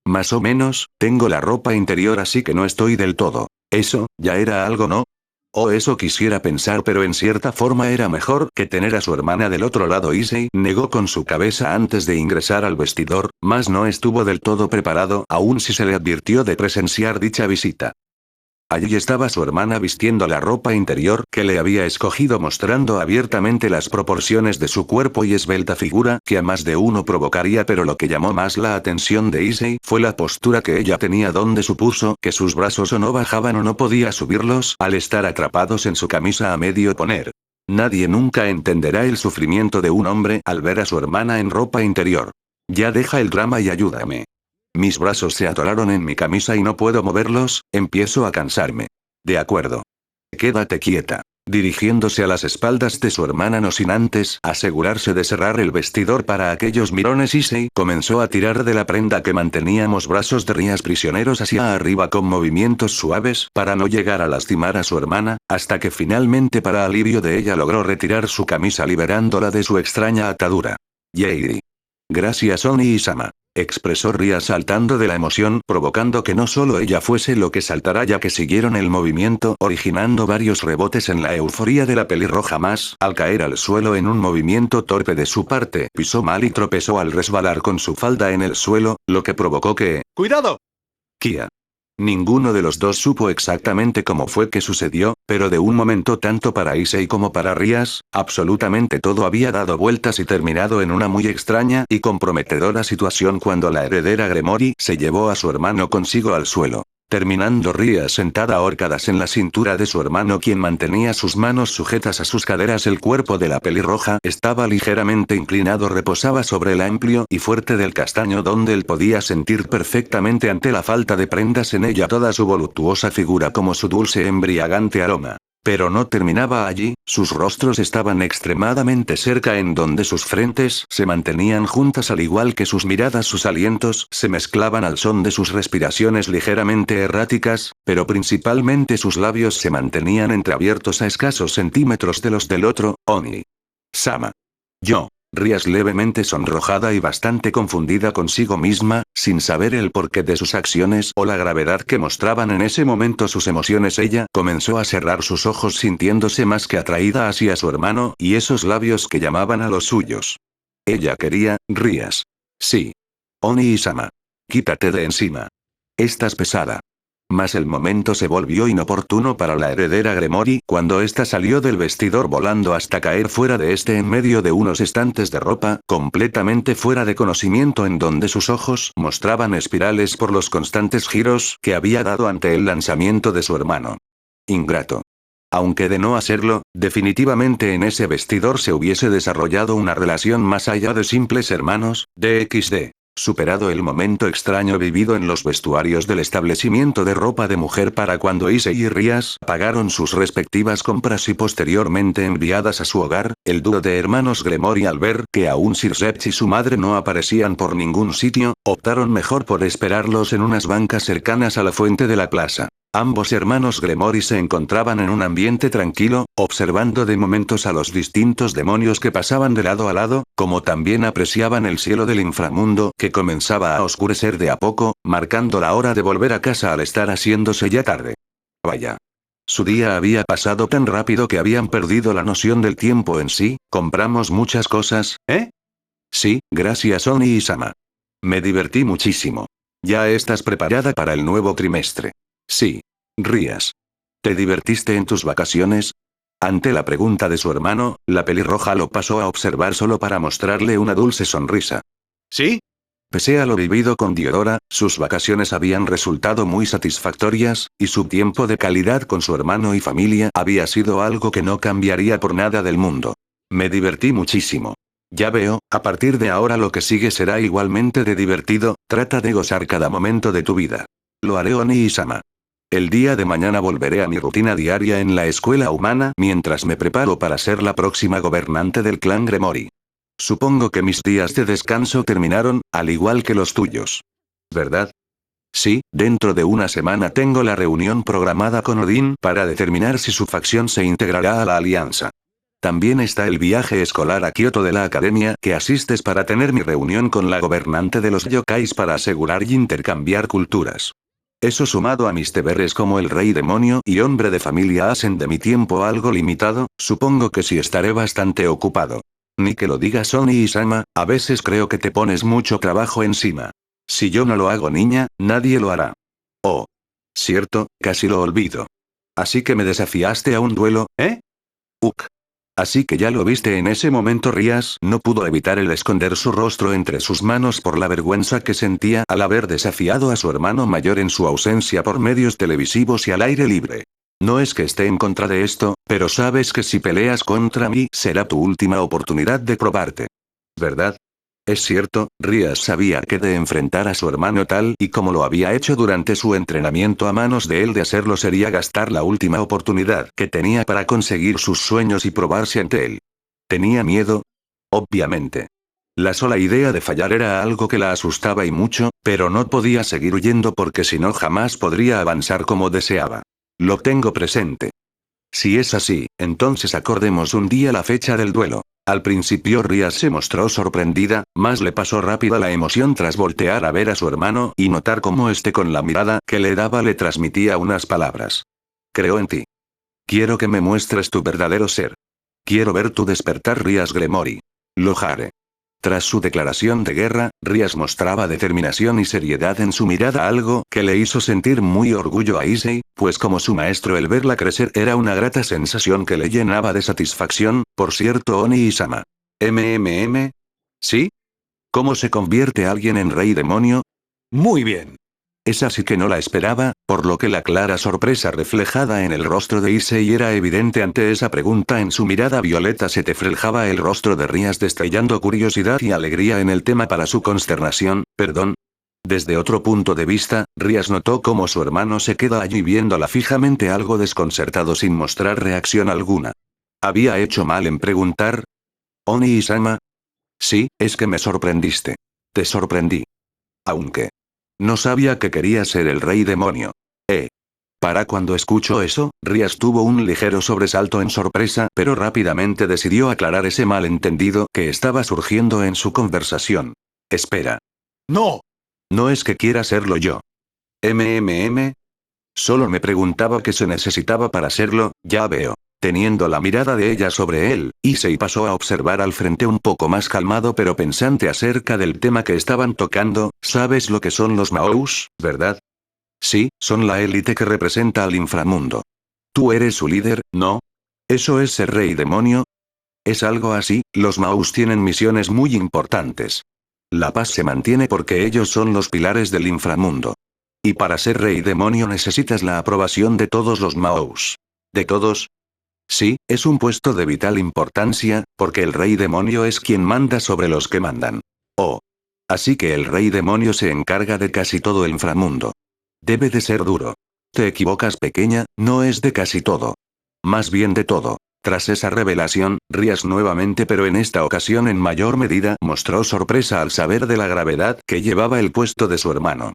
Más o menos, tengo la ropa interior así que no estoy del todo. Eso, ya era algo, ¿no? O eso quisiera pensar, pero en cierta forma era mejor que tener a su hermana del otro lado. Issei negó con su cabeza antes de ingresar al vestidor, mas no estuvo del todo preparado, aun si se le advirtió de presenciar dicha visita. Allí estaba su hermana vistiendo la ropa interior que le había escogido, mostrando abiertamente las proporciones de su cuerpo y esbelta figura que a más de uno provocaría, pero lo que llamó más la atención de Issei fue la postura que ella tenía, donde supuso que sus brazos o no bajaban o no podía subirlos al estar atrapados en su camisa a medio poner. Nadie nunca entenderá el sufrimiento de un hombre al ver a su hermana en ropa interior. Ya deja el drama y ayúdame. Mis brazos se atoraron en mi camisa y no puedo moverlos, empiezo a cansarme. De acuerdo. Quédate quieta. Dirigiéndose a las espaldas de su hermana no sin antes asegurarse de cerrar el vestidor para aquellos mirones, Issei comenzó a tirar de la prenda que manteníamos brazos de Rías prisioneros hacia arriba con movimientos suaves para no llegar a lastimar a su hermana, hasta que finalmente, para alivio de ella, logró retirar su camisa liberándola de su extraña atadura. Yeiri. Gracias, Oni-sama. Expresó Rías saltando de la emoción, provocando que no solo ella fuese lo que saltara, ya que siguieron el movimiento, originando varios rebotes en la euforia de la pelirroja, más, al caer al suelo en un movimiento torpe de su parte, pisó mal y tropezó al resbalar con su falda en el suelo, lo que provocó que... ¡Cuidado! Kia. Ninguno de los dos supo exactamente cómo fue que sucedió, pero de un momento, tanto para Issei como para Rías, absolutamente todo había dado vueltas y terminado en una muy extraña y comprometedora situación cuando la heredera Gremory se llevó a su hermano consigo al suelo. Terminando Rías sentada ahorcadas en la cintura de su hermano, quien mantenía sus manos sujetas a sus caderas. El cuerpo de la pelirroja estaba ligeramente inclinado, reposaba sobre el amplio y fuerte del castaño, donde él podía sentir perfectamente, ante la falta de prendas en ella, toda su voluptuosa figura como su dulce embriagante aroma. Pero no terminaba allí, sus rostros estaban extremadamente cerca, en donde sus frentes se mantenían juntas al igual que sus miradas. Sus alientos se mezclaban al son de sus respiraciones ligeramente erráticas, pero principalmente sus labios se mantenían entreabiertos a escasos centímetros de los del otro. Oni-sama. Yo. Rías, levemente sonrojada y bastante confundida consigo misma, sin saber el porqué de sus acciones o la gravedad que mostraban en ese momento sus emociones, ella comenzó a cerrar sus ojos, sintiéndose más que atraída hacia su hermano y esos labios que llamaban a los suyos. Ella quería, Rías. Sí. Oni-sama. Quítate de encima. Estás pesada. Mas el momento se volvió inoportuno para la heredera Gremory, cuando ésta salió del vestidor volando hasta caer fuera de este en medio de unos estantes de ropa, completamente fuera de conocimiento, en donde sus ojos mostraban espirales por los constantes giros que había dado ante el lanzamiento de su hermano. Ingrato. Aunque de no hacerlo, definitivamente en ese vestidor se hubiese desarrollado una relación más allá de simples hermanos, DXD. Superado el momento extraño vivido en los vestuarios del establecimiento de ropa de mujer para cuando Issei y Rias pagaron sus respectivas compras y posteriormente enviadas a su hogar, el dúo de hermanos Gremory al ver que aún Sir Zephyr y su madre no aparecían por ningún sitio, optaron mejor por esperarlos en unas bancas cercanas a la fuente de la plaza. Ambos hermanos Gremory se encontraban en un ambiente tranquilo, observando de momentos a los distintos demonios que pasaban de lado a lado, como también apreciaban el cielo del inframundo que comenzaba a oscurecer de a poco, marcando la hora de volver a casa al estar haciéndose ya tarde. Vaya. Su día había pasado tan rápido que habían perdido la noción del tiempo en sí. ¿Compramos muchas cosas, eh? Sí, gracias Oni-sama. Me divertí muchísimo. ¿Ya estás preparada para el nuevo trimestre? Sí. Rias. ¿Te divertiste en tus vacaciones? Ante la pregunta de su hermano, la pelirroja lo pasó a observar solo para mostrarle una dulce sonrisa. ¿Sí? Pese a lo vivido con Diodora, sus vacaciones habían resultado muy satisfactorias, y su tiempo de calidad con su hermano y familia había sido algo que no cambiaría por nada del mundo. Me divertí muchísimo. Ya veo, a partir de ahora lo que sigue será igualmente de divertido, trata de gozar cada momento de tu vida. Lo haré Oni-sama. El día de mañana volveré a mi rutina diaria en la escuela humana mientras me preparo para ser la próxima gobernante del clan Gremory. Supongo que mis días de descanso terminaron, al igual que los tuyos. ¿Verdad? Sí, dentro de una semana tengo la reunión programada con Odin para determinar si su facción se integrará a la alianza. También está el viaje escolar a Kioto de la academia que asistes para tener mi reunión con la gobernante de los yokais para asegurar y intercambiar culturas. Eso sumado a mis deberes como el rey demonio y hombre de familia hacen de mi tiempo algo limitado, supongo que sí estaré bastante ocupado. Ni que lo digas Oni-sama, a veces creo que te pones mucho trabajo encima. Si yo no lo hago niña, nadie lo hará. Oh. Cierto, casi lo olvido. Así que me desafiaste a un duelo, ¿eh? Uk. Así que ya lo viste en ese momento Rias no pudo evitar el esconder su rostro entre sus manos por la vergüenza que sentía al haber desafiado a su hermano mayor en su ausencia por medios televisivos y al aire libre. No es que esté en contra de esto, pero sabes que si peleas contra mí será tu última oportunidad de probarte. ¿Verdad? Es cierto, Rias sabía que de enfrentar a su hermano tal y como lo había hecho durante su entrenamiento a manos de él de hacerlo sería gastar la última oportunidad que tenía para conseguir sus sueños y probarse ante él. ¿Tenía miedo? Obviamente. La sola idea de fallar era algo que la asustaba y mucho, pero no podía seguir huyendo porque si no jamás podría avanzar como deseaba. Lo tengo presente. Si es así, entonces acordemos un día la fecha del duelo. Al principio Rias se mostró sorprendida, mas le pasó rápida la emoción tras voltear a ver a su hermano y notar cómo este con la mirada que le daba le transmitía unas palabras. Creo en ti. Quiero que me muestres tu verdadero ser. Quiero ver tu despertar Rias Gremory. Lo haré. Tras su declaración de guerra, Rias mostraba determinación y seriedad en su mirada, algo que le hizo sentir muy orgullo a Issei, pues como su maestro el verla crecer era una grata sensación que le llenaba de satisfacción. Por cierto Oni-sama. ¿Sí? ¿Cómo se convierte alguien en rey demonio? Muy bien. Esa sí que no la esperaba, por lo que la clara sorpresa reflejada en el rostro de Issei era evidente ante esa pregunta. En su mirada violeta se reflejaba el rostro de Rias destellando curiosidad y alegría en el tema para su consternación, perdón. Desde otro punto de vista, Rias notó cómo su hermano se queda allí viéndola fijamente algo desconcertado sin mostrar reacción alguna. ¿Había hecho mal en preguntar? Oni-sama. Sí, es que me sorprendiste. Te sorprendí. Aunque no sabía que quería ser el rey demonio. Para cuando escuchó eso, Rias tuvo un ligero sobresalto en sorpresa, pero rápidamente decidió aclarar ese malentendido que estaba surgiendo en su conversación. Espera. No. No es que quiera serlo yo. Solo me preguntaba qué se necesitaba para serlo, ya veo. Teniendo la mirada de ella sobre él, Issei pasó a observar al frente un poco más calmado pero pensante acerca del tema que estaban tocando. ¿Sabes lo que son los Maous, verdad? Sí, son la élite que representa al inframundo. Tú eres su líder, ¿no? ¿Eso es ser rey demonio? Es algo así, los Maous tienen misiones muy importantes. La paz se mantiene porque ellos son los pilares del inframundo. Y para ser rey demonio necesitas la aprobación de todos los Maous. ¿De todos? Sí, es un puesto de vital importancia, porque el rey demonio es quien manda sobre los que mandan. Oh. Así que el rey demonio se encarga de casi todo el inframundo. Debe de ser duro. Te equivocas, pequeña, no es de casi todo. Más bien de todo. Tras esa revelación, Rías nuevamente, pero en esta ocasión en mayor medida, mostró sorpresa al saber de la gravedad que llevaba el puesto de su hermano.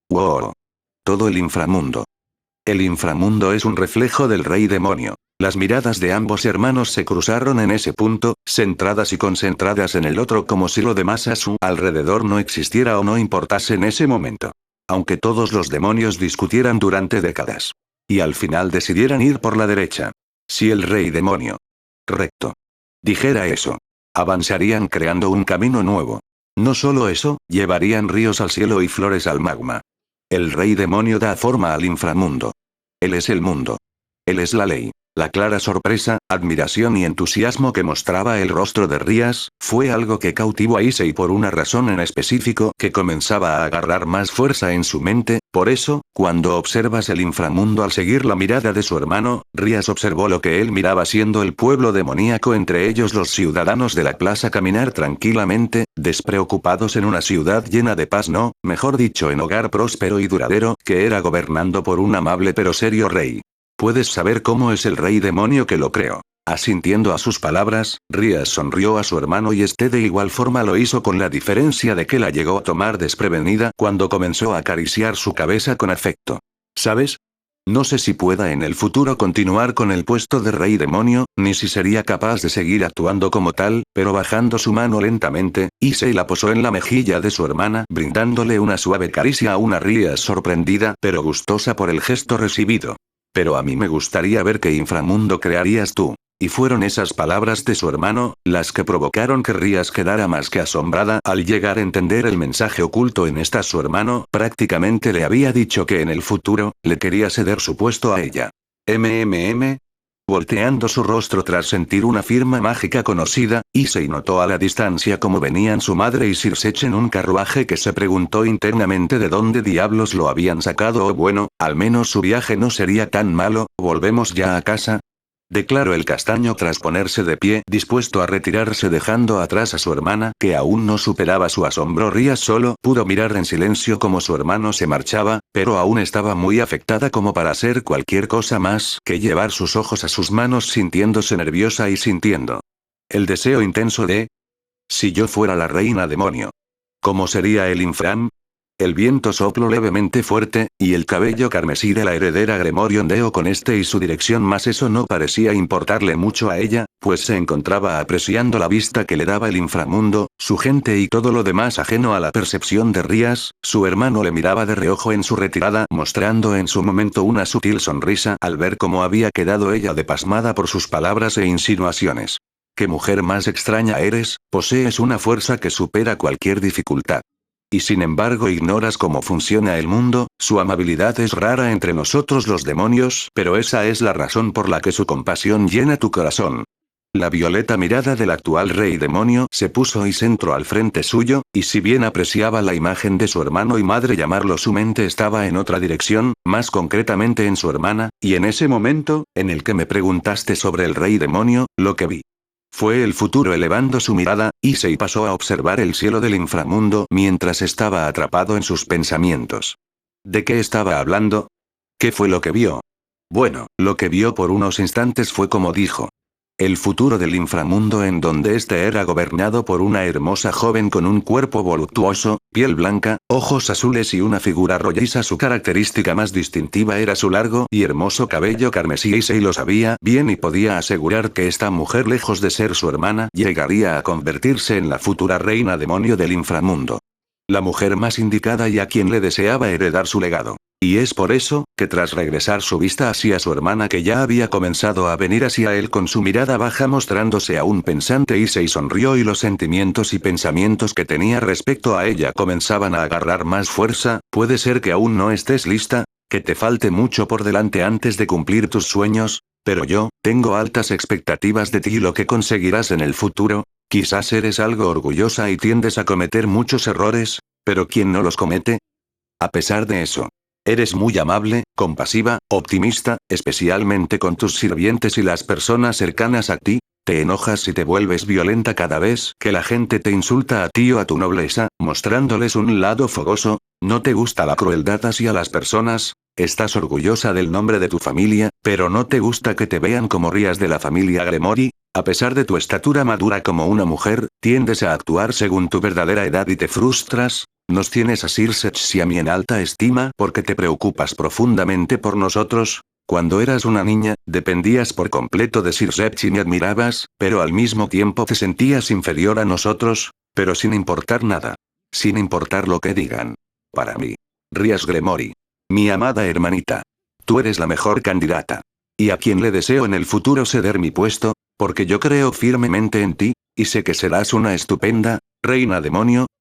¡Wow! Todo el inframundo. El inframundo es un reflejo del rey demonio. Las miradas de ambos hermanos se cruzaron en ese punto, centradas y concentradas en el otro como si lo demás a su alrededor no existiera o no importase en ese momento. Aunque todos los demonios discutieran durante décadas. Y al final decidieran ir por la derecha. Si el rey demonio recto dijera eso, avanzarían creando un camino nuevo. No solo eso, llevarían ríos al cielo y flores al magma. El rey demonio da forma al inframundo. Él es el mundo. Él es la ley. La clara sorpresa, admiración y entusiasmo que mostraba el rostro de Rías, fue algo que cautivó a Issei por una razón en específico que comenzaba a agarrar más fuerza en su mente. Por eso, cuando observas el inframundo al seguir la mirada de su hermano, Rías observó lo que él miraba siendo el pueblo demoníaco, entre ellos los ciudadanos de la plaza, caminar tranquilamente, despreocupados en una ciudad llena de paz, no, mejor dicho, en hogar próspero y duradero, que era gobernando por un amable pero serio rey. Puedes saber cómo es el rey demonio que lo creo. Asintiendo a sus palabras, Rías sonrió a su hermano y este de igual forma lo hizo, con la diferencia de que la llegó a tomar desprevenida cuando comenzó a acariciar su cabeza con afecto. ¿Sabes? No sé si pueda en el futuro continuar con el puesto de rey demonio, ni si sería capaz de seguir actuando como tal, pero bajando su mano lentamente, Issei la posó en la mejilla de su hermana, brindándole una suave caricia a una Rías sorprendida pero gustosa por el gesto recibido. Pero a mí me gustaría ver qué inframundo crearías tú. Y fueron esas palabras de su hermano, las que provocaron que Rías quedara más que asombrada al llegar a entender el mensaje oculto en esta. Su hermano prácticamente le había dicho que en el futuro, le quería ceder su puesto a ella. Volteando su rostro tras sentir una firma mágica conocida, Issei notó a la distancia cómo venían su madre y Sir Sech en un carruaje, que se preguntó internamente de dónde diablos lo habían sacado. O bueno, al menos su viaje no sería tan malo. ¿Volvemos ya a casa?, declaró el castaño tras ponerse de pie, dispuesto a retirarse, dejando atrás a su hermana, que aún no superaba su asombro. Rías solo pudo mirar en silencio cómo su hermano se marchaba, pero aún estaba muy afectada como para hacer cualquier cosa más que llevar sus ojos a sus manos, sintiéndose nerviosa y sintiendo el deseo intenso de: si yo fuera la reina demonio, ¿cómo sería el infram? El viento sopló levemente fuerte, y el cabello carmesí de la heredera Gremory ondeó con este y su dirección, mas eso no parecía importarle mucho a ella, pues se encontraba apreciando la vista que le daba el inframundo, su gente y todo lo demás ajeno a la percepción de Rías. Su hermano le miraba de reojo en su retirada, mostrando en su momento una sutil sonrisa al ver cómo había quedado ella de pasmada por sus palabras e insinuaciones. «¿Qué mujer más extraña eres? Posees una fuerza que supera cualquier dificultad. Y sin embargo ignoras cómo funciona el mundo. Su amabilidad es rara entre nosotros los demonios, pero esa es la razón por la que su compasión llena tu corazón». La violeta mirada del actual rey demonio se puso y centró al frente suyo, y si bien apreciaba la imagen de su hermano y madre llamarlo, su mente estaba en otra dirección, más concretamente en su hermana, y en ese momento, en el que me preguntaste sobre el rey demonio, lo que vi fue el futuro. Elevando su mirada, Issei pasó a observar el cielo del inframundo mientras estaba atrapado en sus pensamientos. ¿De qué estaba hablando? ¿Qué fue lo que vio? Bueno, lo que vio por unos instantes fue, como dijo, el futuro del inframundo, en donde este era gobernado por una hermosa joven con un cuerpo voluptuoso, piel blanca, ojos azules y una figura rolliza. Su característica más distintiva era su largo y hermoso cabello carmesí. Issei lo sabía bien y podía asegurar que esta mujer, lejos de ser su hermana, llegaría a convertirse en la futura reina demonio del inframundo. La mujer más indicada y a quien le deseaba heredar su legado. Y es por eso, que tras regresar su vista hacia su hermana, que ya había comenzado a venir hacia él con su mirada baja mostrándose aún pensante, Issei sonrió y los sentimientos y pensamientos que tenía respecto a ella comenzaban a agarrar más fuerza. Puede ser que aún no estés lista, que te falte mucho por delante antes de cumplir tus sueños, pero yo, tengo altas expectativas de ti y lo que conseguirás en el futuro. Quizás eres algo orgullosa y tiendes a cometer muchos errores, pero ¿quién no los comete? A pesar de eso, Eres muy amable, compasiva, optimista, especialmente con tus sirvientes y las personas cercanas a ti. Te enojas y te vuelves violenta cada vez que la gente te insulta a ti o a tu nobleza, mostrándoles un lado fogoso. No te gusta la crueldad hacia las personas. Estás orgullosa del nombre de tu familia, pero no te gusta que te vean como rías de la familia Gremory. A pesar de tu estatura madura como una mujer, tiendes a actuar según tu verdadera edad y te frustras. Nos tienes a Sir Setch y a mí en alta estima porque te preocupas profundamente por nosotros. Cuando eras una niña, dependías por completo de Sir Setch y me admirabas, pero al mismo tiempo te sentías inferior a nosotros, pero sin importar nada. Sin importar lo que digan. Para mí. Rías Gremory. Mi amada hermanita. Tú eres la mejor candidata. Y a quien le deseo en el futuro ceder mi puesto, porque yo creo firmemente en ti, y sé que serás una estupenda reina demonio.